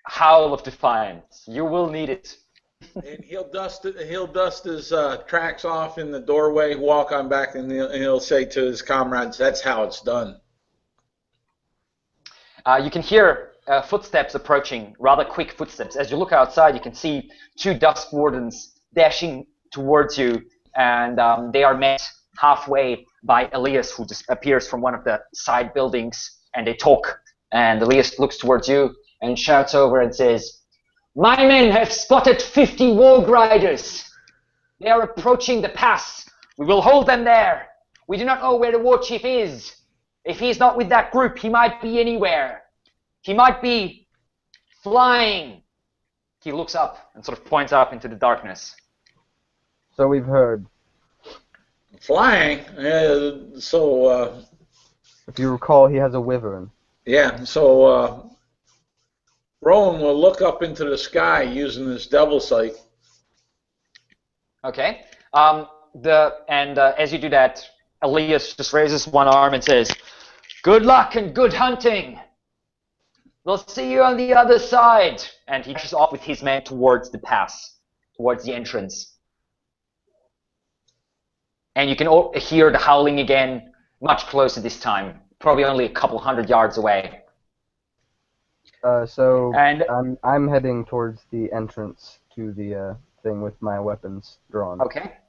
howl of defiance. You will need it And he'll dust his tracks off in the doorway, walk on back, and he'll say to his comrades, "That's how it's done." You can hear footsteps approaching, rather quick footsteps. As you look outside, you can see two dusk wardens dashing towards you, and they are met halfway by Elias, who just appears from one of the side buildings, and they talk. And Elias looks towards you and shouts over and says, "My men have spotted 50 warg riders. They are approaching the pass. We will hold them there. We do not know where the warchief is. If he is not with that group, he might be anywhere. He might be flying." He looks up and sort of points up into the darkness. So we've heard. Flying. If you recall, he has a wyvern. Yeah. So Rowan will look up into the sky using his devil sight. Okay. As you do that, Elias just raises one arm and says, "Good luck and good hunting. We'll see you on the other side." And he dashes off with his men towards the pass, towards the entrance. And you can hear the howling again, much closer this time, probably only a couple hundred yards away. I'm heading towards the entrance to the thing with my weapons drawn. Okay.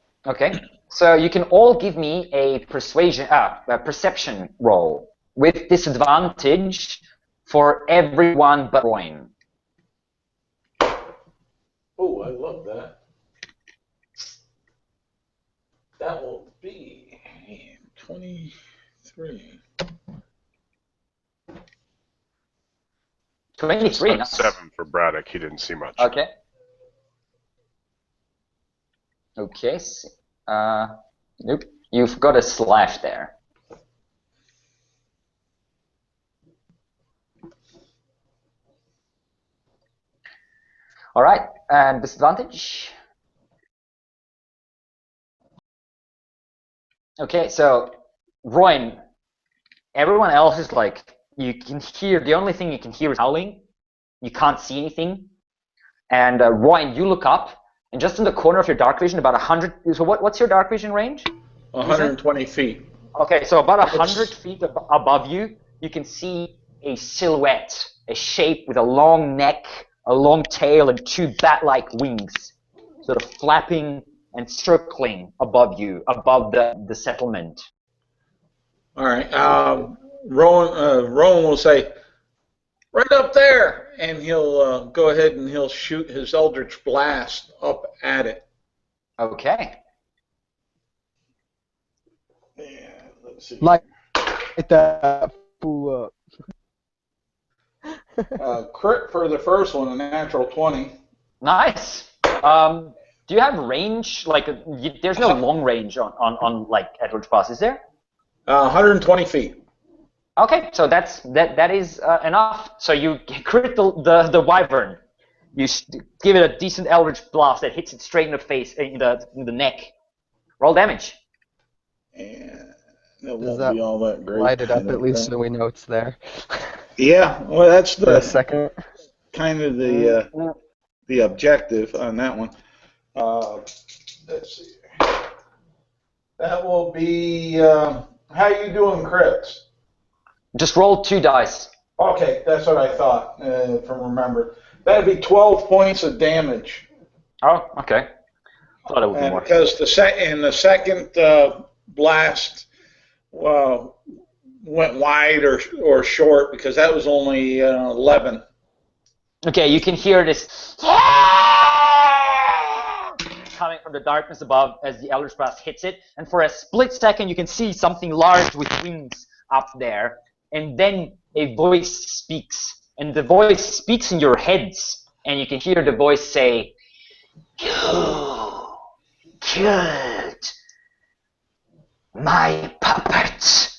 So you can all give me a perception roll with disadvantage for everyone but Royan. Oh, I love that. That will be 23. 23. Nice. 7 for Braddock. He didn't see much. Okay. Nope. You've got a slash there. All right. And disadvantage. Okay. So, Royan, everyone else is like, you can hear, the only thing you can hear is howling. You can't see anything. And Royan, you look up, and just in the corner of your dark vision, about 100. So what's your dark vision range? 120 feet. Okay, so about 100 feet above you, you can see a silhouette, a shape with a long neck, a long tail, and two bat-like wings, sort of flapping and circling above you, above the settlement. All right. Rowan will say, "Right up there," and he'll go ahead and he'll shoot his Eldritch Blast up at it. Okay. Yeah, let's see. Light that fool up. Crit for the first one, a natural 20. Nice. Do you have range? Like, there's no long range on like Eldritch Blast, is there? 120 feet. Okay, so that is enough. So you crit the wyvern. You give it a decent Eldritch Blast that hits it straight in the face, in the neck. Roll damage. And that Does won't be all that great. Light it up at least so we know it's there. Yeah, well, that's For a second. kind of the objective on that one. Let's see. That will be. How you doing, crits? Just roll 2 dice. Okay, that's what I thought. From remember, that'd be 12 points of damage. Oh, okay. Thought it would be more. Because the second blast went wide or short, because that was only 11. Okay, you can hear this coming from the darkness above as the Eldritch Blast hits it, and for a split second you can see something large with wings up there, and then a voice speaks, and the voice speaks in your heads, and you can hear the voice say, "You killed my puppet.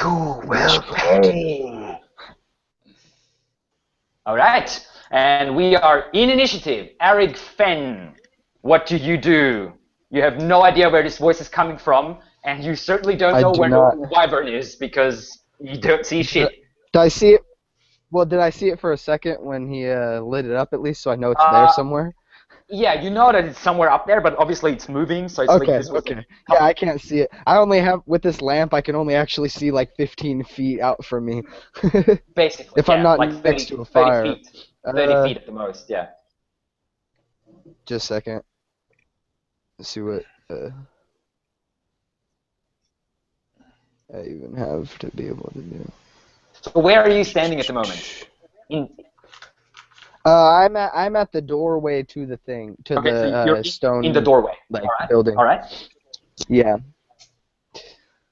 You will pay." Alright, and we are in initiative. Arig Fen, what do? You have no idea where this voice is coming from, and you certainly don't know where the wyvern is, because you don't see shit. Do I see it? Well, did I see it for a second when he lit it up at least, so I know it's there somewhere? Yeah, you know that it's somewhere up there, but obviously it's moving, so it's like this was Okay. Yeah, I can't see it. I only have, with this lamp, I can only actually see like 15 feet out from me. basically, If I'm not like next 30, to a 30 fire. feet. 30 feet at the most, yeah. Just a second. Let's see what I even have to be able to do. So where are you standing at the moment? I'm at the doorway to the thing, to Okay, the so you're stone in the doorway. like All right. building. All right. Yeah.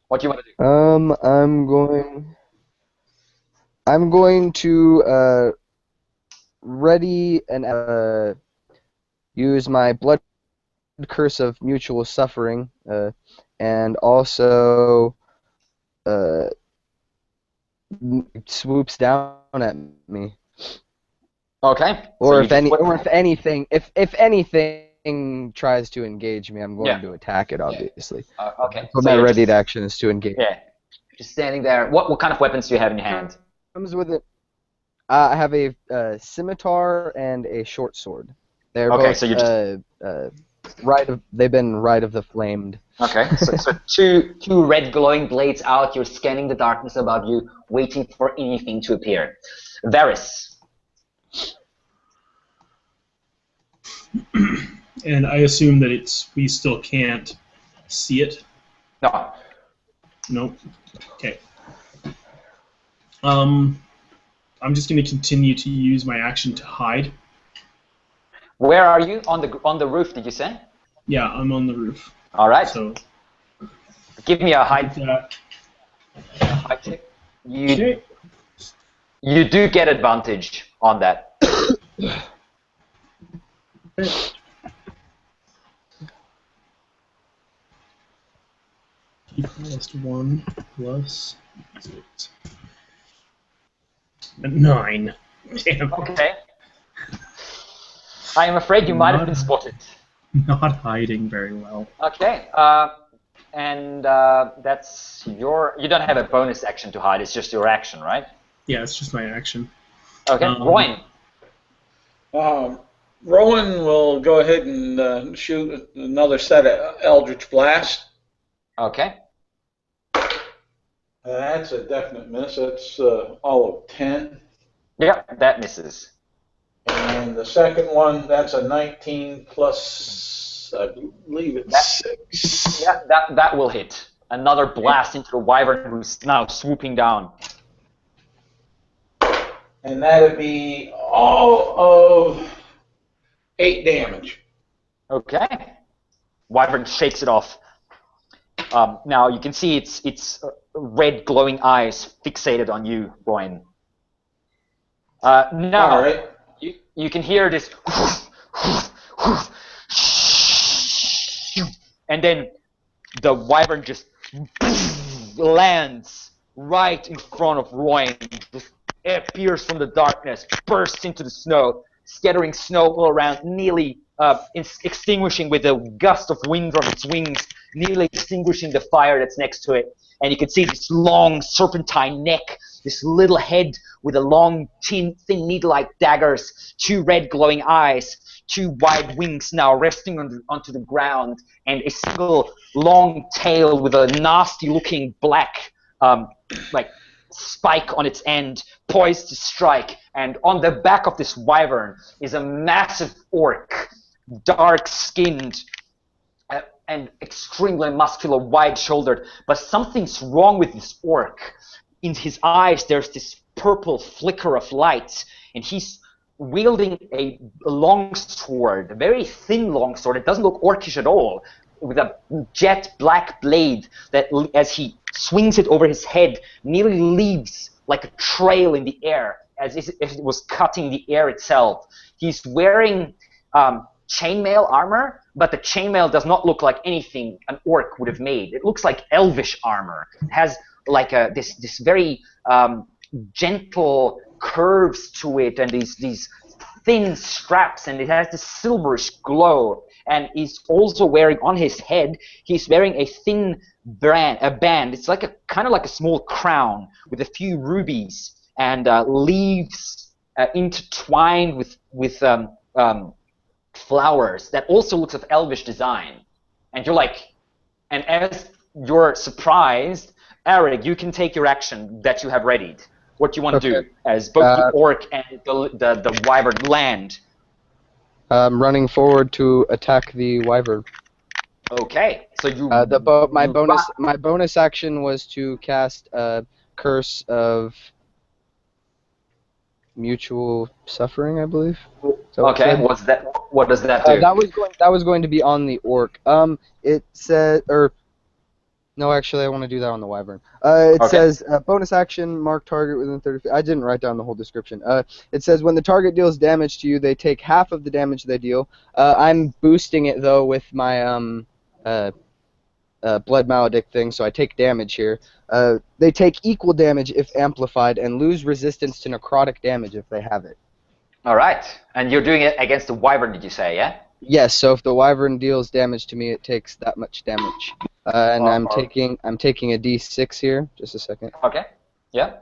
What do you want to do? I'm going to ready and use my blood curse of mutual suffering, and also swoops down at me. Okay. Or so if anything tries to engage me, I'm going to attack it. Obviously. okay. So So my you're ready just, action is to engage. yeah, just standing there. What kind of weapons do you have in your hand? Comes with it. I have a scimitar and a short sword. They're Okay, both so you just they've been right of the flamed. okay. So two red glowing blades out. You're scanning the darkness above you, waiting for anything to appear. Varys. And I assume that we still can't see it. No. Nope. Okay. I'm just going to continue to use my action to hide. Where are you? On the roof? Did you say? Yeah, I'm on the roof. All right. So give me a hide check. Okay. You do get advantage on that. +1 plus 6. 9. Damn. Okay. I am afraid you might have been spotted. Not hiding very well. Okay. And that's your. You don't have a bonus action to hide. It's just your action, right? Yeah, it's just my action. Okay. Rowan. Rowan will go ahead and shoot another set of Eldritch Blast. Okay. That's a definite miss. That's all of 10. Yeah, that misses. And the second one, that's a 19 plus, I believe it's 6. Yeah, that will hit. Another blast into the wyvern who's now swooping down. And that would be all of 8 damage. Okay. Wyvern shakes it off. Now you can see its red glowing eyes fixated on you, Rowan. Now All right. you can hear this, and then the wyvern just lands right in front of Rowan. Just appears from the darkness, bursts into the snow, scattering snow all around, nearly extinguishing with a gust of wind from its wings, nearly extinguishing the fire that's next to it. And you can see this long serpentine neck, this little head with a long, thin needle-like daggers, 2 red glowing eyes, 2 wide wings now resting onto the ground, and a single long tail with a nasty-looking black, like spike on its end, poised to strike. And on the back of this wyvern is a massive orc, dark-skinned, and extremely muscular, wide-shouldered, but something's wrong with this orc. In his eyes, there's this purple flicker of light, and he's wielding a long sword, a very thin long sword. It doesn't look orcish at all, with a jet black blade that, as he swings it over his head, nearly leaves like a trail in the air, as if it was cutting the air itself. He's wearing chainmail armor, but the chainmail does not look like anything an orc would have made. It looks like elvish armor. It has like this very gentle curves to it, and these thin straps, and it has this silverish glow. And he's also wearing on his head, he's wearing a thin band. It's like kind of like a small crown with a few rubies. and leaves intertwined with flowers that also looks of elvish design. And you're like, and as you're surprised, Eric, you can take your action that you have readied. What you want to do as both the orc and the wyvern land. I'm running forward to attack the wyvern. Okay, so you. My bonus action was to cast Curse of Mutual Suffering, I believe. Okay, what does that do? That was going to be on the orc. It said, no, actually, I want to do that on the wyvern. It says bonus action, mark target within 30 feet. I didn't write down the whole description. It says when the target deals damage to you, they take half of the damage they deal. I'm boosting it though with my blood maledict thing, so I take damage here. They take equal damage if amplified and lose resistance to necrotic damage if they have it. All right, and you're doing it against the wyvern, did you say? Yeah. Yes. So if the wyvern deals damage to me, it takes that much damage. And I'm taking a D6 here. Just a second. Okay. Yeah.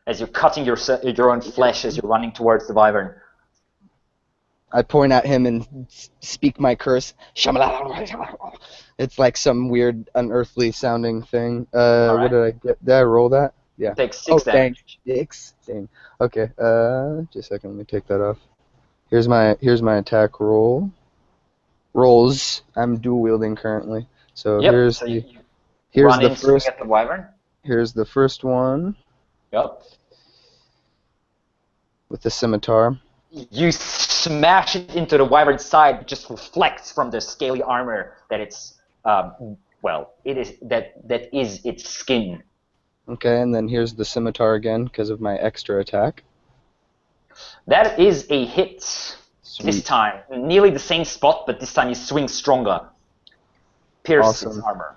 As you're cutting your own flesh as you're running towards the wyvern. I point at him and speak my curse. It's like some weird unearthly sounding thing. Right. What did I get? Did I roll that? Yeah. Take 6 damage. 6. Dang. Okay. Just a second. Let me take that off. Here's my attack roll. Rolls. I'm dual wielding currently. So here's the first. At the wyvern. Here's the first one. Yep. With the scimitar. You smash it into the wyvern's side. It just reflects from the scaly armor that it's that is its skin. Okay, and then here's the scimitar again because of my extra attack. That is a hit. Sweet. This time. Nearly the same spot, but this time you swing stronger. Pierce its armor.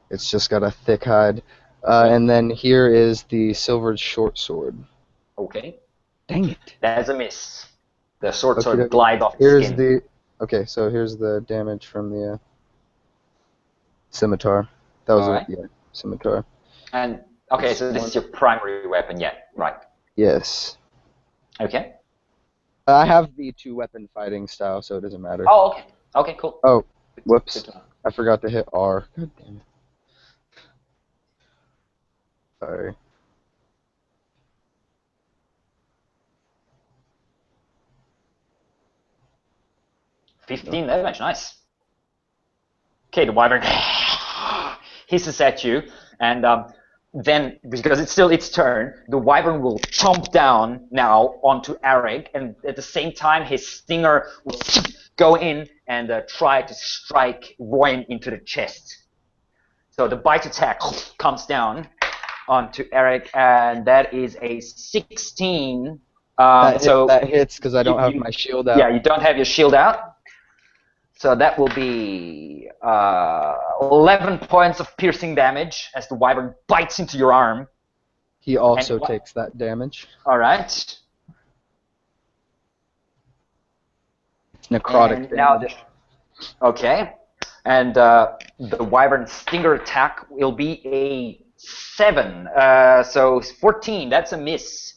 It's just got a thick hide. And then here is the silvered short sword. Okay. Dang it. That is a miss. The short sword glides off the skin. Okay, so here's the damage from the scimitar. That was scimitar. And okay, so this is your primary weapon, right? Yes. Okay. I have the 2-weapon fighting style, so it doesn't matter. Oh, okay. Okay, cool. Oh, whoops. I forgot to hit R. God damn it. Sorry. $15 damage, nice. Okay, the wyvern hisses at you, and then, because it's still its turn, the wyvern will chomp down now onto Arig, and at the same time his stinger will go in and try to strike Royan into the chest. So the bite attack comes down onto Arig, and that is a 16. That hits because I don't have my shield out. Yeah, you don't have your shield out. So that will be 11 points of piercing damage as the wyvern bites into your arm. He also takes that damage. All right. Necrotic damage. Okay. And the wyvern stinger attack will be a 7. So 14. That's a miss.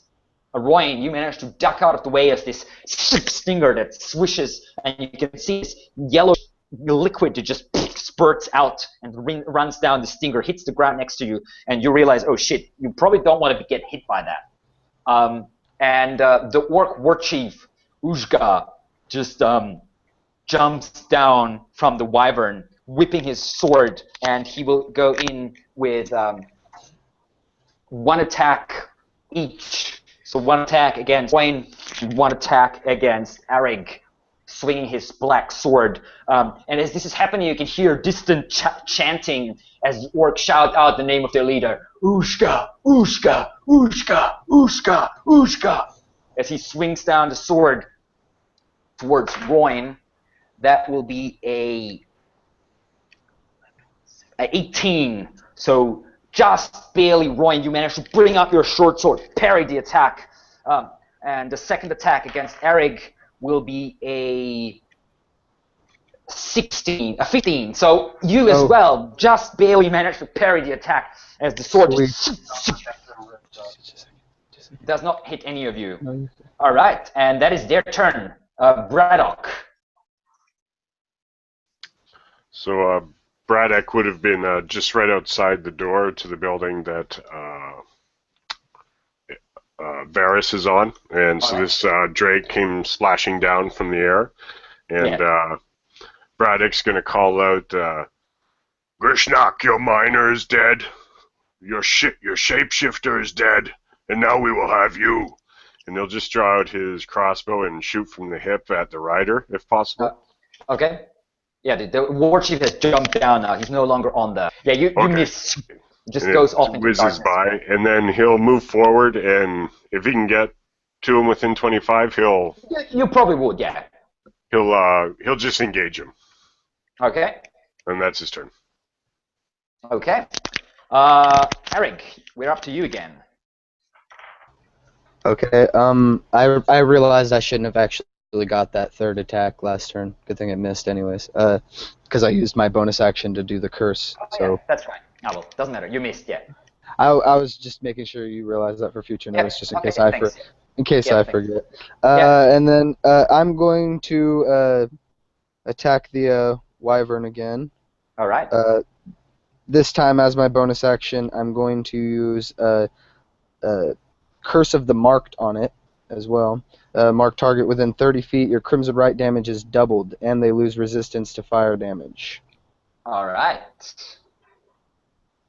Royan, you manage to duck out of the way of this stinger that swishes, and you can see this yellow liquid that just spurts out and runs down the stinger, hits the ground next to you, and you realize, oh shit, you probably don't want to get hit by that. And the orc warchief, Uzgha, just jumps down from the wyvern, whipping his sword, and he will go in with 1 attack each. So 1 attack against Wayne, 1 attack against Arig, swinging his black sword. And as this is happening, you can hear distant chanting as the orcs shout out the name of their leader, Uzgha, Uzgha, Uzgha, Uzgha, Uzgha. As he swings down the sword towards Royan, that will be a 18. So just barely, Royan, you manage to bring up your short sword, parry the attack. And the second attack against Arig will be a 15. So you as well just barely managed to parry the attack as the sword just Does not hit any of you. No. All right, and that is their turn. Braddock. So Braddock would have been just right outside the door to the building that Varys is on, and so this Drake came splashing down from the air, and Braddock's going to call out, Grishnak, your miner is dead, your shapeshifter is dead, and now we will have you. And he'll just draw out his crossbow and shoot from the hip at the rider, if possible. Okay. Yeah, the warchief has jumped down now. He's no longer on the... Yeah, you miss. Just and goes it off into whizzes darkness. by, and then he'll move forward, and if he can get to him within 25, Yeah, you probably would, yeah. he'll just engage him, Okay. and that's his turn. Okay. Eric, we're up to you again. Okay. I realized I shouldn't have actually got that third attack last turn. Good thing it missed, anyways. Because I used my bonus action to do the curse. Oh, So yeah, that's right. Oh, well, doesn't matter. You missed, yeah. I was just making sure you realize that for future notice, just in case I thanks. forget. And then I'm going to attack the wyvern again. All right. This time, as my bonus action, I'm going to use Curse of the Marked on it as well. Mark target within 30 feet. Your Crimson Right damage is doubled, and they lose resistance to fire damage. All right.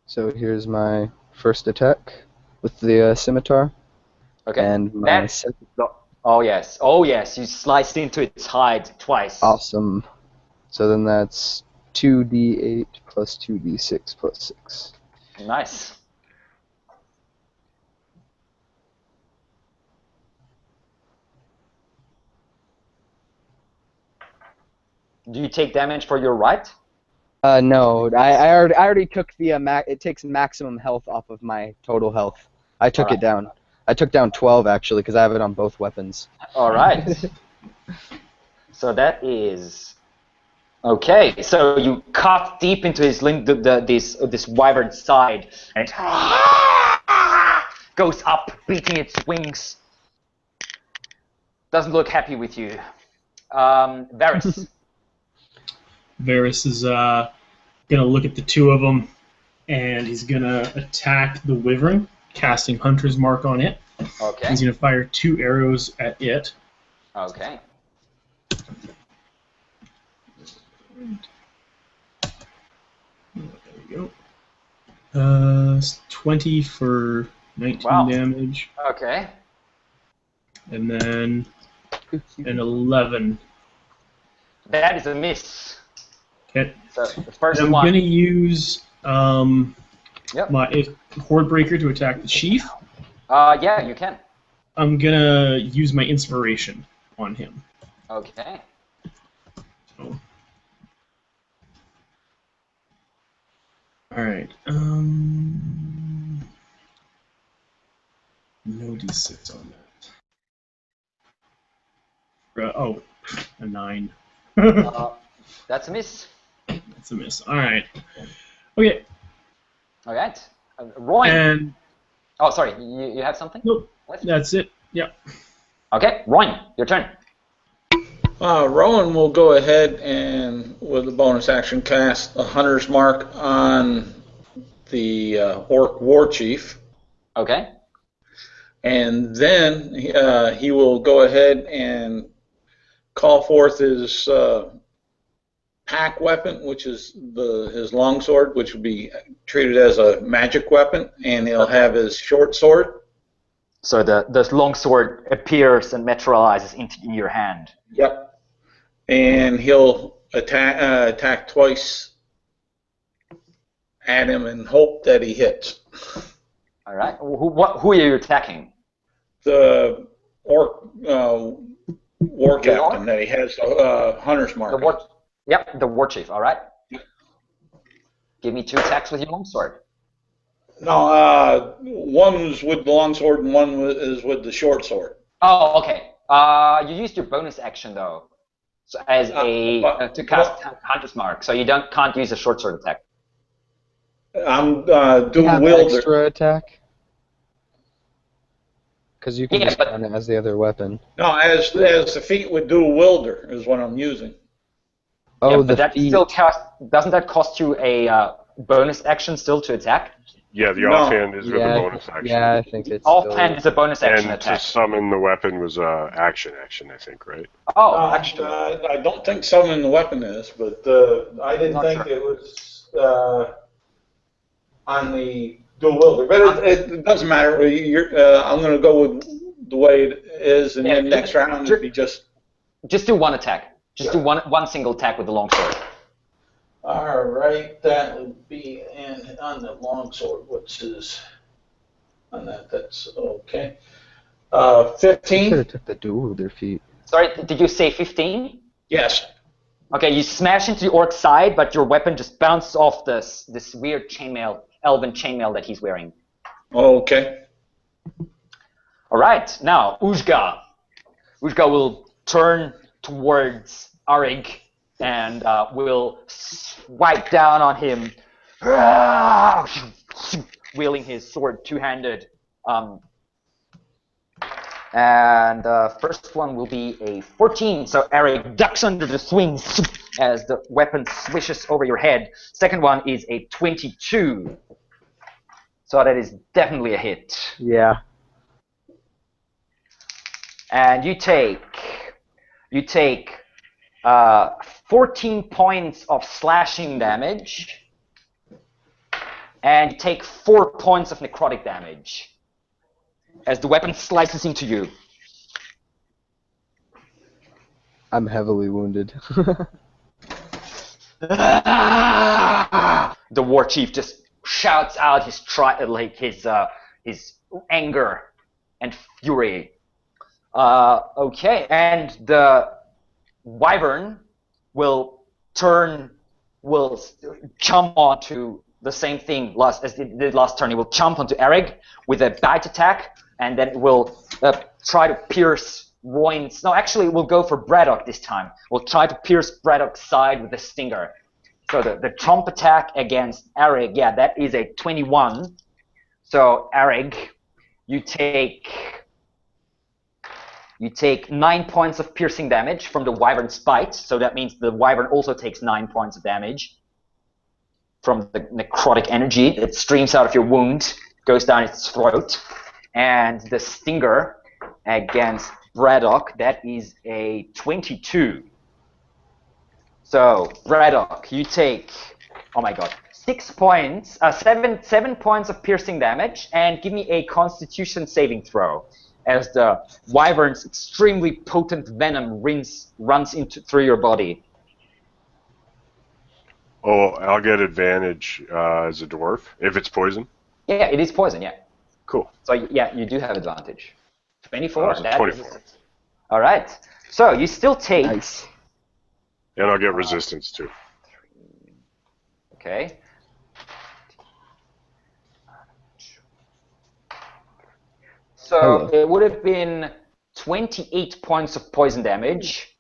So here's my first attack with the scimitar. Okay. And my second. Oh yes. You sliced into its hide twice. Awesome. So then that's 2d8 plus 2d6 plus 6. Nice. Do you take damage for your right? No, I already took the it takes maximum health off of my total health. I took it down. I took down 12 actually because I have it on both weapons. All right. So that is okay. So you cut deep into his this wyvern's side, and it goes up, beating its wings. Doesn't look happy with you. Varys. Varys is going to look at the two of them, and he's going to attack the wyvern, casting Hunter's Mark on it. Okay. He's going to fire 2 arrows at it. Okay. There we go. 20 for 19 damage. Okay. And then an 11. That is a miss. Okay. So the first I'm one. going to use Yep. my Horde Breaker to attack the chief. Yeah, you can. I'm going to use my inspiration on him. Okay. So. Alright. No d6 on that. A 9. That's a miss. That's a miss. Alright. Okay. All right. Roy. And Oh, sorry. You have something? nope. That's it. Yep. Okay, Roy, your turn. Rowan will go ahead and, with the bonus action, cast a Hunter's Mark on the Orc Warchief. Okay. And then he will go ahead and call forth his pack weapon, which is his longsword, which would be treated as a magic weapon, and he'll have his short sword. So the longsword appears and materializes into your hand. Yep. And he'll attack twice at him and hope that he hits. All right. Who are you attacking? The orc war captain that he has Hunter's Mark. Yep, the warchief. All right. Give me 2 attacks with your longsword. No, one was with the longsword and one is with the short sword. Oh, okay. You used your bonus action though, so as to cast Hunter's Mark, so you can't use a short sword attack. I'm Do you dual have wielder. extra attack? because you can Yeah, just but- run it as the other weapon. No, as the feat with dual wielder is what I'm using. Oh, Yeah, the but that feet. still doesn't that cost you a bonus action still to attack? Yeah, the No. offhand is with a Yeah, bonus action. yeah, I think it's Offhand is a bonus action And attack. to summon the weapon was action, I think, right? Oh, No, actually, I don't think summoning the weapon is, but I didn't Not think sure. it was on the dual wielder. But it doesn't matter. I'm going to go with the way it is, and Yeah, then next round it'd be just. just do one attack. Just do one single attack with the longsword. All right, that would be on the longsword, which is on that. That's okay. Could have 15. took the dual wielder feet. Sorry, did you say 15? Yes. Okay, you smash into the orc's side, but your weapon just bounces off this weird chainmail, elven chainmail that he's wearing. Okay. All right, now Uzgha. Uzgha will turn towards Arig and will swipe down on him, wielding his sword two-handed. And first one will be a 14, so Arig ducks under the swing as the weapon swishes over your head. Second one is a 22, so that is definitely a hit. Yeah. And you take 14 points of slashing damage, and you take 4 points of necrotic damage as the weapon slices into you. I'm heavily wounded. The warchief just shouts out his anger and fury. Okay, and the wyvern will jump onto the same thing as it did last turn. It will jump onto Eric with a bite attack, and then it will try to pierce Royn's. No, actually, it will go for Braddock this time. We'll try to pierce Braddock's side with a stinger. So the trump attack against Eric, yeah, that is a 21. So Eric, you take 9 points of piercing damage from the wyvern's bite. So that means the wyvern also takes 9 points of damage from the necrotic energy that streams out of your wound, goes down its throat. And the stinger against Braddock, that is a 22. So Braddock, you take, oh my god, 7 points of piercing damage, and give me a Constitution saving throw, as the wyvern's extremely potent venom runs through your body. Oh, I'll get advantage as a dwarf if it's poison. Yeah, it is poison, yeah. Cool. So yeah, you do have advantage. 24. That was a 24. All right. So you still take. Nice. And I'll get resistance too. Okay. So Hello. it would have been 28 points of poison damage,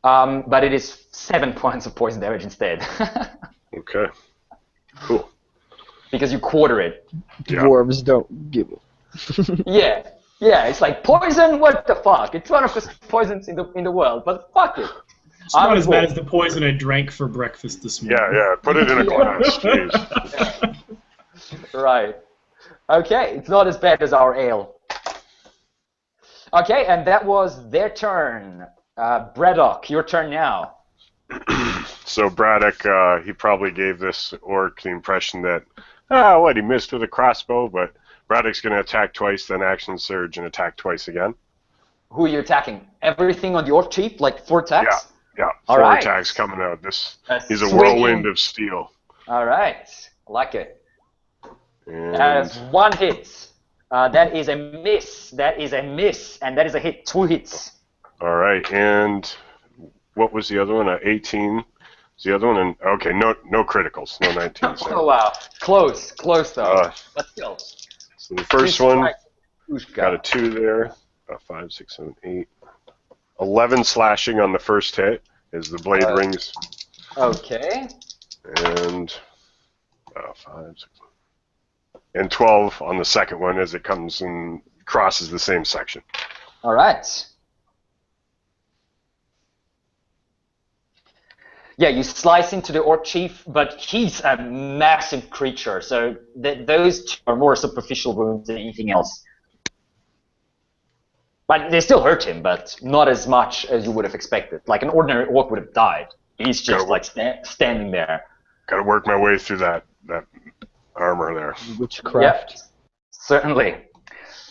but it is 7 points of poison damage instead. Okay. Cool. Because you quarter it. Yeah. Dwarves don't give it. Yeah. Yeah, it's like poison, what the fuck? It's one of the poisons in the world, but fuck it. It's not as bad as the poison I drank for breakfast this morning. Yeah. Put it in a glass, jeez. Right. Okay, it's not as bad as our ale. Okay, and that was their turn. Braddock, your turn now. So Braddock, he probably gave this orc the impression that, he missed with a crossbow, but Braddock's going to attack twice, then action surge and attack twice again. Who are you attacking? Everything on the orc chief, like 4 attacks? Yeah. All 4 right. attacks coming out. He's a swinging. whirlwind of steel. All right, I like it. And That is 1 hit. That is a miss. That is a miss, and that is a hit. 2 hits. all right, and what was the other one? 18. The other one, and okay, no criticals, no 19. Oh wow, close though. But still. So the first one Uzgha. got a 2 there, 5, 6, 7, 8, 11 slashing on the first hit as the blade rings, Okay. and 5, 6, and 12 on the second one as it comes and crosses the same section. All right. Yeah, you slice into the orc chief, but he's a massive creature, so those two are more superficial wounds than anything else. But they still hurt him, but not as much as you would have expected. Like an ordinary orc would have died. He's just like standing there. Gotta work my way through that armor there. Witchcraft. Yep, certainly.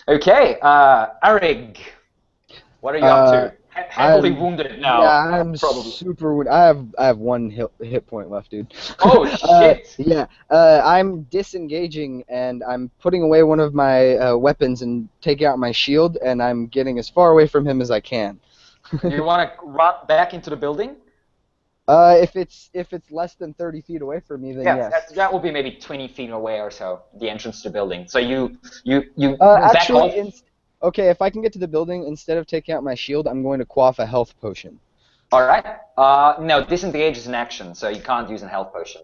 Okay, Arig, what are you up to? Heavily wounded now. Yeah, I'm probably. super wounded. I have one hit point left, dude. Oh shit! Yeah, I'm disengaging and I'm putting away one of my weapons and taking out my shield, and I'm getting as far away from him as I can. You want to run back into the building? If it's less than 30 feet away from me, then yes. That will be maybe 20 feet away or so. The entrance to the building. So you back actually, off. Okay, if I can get to the building, instead of taking out my shield, I'm going to quaff a health potion. All right. No, disengage is an action, so you can't use a health potion.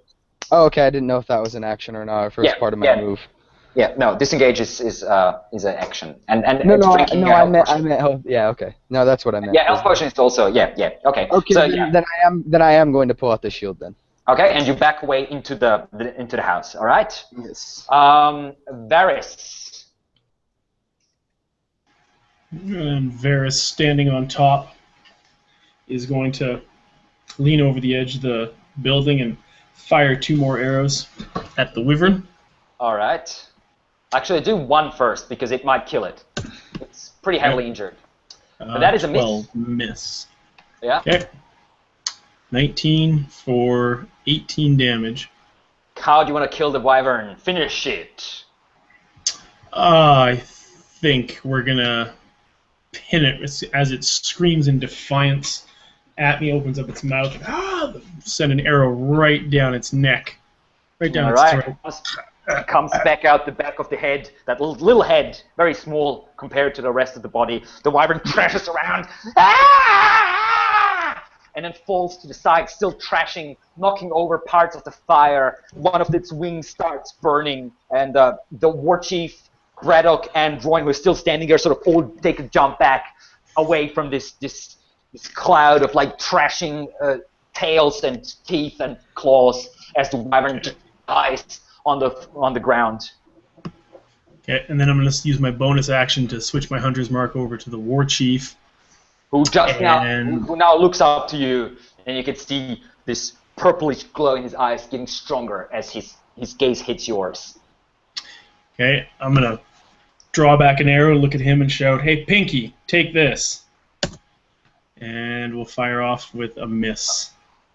Oh, okay. I didn't know if that was an action or not. If it was part of my move. Yeah. No, disengage is an action. And I meant health. Yeah. Okay. No, that's what I meant. Yeah, health potion is also Okay. Okay. So, then I am going to pull out the shield then. Okay, and you back away into the house. All right. Yes. Varys. And Varys, standing on top, is going to lean over the edge of the building and fire 2 more arrows at the wyvern. All right. Actually, do one first because it might kill it. It's pretty heavily injured. But that is a miss. 12 miss. Yeah. Okay. 19 for 18 damage. How do you want to kill the wyvern? Finish it. I think we're gonna pin it as it screams in defiance at me, opens up its mouth, send an arrow right down its neck, right down its throat. Comes back out the back of the head, that little head, very small compared to the rest of the body. The wyvern thrashes around, and then falls to the side, still trashing, knocking over parts of the fire. One of its wings starts burning, and the warchief, Braddock, and Roy, who are still standing there, sort of all take a jump back away from this cloud of like trashing tails and teeth and claws as the wyvern dies on the ground. Okay, and then I'm going to use my bonus action to switch my hunter's mark over to the warchief, who now looks up to you, and you can see this purplish glow in his eyes getting stronger as his gaze hits yours. Okay, I'm going to draw back an arrow, look at him, and shout, "Hey, Pinky, take this." And we'll fire off with a miss.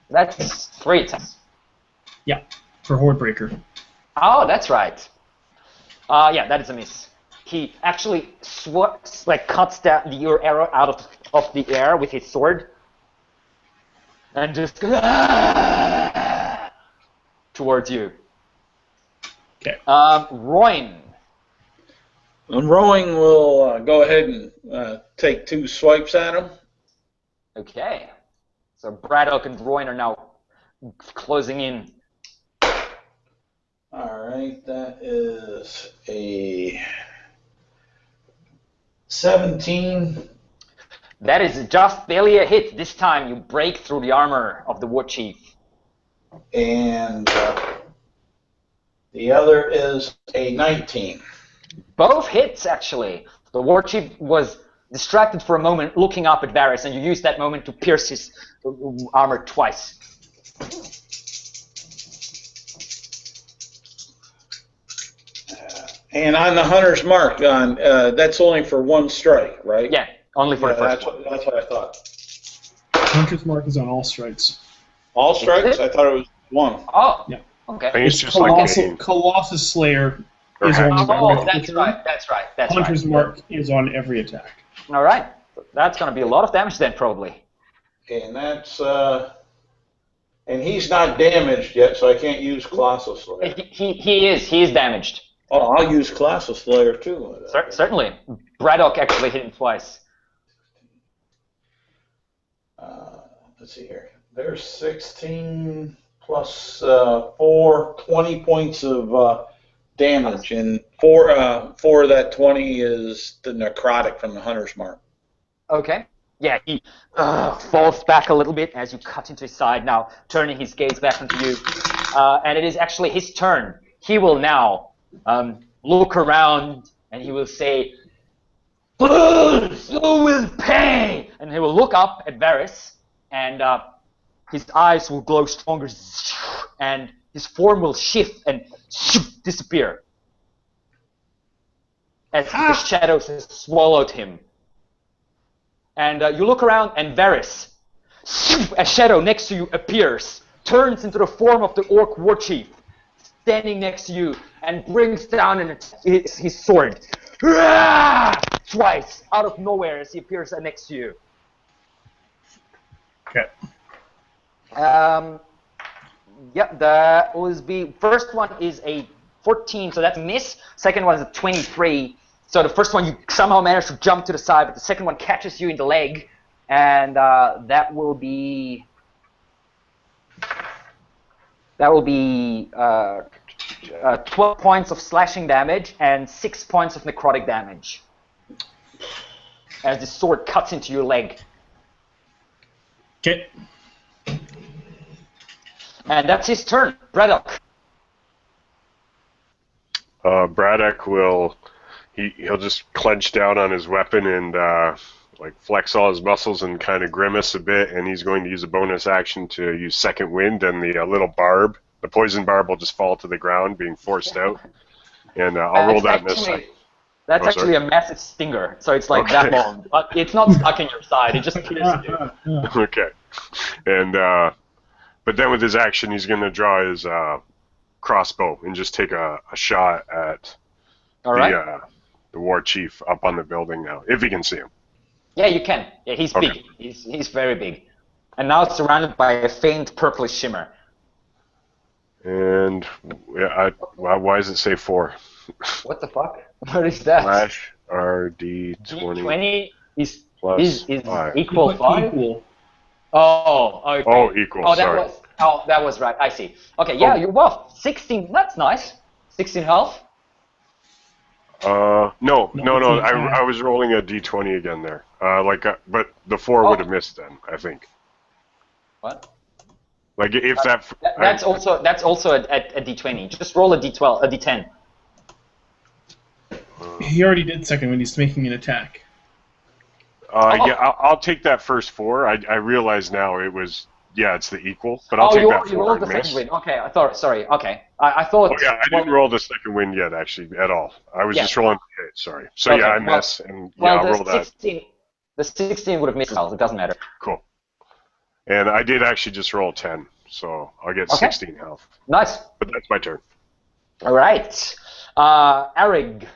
That's 3 attempts. Yeah, for Hordebreaker. Oh, that's right. Yeah, that is a miss. He actually cuts your arrow out of the air with his sword, and just towards you. Okay. Royn. And Rowing will go ahead and take 2 swipes at him. Okay. So Braddock and Royn are now closing in. All right, that is a 17. That is just barely a hit. This time you break through the armor of the warchief. And the other is a 19. Both hits, actually. The warchief was distracted for a moment, looking up at Varys, and you used that moment to pierce his armor twice. And on the hunter's mark, that's only for 1 strike, right? Yeah, only for the first one. That's what I thought. Hunter's mark is on all strikes. All strikes? I thought it was 1. Oh, yeah. Okay. I think it's just like Colossus Slayer is on that's right. Hunter's mark is on every attack. All right. That's going to be a lot of damage then, probably. And that's and he's not damaged yet, so I can't use Colossus Slayer. He is damaged. Oh, I'll use Colossus Slayer too. Certainly. Braddock actually hit him twice. Let's see here. There's 16 plus 4, 20 points of damage, and four of that 20 is the necrotic from the hunter's mark. Okay. Yeah, he falls back a little bit as you cut into his side, now turning his gaze back into you. And it is actually his turn. He will now look around and he will say, "Blood, so will pay!" And he will look up at Varys, and his eyes will glow stronger, and his form will shift and disappear as the shadows have swallowed him. And you look around, and Varys, a shadow next to you appears, turns into the form of the orc warchief, standing next to you, and brings down his sword. Twice, out of nowhere, as he appears next to you. Okay. Yep, the OSB first one is a 14, so that's a miss. Second one is a 23. So the first one you somehow manage to jump to the side, but the second one catches you in the leg, and that will be 12 points of slashing damage and 6 points of necrotic damage as the sword cuts into your leg. Okay. And that's his turn. Braddock. Braddock will he'll just clench down on his weapon and like flex all his muscles and kind of grimace a bit, and he's going to use a bonus action to use second wind, and the little barb, the poison barb, will just fall to the ground, being forced out. And I'll roll that miss. That's actually a massive stinger, so it's like that long, but it's not stuck in your side. It just pierces you. Okay. And but then with his action, he's going to draw his crossbow and just take a shot at the war chief up on the building now, if you can see him. Yeah, you can. Yeah, he's big. He's very big. And now it's surrounded by a faint purplish shimmer. And why does it say 4? What the fuck? What is that? Slash RD20. 20 is plus is 5. equal 5? Equal. Oh, okay. Oh, equal. Sorry. That was right. I see. Okay, yeah, you're well. 16. That's nice. 16 health. No. I was rolling a d20 again there. But the 4 would have missed then, I think. What? Like if that's also a d20. Just roll a d12, a d10. He already did second when he's making an attack. Yeah, I'll take that first 4. I realize now it was, it's the equal, but I'll take that 4. You rolled the second wind. Okay, I thought, sorry, okay. I thought... Oh, yeah, I didn't roll the second wind yet, actually, at all. I was just rolling, sorry. So, I miss, and I'll roll that. The 16 would have missed health, it doesn't matter. Cool. And I did actually just roll 10, so I'll get 16 health. Nice. But that's my turn. All right. Arig,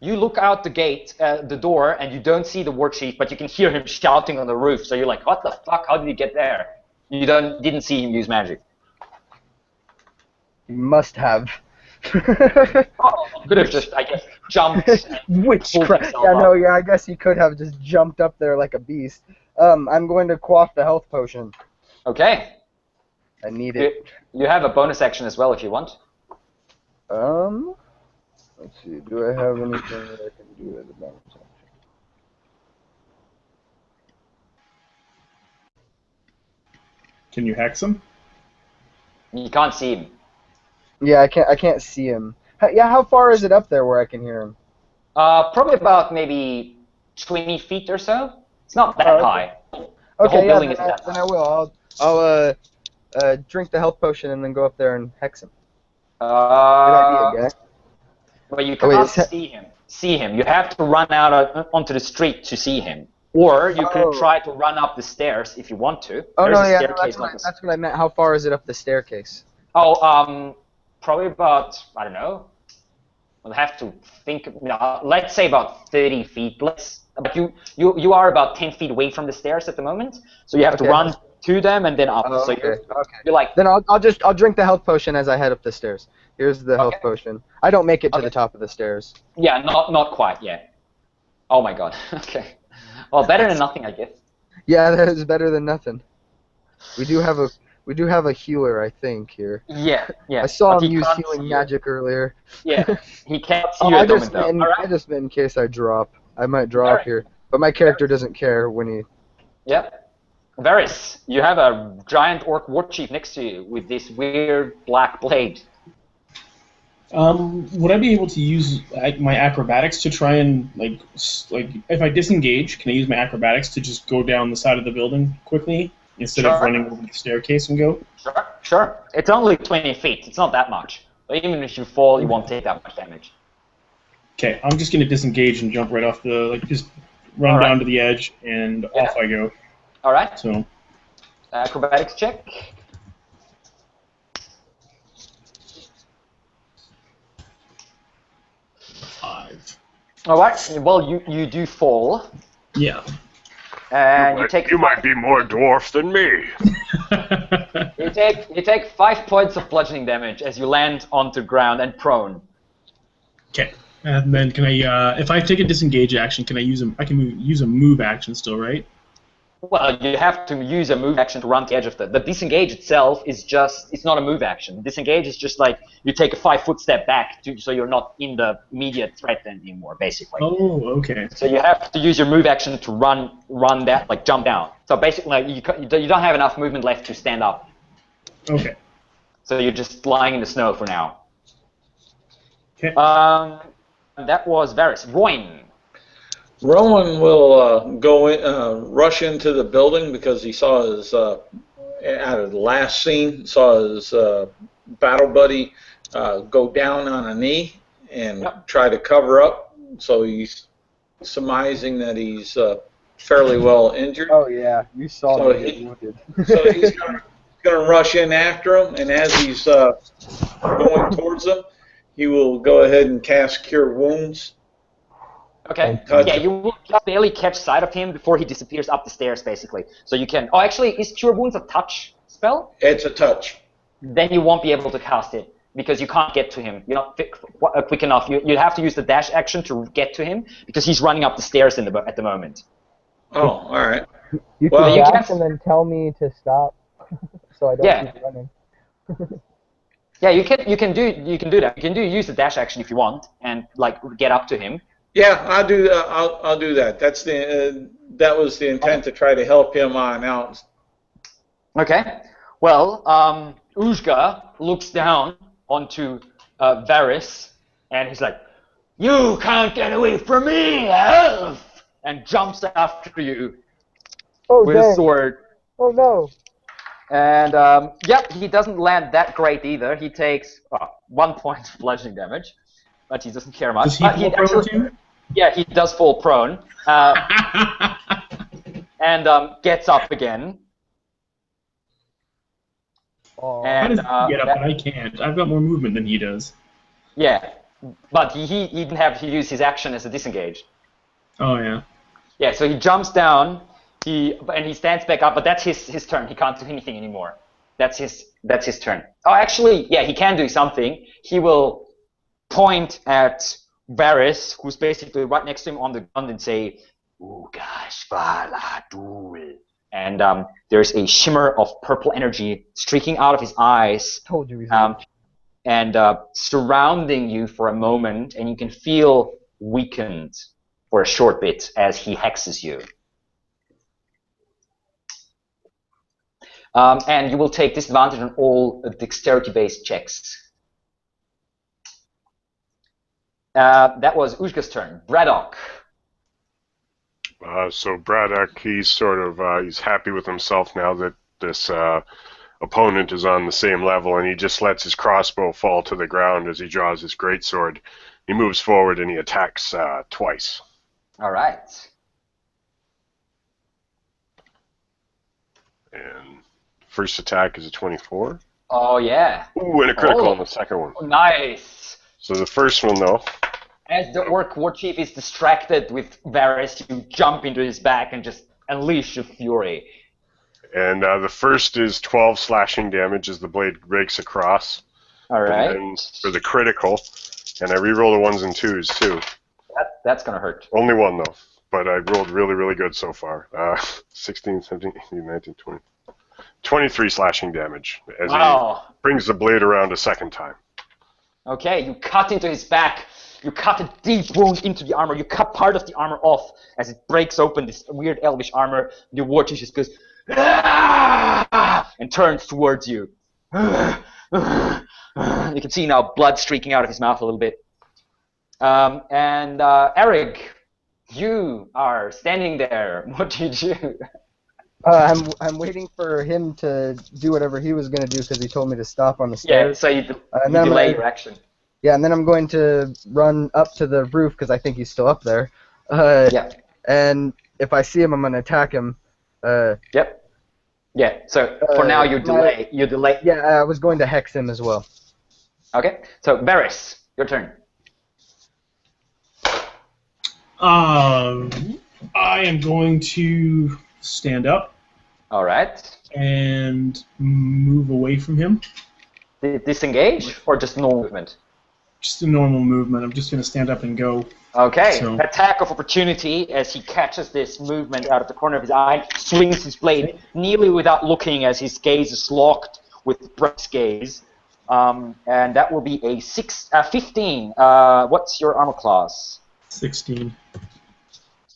you look out the gate, the door, and you don't see the warchief, but you can hear him shouting on the roof. So you're like, what the fuck? How did he get there? You didn't see him use magic. He must have. Could have just, I guess, jumped. Witchcraft. I guess he could have just jumped up there like a beast. I'm going to quaff the health potion. Okay. I need it. You have a bonus action as well if you want. Let's see. Do I have anything that I can do as a bonus action? Can you hex him? You can't see him. Yeah, I can't see him. How far is it up there where I can hear him? Probably about maybe 20 feet or so. It's not that high. The whole building isn't that high. Then I will. I'll drink the health potion and then go up there and hex him. Good idea, guys. Well, you can't see him. You have to run out onto the street to see him. Or you can try to run up the stairs if you want to. That's what I meant. How far is it up the staircase? Probably about, I don't know. We'll have to think. Let's say about 30 feet. But you are about 10 feet away from the stairs at the moment, so you have to run to them and then up. So you're like. Then I'll drink the health potion as I head up the stairs. Here's the health potion. I don't make it to the top of the stairs. Yeah, not quite yet. Oh my god. Okay. Well, better than nothing, I guess. Yeah, that is better than nothing. We do have We do have a healer, I think, here. Yeah, yeah. I saw but him he use can't healing see you. magic earlier. Yeah, he can't see Oh, you I at the just moment, though. meant, All I right. just meant in case I drop. I might drop Varys. here, but my character doesn't care when he. Yep. Varys, you have a giant orc warchief next to you with this weird black blade. Would I be able to use my acrobatics to try and like if I disengage, can I use my acrobatics to just go down the side of the building quickly instead of Sure. running over the staircase and go? Sure, sure. It's only 20 feet. It's not that much. But even if you fall, you won't take that much damage. Okay, I'm just gonna disengage and jump right off the just run Alright. down to the edge and Yeah. off I go. All right. So Acrobatics check. five. All right. Well, you do fall, Yeah. and you take You might be more dwarf than me. you take 5 points of bludgeoning damage as you land onto ground and prone. Okay. And then can I, if I take a disengage action, can I use I can use a move action still, right? Well, you have to use a move action to run to the edge of the disengage itself is it's not a move action. Disengage is just like you take a 5-foot step back so you're not in the immediate threat anymore, basically. Oh, okay. So you have to use your move action to run that, like jump down. So basically, like, you don't have enough movement left to stand up. Okay. So you're just lying in the snow for now. Okay. That was Varys. Rowan. Rowan will go in, rush into the building because he saw his, out of the last scene, saw his battle buddy go down on a knee and try to cover up. So he's surmising that he's fairly well injured. Oh yeah, you saw So me get wounded. So he's going to rush in after him, and as he's going towards him, he will go ahead and cast Cure Wounds. Okay. Touch Yeah, him. you will just barely catch sight of him before he disappears up the stairs, basically. So you can. Oh, actually, is Cure Wounds a touch spell? It's a touch. Then you won't be able to cast it because you can't get to him. You're not quick enough. You have to use the dash action to get to him because he's running up the stairs at the moment. Oh, all right. You Well, can you dash can't- and then tell me to stop, so I don't Yeah. keep running. Yeah, you can do that. You can use the dash action if you want and like get up to him. Yeah, I'll do. I'll do that. That's that was the intent to try to help him on out. Okay. Well, Uzgha looks down onto Varys and he's like, "You can't get away from me, elf!" and jumps after you Oh with a dang! sword. Oh no! And yep, he doesn't land that great either. He takes 1 point of bludgeoning damage, but he doesn't care much. Does he fall prone too? Yeah, he does fall prone, and gets up again. Oh. How And does he get up and I can't? I've got more movement than he does. yeah, but he didn't have to use his action as a disengage. Oh yeah. Yeah, so he jumps down, he stands back up, but that's his turn. He can't do anything anymore. That's his turn. Oh, actually, yeah, he can do something. He will point at Varys, who's basically right next to him on the ground, and say, "Ugash Valadul." And there's a shimmer of purple energy streaking out of his eyes, Told you he's and surrounding you for a moment, and you can feel weakened for a short bit as he hexes you. And you will take disadvantage on all dexterity-based checks. That was Uzga's turn. Braddock. So Braddock, he's sort of he's happy with himself now that this opponent is on the same level, and he just lets his crossbow fall to the ground as he draws his greatsword. He moves forward and he attacks twice. All right. And first attack is a 24. Oh, yeah. Ooh, and a critical Oh. on the second one. Nice. So the first one, though, As the orc warchief is distracted with Varys, you jump into his back and just unleash your fury. and the first is 12 slashing damage as the blade rakes across. All right. And then for the critical, and I reroll the ones and twos too. That's gonna hurt. Only one though, but I rolled really, really good so far. 16, 17, 18, 19, 20. 23 slashing damage as Wow. he brings the blade around a second time. Okay, you cut into his back. You cut a deep wound into the armor. You cut part of the armor off as it breaks open this weird elvish armor. The warchief just goes and turns towards you. You can see now blood streaking out of his mouth a little bit. Eric, you are standing there. What do you do? I'm waiting for him to do whatever he was going to do because he told me to stop on the stairs. Yeah, so you delay your action. Yeah, and then I'm going to run up to the roof because I think he's still up there. Yeah. And if I see him, I'm going to attack him. Yep. Yeah. So for now, you delay. You delay. Yeah, I was going to hex him as well. Okay. So Varys, your turn. I am going to stand up. All right. And move away from him. Disengage or just normal movement? Just a normal movement. I'm just going to stand up and go. Okay. So. Attack of opportunity as he catches this movement out of the corner of his eye, swings his blade nearly without looking as his gaze is locked with Brett's gaze. And that will be a 15. What's your armor class? 16.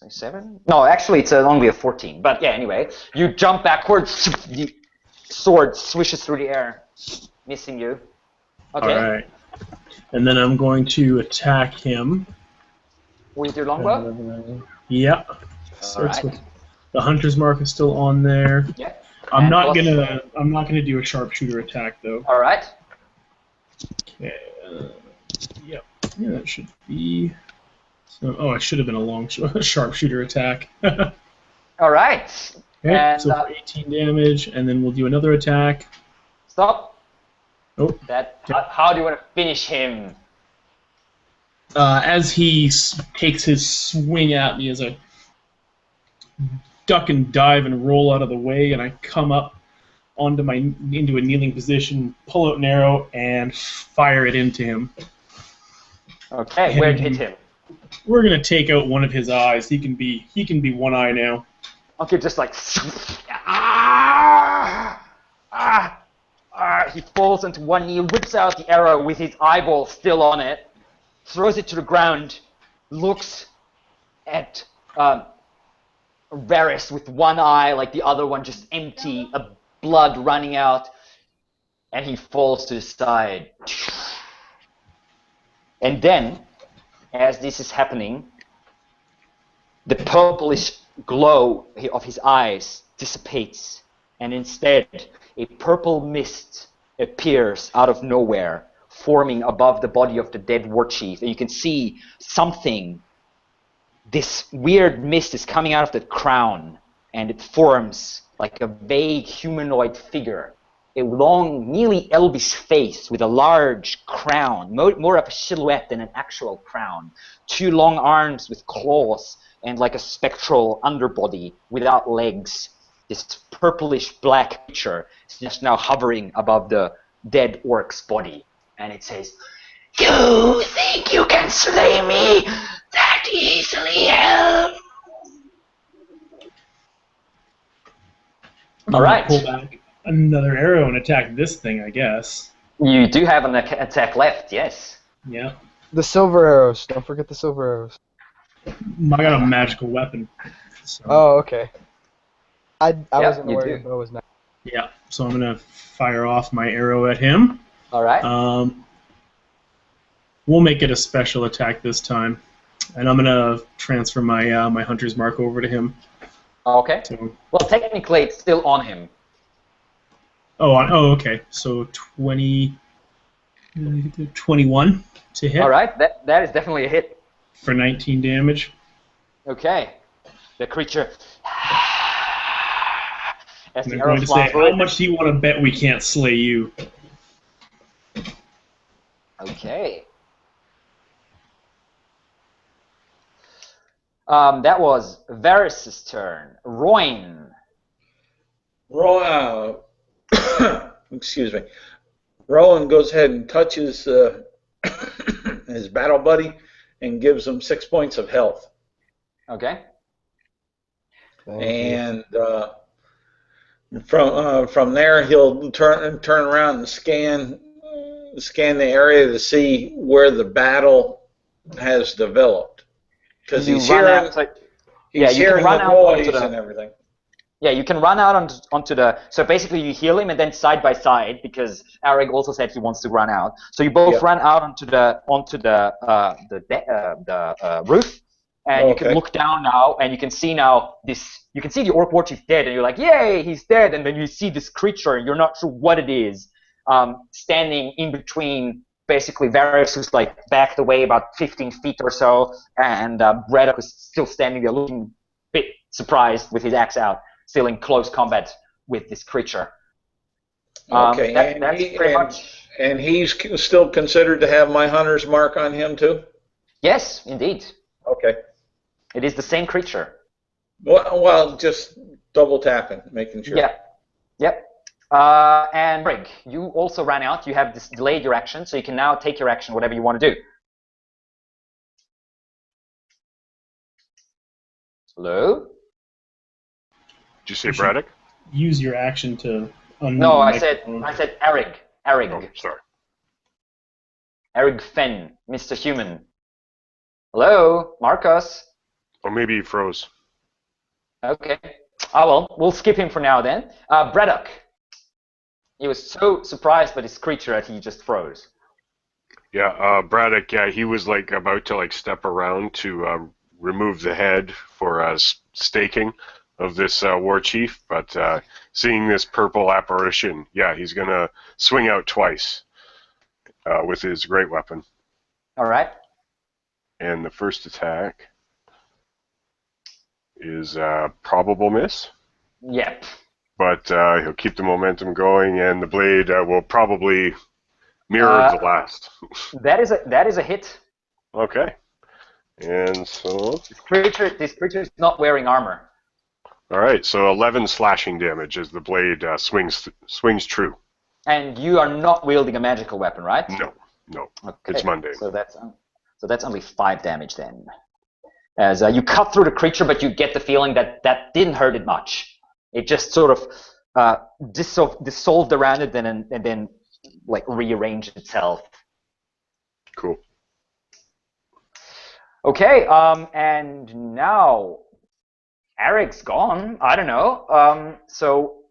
7? No, actually it's only a 14. But yeah, anyway, you jump backwards, the sword swishes through the air, missing you. Okay. All right. And then I'm going to attack him. With your longbow? Yeah. All right. The hunter's mark is still on there. Yeah. I'm not gonna do a sharpshooter attack though. All right. Okay. Yep. Yeah, that should be. So, I should have been a long sharpshooter attack. All right. Okay, and, so for 18 damage, and then we'll do another attack. Stop. Oh. How do you want to finish him? As he takes his swing at me, as I duck and dive and roll out of the way, and I come up into a kneeling position, pull out an arrow, and fire it into him. Okay, where'd you hit him? We're gonna take out one of his eyes. He can be one eye now. Okay, just like he falls into one knee, whips out the arrow with his eyeball still on it, throws it to the ground, looks at Varys with one eye, like the other one just empty, blood running out, and he falls to the side. And then, as this is happening, the purplish glow of his eyes dissipates, and instead a purple mist appears out of nowhere, forming above the body of the dead warchief. And you can see something, this weird mist is coming out of the crown, and it forms like a vague humanoid figure. A long, nearly elvish face with a large crown, more of a silhouette than an actual crown. 2 long arms with claws and like a spectral underbody without legs. This purplish black creature is just now hovering above the dead orc's body. And it says, "You think you can slay me that easily, elf?" All right. Pull back another arrow and attack this thing, I guess. You do have an attack left, yes. Yeah. The silver arrows. Don't forget the silver arrows. I got a magical weapon. So. Oh, okay. I Yeah, wasn't you aware do. your bow was not. Yeah. So I'm gonna fire off my arrow at him. All right. We'll make it a special attack this time, and I'm gonna transfer my my hunter's mark over to him. Okay. So, Well, technically, it's still on him. okay. So 21 to hit. All right. That is definitely a hit. For 19 damage. Okay. The creature. As the I'm arrow going to say, flies how through it. much do you want to bet we can't slay you? Okay. That was Varys' turn. Roin. Excuse me. Rowan goes ahead and touches his battle buddy and gives him 6 points of health. Okay. Thank you. And From there, he'll turn around and scan the area to see where the battle has developed, because You he's run hearing out. So, yeah, you can hearing run the out onto noise and the. everything. Yeah, you can run out onto the. So basically, you heal him, and then side by side, because Eric also said he wants to run out. So you both Yep. run out onto the roof, and you can Okay. look down now, and you can see now this. You can see the orc warchief dead, and you're like, "Yay, he's dead!" And then you see this creature, and you're not sure what it is, standing in between. Basically, Varys, who's like backed away about 15 feet or so, and Braddock is still standing there, looking a bit surprised with his axe out, still in close combat with this creature. Okay. That's pretty much. And he's still considered to have my hunter's mark on him too. Yes, indeed. Okay. It is the same creature. Well, just double tapping, making sure. Yeah. Yep. And Brig, you also ran out. You have this delayed your action, so you can now take your action, whatever you want to do. Hello? Did you say Braddock? Use your action to unmute No, your I said microphone. Erig. Erig. Oh, sorry. Erig Fenn, Mr. Human. Hello, Marcus. Or maybe he froze. Okay. Oh well, we'll skip him for now then. Braddock. He was so surprised by this creature that he just froze. Yeah, Braddock. Yeah, he was like about to like step around to remove the head for staking of this war chief, but seeing this purple apparition, yeah, he's gonna swing out twice with his great weapon. All right. And the first attack is probable miss. Yep. But he'll keep the momentum going, and the blade will probably mirror the last. That is a hit. Okay. And so... This creature is not wearing armor. All right, so 11 slashing damage as the blade swings true. And you are not wielding a magical weapon, right? No. Okay. It's mundane. So that's only 5 damage then. As you cut through the creature, but you get the feeling that didn't hurt it much. It just sort of dissolved around it and then like rearranged itself. Cool. Okay, and now Eric's gone. I don't know. So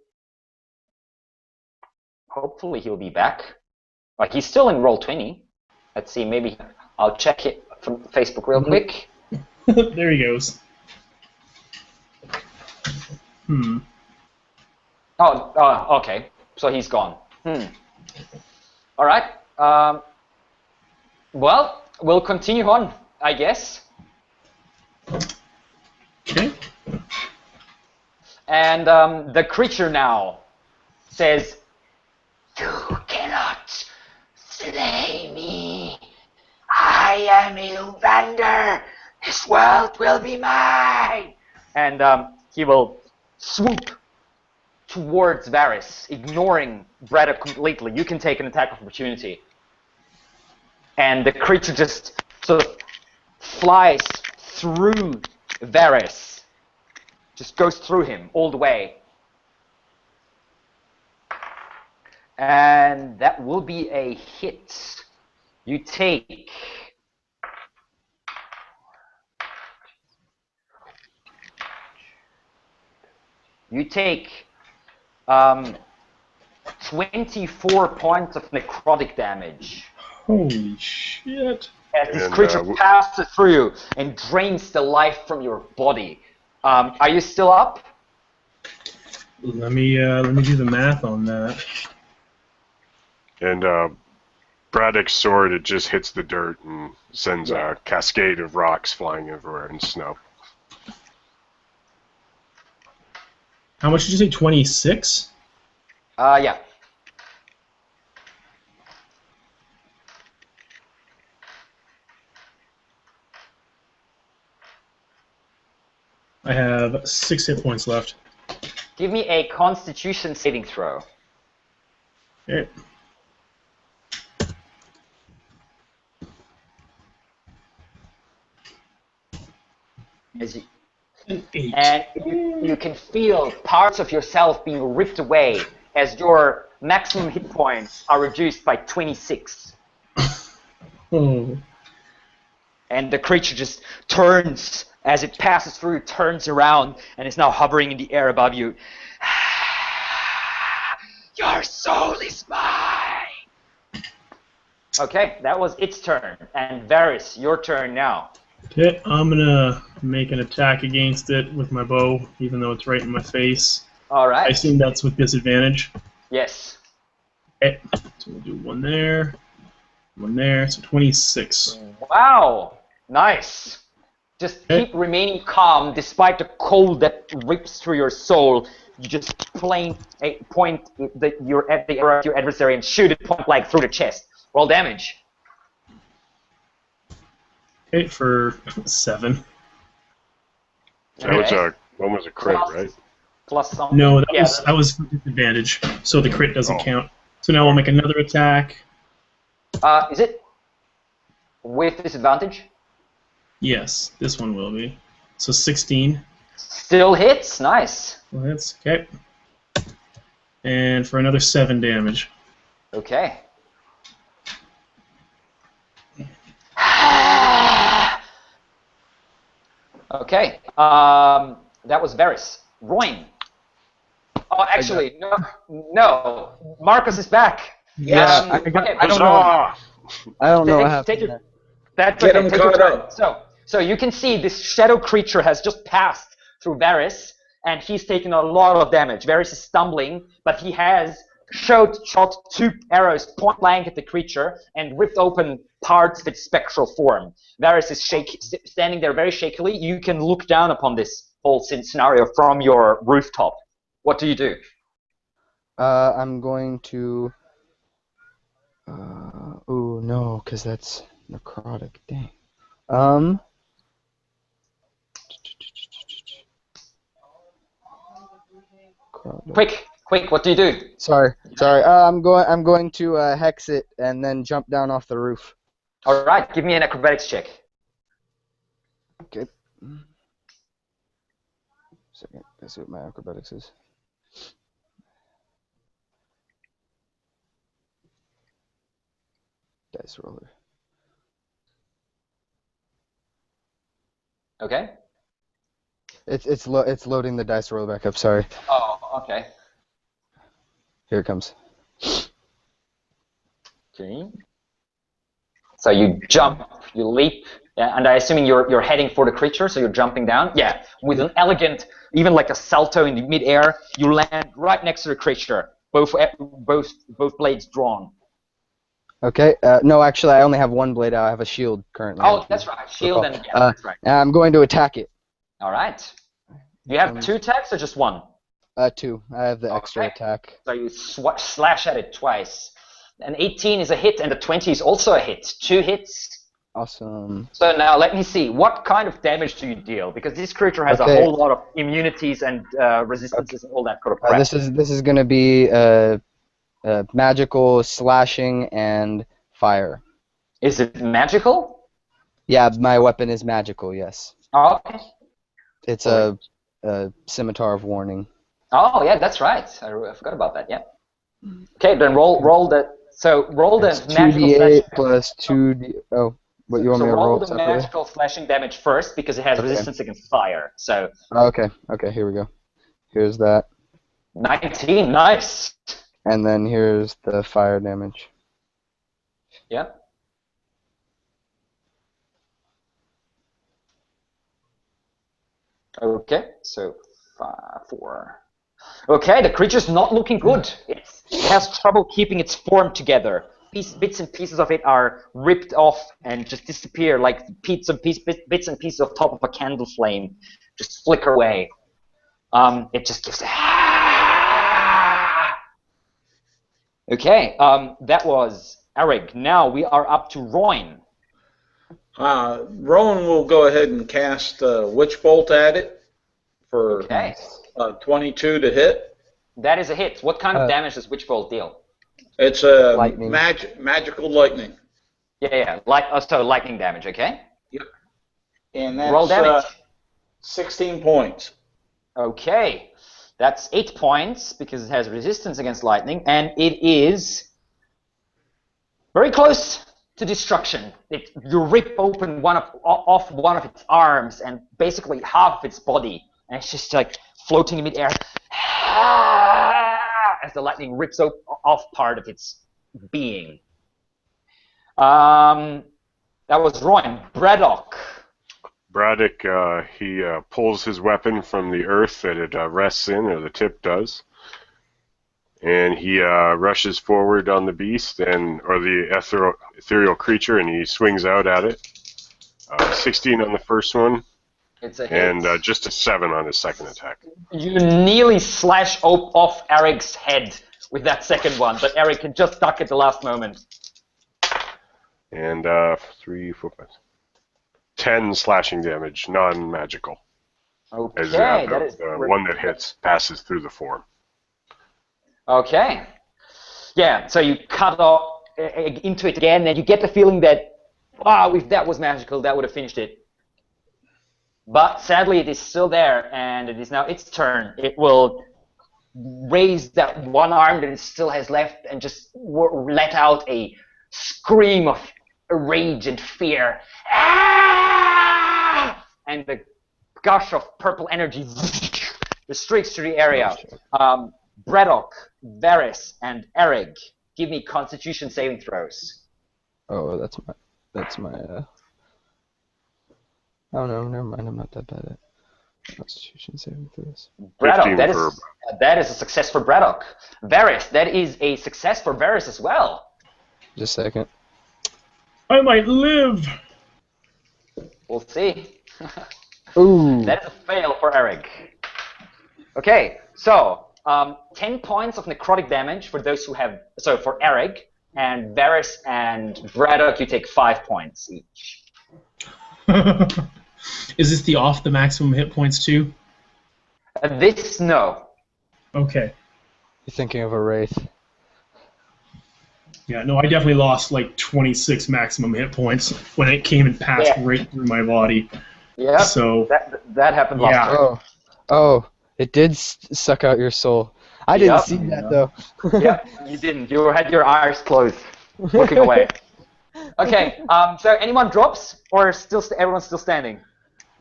hopefully he'll be back. Like he's still in Roll20. Let's see. Maybe I'll check it from Facebook real quick. There he goes. Oh, okay. So he's gone. All right. Well, we'll continue on, I guess. Okay. And the creature now says, You cannot slay me. I am Ilvander. This world will be mine. and he will swoop towards Varys, ignoring Braddock completely. You can take an attack of opportunity. And the creature just sort of flies through Varys. Just goes through him all the way. And that will be a hit. You take... You take 24 points of necrotic damage. Holy shit. As this And, creature passes through you and drains the life from your body. Are you still up? Let me do the math on that. And Braddock's sword, it just hits the dirt and sends a cascade of rocks flying everywhere and snow. How much did you say? 26? Yeah. I have 6 hit points left. Give me a Constitution saving throw. Okay. An 8. and you can feel parts of yourself being ripped away as your maximum hit points are reduced by 26. Oh. And the creature just turns, as it passes through, turns around, and is now hovering in the air above you. Your soul is mine! Okay, that was its turn. And Varys, your turn now. Okay, I'm gonna make an attack against it with my bow, even though it's right in my face. All right. I assume that's with disadvantage. Yes. Okay, so we'll do one there, so 26. Wow, nice. Just keep remaining calm despite the cold that rips through your soul. You just point your arrow at your adversary and shoot it point blank through the chest. Roll damage. Okay, for 7. That was one was a crit, right? Plus something. No, that was for disadvantage, so the crit doesn't count. So now I'll make another attack. Is it with disadvantage? Yes, this one will be. So 16. Still hits. Nice. Well, that's okay. And for another 7 damage. Okay. Okay. That was Varys. Roin. Oh, actually, no. Marcus is back. Yeah, I don't know. I don't know what happened. That's Get okay. him Take your caught turn. up. So you can see this shadow creature has just passed through Varys, and he's taken a lot of damage. Varys is stumbling, but he has shot 2 arrows point blank at the creature and ripped open parts of its spectral form. Varys is standing there very shakily. You can look down upon this whole scenario from your rooftop. What do you do? I'm going to. Oh no, because that's necrotic. Dang. Quick! What do you do? Sorry. I'm going to hex it and then jump down off the roof. All right, give me an acrobatics check. Okay. Second. Let's see what my acrobatics is. Dice roller. Okay. It's loading the dice roller back up. Sorry. Oh, okay. Here it comes. Okay. So you jump, you leap, and I assuming you're heading for the creature, so you're jumping down. Yeah, with an elegant, even like a salto in the midair, you land right next to the creature, both blades drawn. Okay. No, actually, I only have one blade out. I have a shield currently. Oh, that's right. Shield and that's right. I'm going to attack it. All right. You have 2 attacks or just 1? 2. I have the extra attack. So you slash at it twice. An 18 is a hit, and a 20 is also a hit. 2 hits. Awesome. So now let me see. What kind of damage do you deal? Because this creature has a whole lot of immunities and resistances and all that kind of crap. This is going to be magical, slashing, and fire. Is it magical? Yeah, my weapon is magical. Yes. Oh, okay. It's a scimitar of warning. Oh, yeah, that's right. I forgot about that. Yeah. Okay, then roll the. So roll the magical 2d8 plus 2d. Oh, what you want me to roll? Roll the magical slashing damage first because it has resistance against fire. So. Okay. Here we go. Here's that. 19, nice. And then here's the fire damage. Yeah. Okay, so 4. Okay, the creature's not looking good. It has trouble keeping its form together. Bits and pieces of it are ripped off and just disappear like bits and pieces of top of a candle flame. Just flicker away. It just gives Okay, that was Eric. Now we are up to Roin. Rowan will go ahead and cast Witch Bolt at it for 22 to hit. That is a hit. What kind of damage does Witch Bolt deal? It's a magical lightning. Yeah. So lightning damage, okay? Yep. And that's roll damage. 16 points. Okay, that's 8 points because it has resistance against lightning, and it is very close to destruction. You rip open off one of its arms and basically half of its body, and it's just like floating in midair as the lightning rips off part of its being. That was Royan. Braddock. Braddock, he pulls his weapon from the earth that it rests in, or the tip does, and he rushes forward on the beast or the ethereal creature, and he swings out at it. 16 on the first one, It's a hit. and just a 7 on his second attack. You nearly slash off Eric's head with that second one, but Eric can just duck at the last moment. And 3, 4, 5, 10 slashing damage, non-magical. Okay, As that is the one that hits passes through the form. okay. Yeah, so you cut off into it again, and you get the feeling that, if that was magical, that would have finished it. But sadly, it is still there, and it is now its turn. It will raise that one arm that it still has left and just let out a scream of rage and fear. Ah! And the gush of purple energy streaks through the area. Braddock, Varys, and Eric, give me Constitution saving throws. Oh, that's my. Oh no, never mind. I'm not that bad at Constitution saving throws. Braddock, that is a success for Braddock. Varys, that is a success for Varys as well. Just a second. I might live. We'll see. Ooh. That is a fail for Eric. Okay, so 10 points of necrotic damage for those who have. So for Eric, and Varys and Braddock, you take 5 points each. Is this the off the maximum hit points too? This, no. Okay. You're thinking of a wraith. Yeah, no, I definitely lost like 26 maximum hit points when it came and passed right through my body. Yeah. So that happened last time. Oh, it did suck out your soul. I didn't see that though. Yep, you didn't. You had your eyes closed, looking away. Okay. So anyone drops, or everyone's still standing?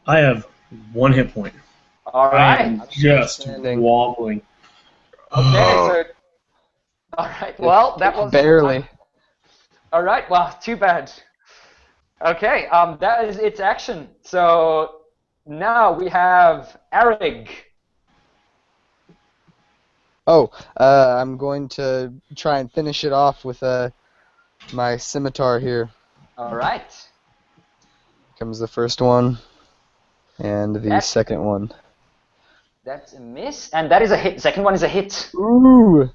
I have 1 hit point. All I right. am just standing. wobbling. Okay. So. All right. Well, that was barely. All right. Well, too bad. Okay. That is its action. So now we have Arig. Oh, I'm going to try and finish it off with my scimitar here. All right. Comes the first one, and the second one. That's a miss, and that is a hit. Second one is a hit. Ooh.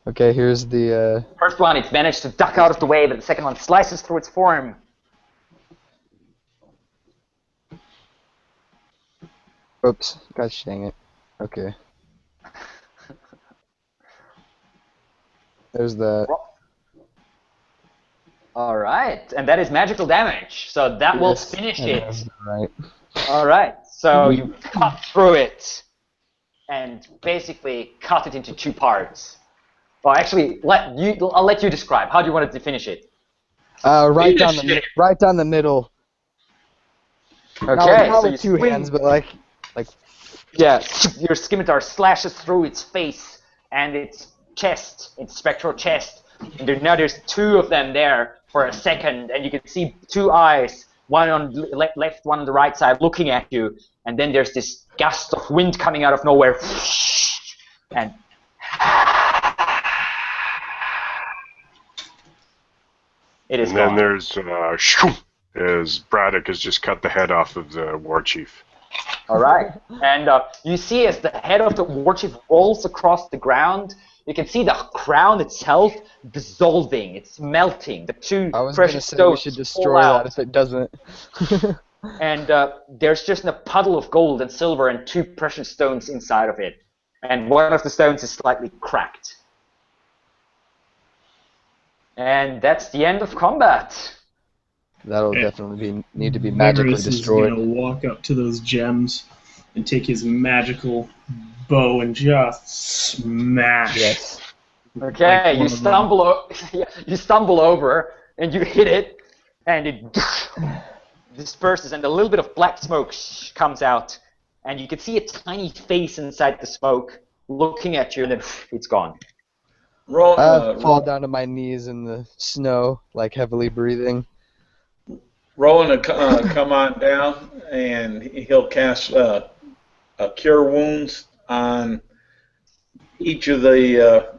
Okay, here's the. First one, it's managed to duck out of the way, but the second one slices through its form. Oops, gosh dang it. Okay. There's that. All right, and that is magical damage, so that will finish it. Right. All right, so you cut through it and basically cut it into 2 parts. Well, actually, I'll let you describe. How do you want to finish it? Right down the middle. Okay, not so with 2 hands, but like. Yeah, your scimitar slashes through its face and its chest, its spectral chest. And now there's 2 of them there for a second, and you can see 2 eyes, one on the left, one on the right side, looking at you. And then there's this gust of wind coming out of nowhere, and it is And gone. then there's as Braddock has just cut the head off of the warchief. All right, and you see as the head of the warchief rolls across the ground, you can see the crown itself dissolving. It's melting. The 2 I was precious gonna say we stones should fall destroy out. that if it doesn't. And there's just a puddle of gold and silver and 2 precious stones inside of it. And one of the stones is slightly cracked. And that's the end of combat. That'll definitely need to be magically Varys destroyed. is gonna walk up to those gems and take his magical bow and just smash. Yes. Okay, you one of them. you stumble over and you hit it, and it disperses, and a little bit of black smoke comes out, and you can see a tiny face inside the smoke looking at you, and then it's gone. I fall down to my knees in the snow, like heavily breathing. Rowan will come on down, and he'll cast a Cure Wounds on each of the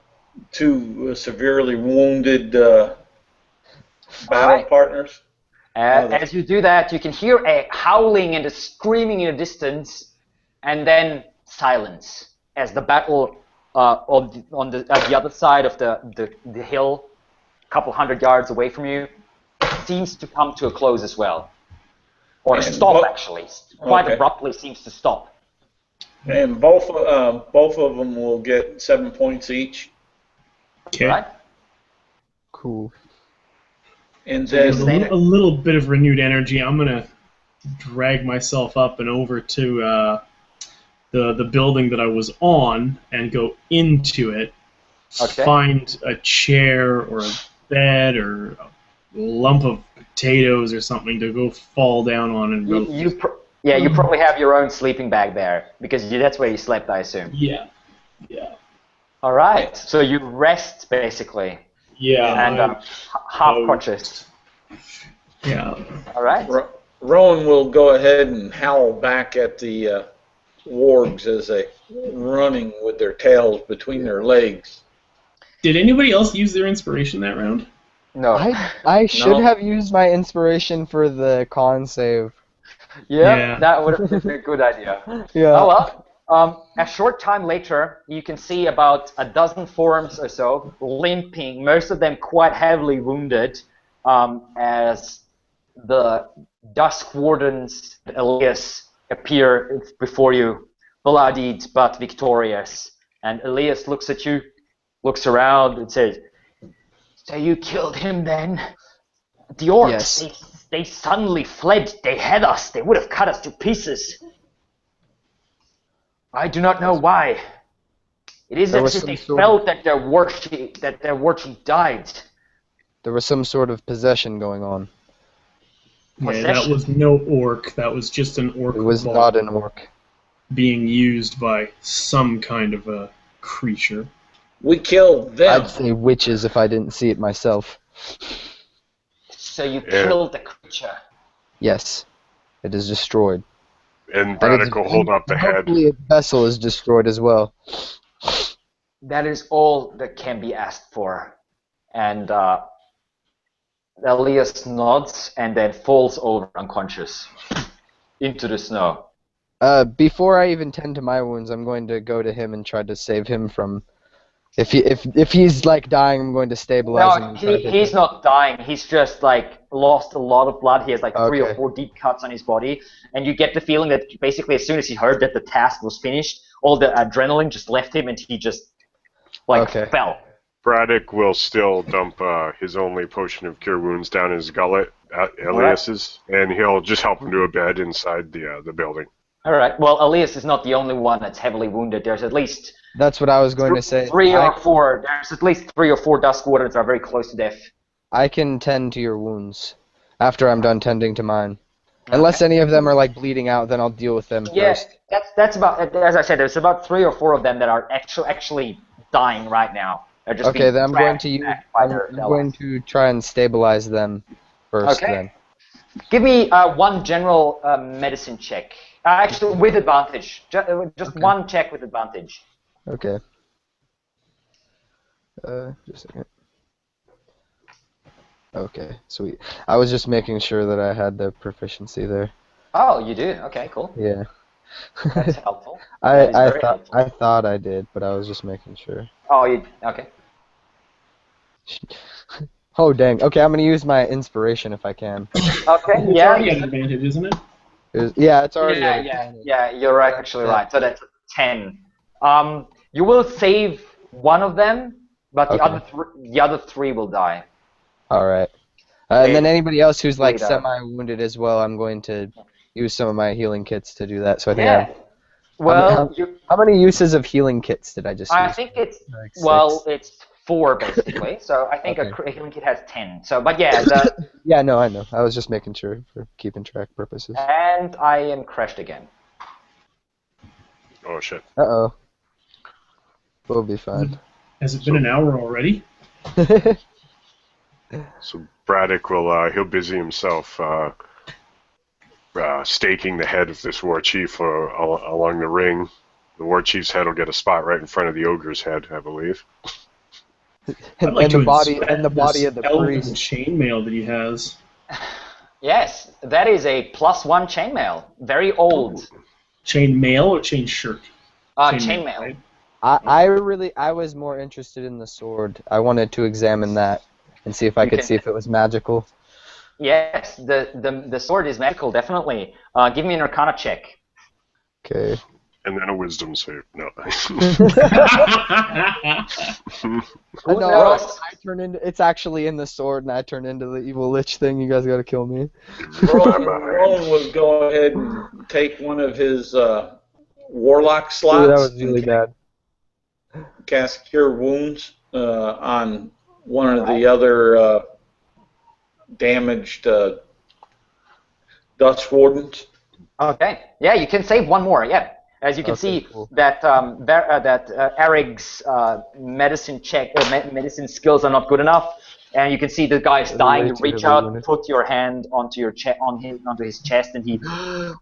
two severely wounded battle partners. As you do that, you can hear a howling and a screaming in the distance, and then silence as the battle on the other side of the hill, a couple 100 yards away from you, seems to come to a close as well, or stop actually. Quite abruptly seems to stop. And both of them will get 7 points each. Okay. Right? Cool. And With then a little bit of renewed energy, I'm gonna drag myself up and over to the building that I was on and go into it. Okay. Find a chair or a bed or a lump of potatoes or something to go fall down on and You probably have your own sleeping bag there, because that's where you slept, I assume. Yeah. All right, so you rest basically. Yeah. And half conscious. Yeah. All right. Rowan will go ahead and howl back at the wargs as they running with their tails between their legs. Did anybody else use their inspiration that round? No. I should have used my inspiration for the con save. Yeah, that would have been a good idea. Yeah. Oh well. A short time later, you can see about a dozen forms or so limping, most of them quite heavily wounded, as the Dusk Wardens, Elias, appear before you, bloodied but victorious. And Elias looks at you, looks around, and says, "So you killed him then? The orcs, Yes. they suddenly fled. They had us. They would have cut us to pieces. I do not know why. It is as if they felt that their warchief died." There was some sort of possession going on. Yeah, that was no orc. That was just an orc. It was ball not an orc. being used by some kind of a creature. We killed them. I'd say witches if I didn't see it myself. So you killed the creature. Yes. It is destroyed. And Braddock will hold up the head. Hopefully its vessel is destroyed as well. That is all that can be asked for. And Elias nods and then falls over unconscious into the snow. Before I even tend to my wounds, I'm going to go to him and try to save him from... If he's like dying, I'm going to stabilize him. No, he's not dying. He's just like lost a lot of blood. He has like 3 or 4 deep cuts on his body, and you get the feeling that basically as soon as he heard that the task was finished, all the adrenaline just left him, and he just fell. Braddock will still dump his only potion of cure wounds down his gullet at Elias's, and he'll just help him to a bed inside the building. All right. Well, Elias is not the only one that's heavily wounded. There's at least... That's what I was going to say. 3 or 4. There's at least 3 or 4 Dusk Wardens that are very close to death. I can tend to your wounds after I'm done tending to mine. Unless any of them are like bleeding out, then I'll deal with them first. That's about, as I said, there's about 3 or 4 of them that are actually dying right now. They're just okay, then I'm going to try and stabilize them first. Okay. Then. Give me one general medicine check. Actually, with advantage. Just one check with advantage. Okay. Just a second. Okay, sweet. I was just making sure that I had the proficiency there. Oh, you do? Okay, cool. Yeah. That's helpful. I thought I did, but I was just making sure. Oh, you okay? Oh dang. Okay, I'm gonna use my inspiration if I can. Okay. It's already an advantage, isn't it? It's already. Yeah, you're right. Actually, right. So that's 10. You will save one of them, but the other 3 will die. All right. And then anybody else who's like semi-wounded as well, I'm going to use some of my healing kits to do that. So I think Well, How many uses of healing kits did I just I use? think it's Like well, 6? it's 4 basically. So I think Okay. a healing kit has 10. So, but yeah, Yeah, no, I know. I was just making sure for keeping track purposes. and I am crashed again. Oh shit. Uh-oh. We'll be fine. Has it been an hour already? So Braddock will he'll busy himself staking the head of this war chief along the ring. The war chief's head will get a spot right in front of the ogre's head, I believe. I'd like and to the body inspect the body this of the elven priest. chainmail that he has. Yes, that is a +1 chainmail. Very old. Chainmail or chain shirt? Chainmail. Right? I was more interested in the sword. I wanted to examine that and see if I could see if it was magical. Yes, the sword is magical, definitely. Give me an Arcana check. Okay. And then a wisdom save. No. Who No, knows? I turn into. It's actually in the sword, and I turn into the evil lich thing. You guys gotta kill me. Roland would go ahead and take one of his warlock slots. Ooh, that was really and bad. cast Cure Wounds on one of the other damaged Dust Wardens. Okay. Yeah, you can save one more. Yeah. As you can Okay, see, cool. that Eric's medicine check or medicine skills are not good enough, and you can see the guy's dying. You reach out, put your hand onto your onto his chest, and he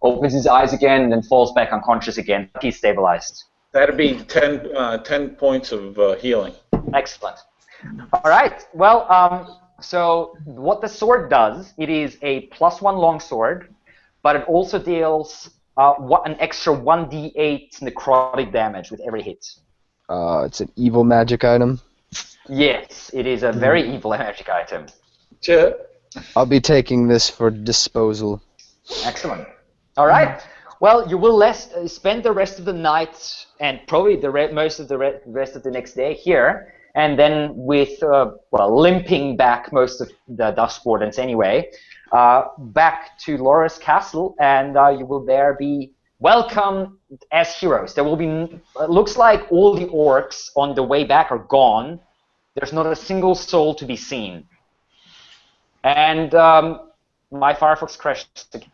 opens his eyes again, and then falls back unconscious again. He's stabilized. That'd be 10 points of healing. Excellent. All right. Well, so what the sword does, it is a +1 longsword, but it also deals an extra 1d8 necrotic damage with every hit. It's an evil magic item. Yes, it is a very evil magic item. I'll be taking this for disposal. Excellent. All right. Well, you will spend the rest of the night and probably most of the rest of the next day here, and then with limping back most of the Dust Wardens anyway, back to Laura's castle, and you will there be welcomed as heroes. There will be, looks like all the orcs on the way back are gone. There's not a single soul to be seen. And my Firefox crashed again.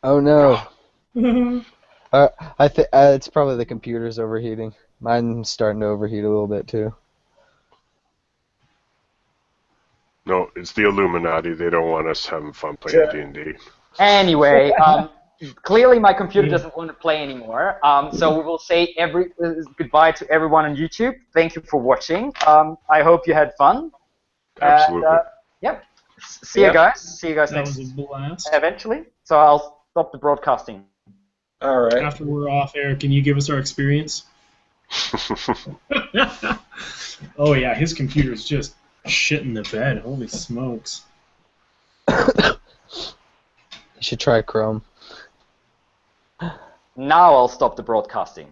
Oh no. I think it's probably the computer's overheating. Mine's starting to overheat a little bit too. No, it's the Illuminati. They don't want us having fun playing D&D. Anyway, clearly my computer doesn't want to play anymore. So we will say goodbye to everyone on YouTube. Thank you for watching. I hope you had fun. Absolutely. And, yep. See you guys. See you guys That next. was a blast. Eventually. So I'll stop the broadcasting. All right. After we're off, Eric, can you give us our experience? Oh yeah, his computer's just shit in the bed. Holy smokes. You should try Chrome. Now I'll stop the broadcasting.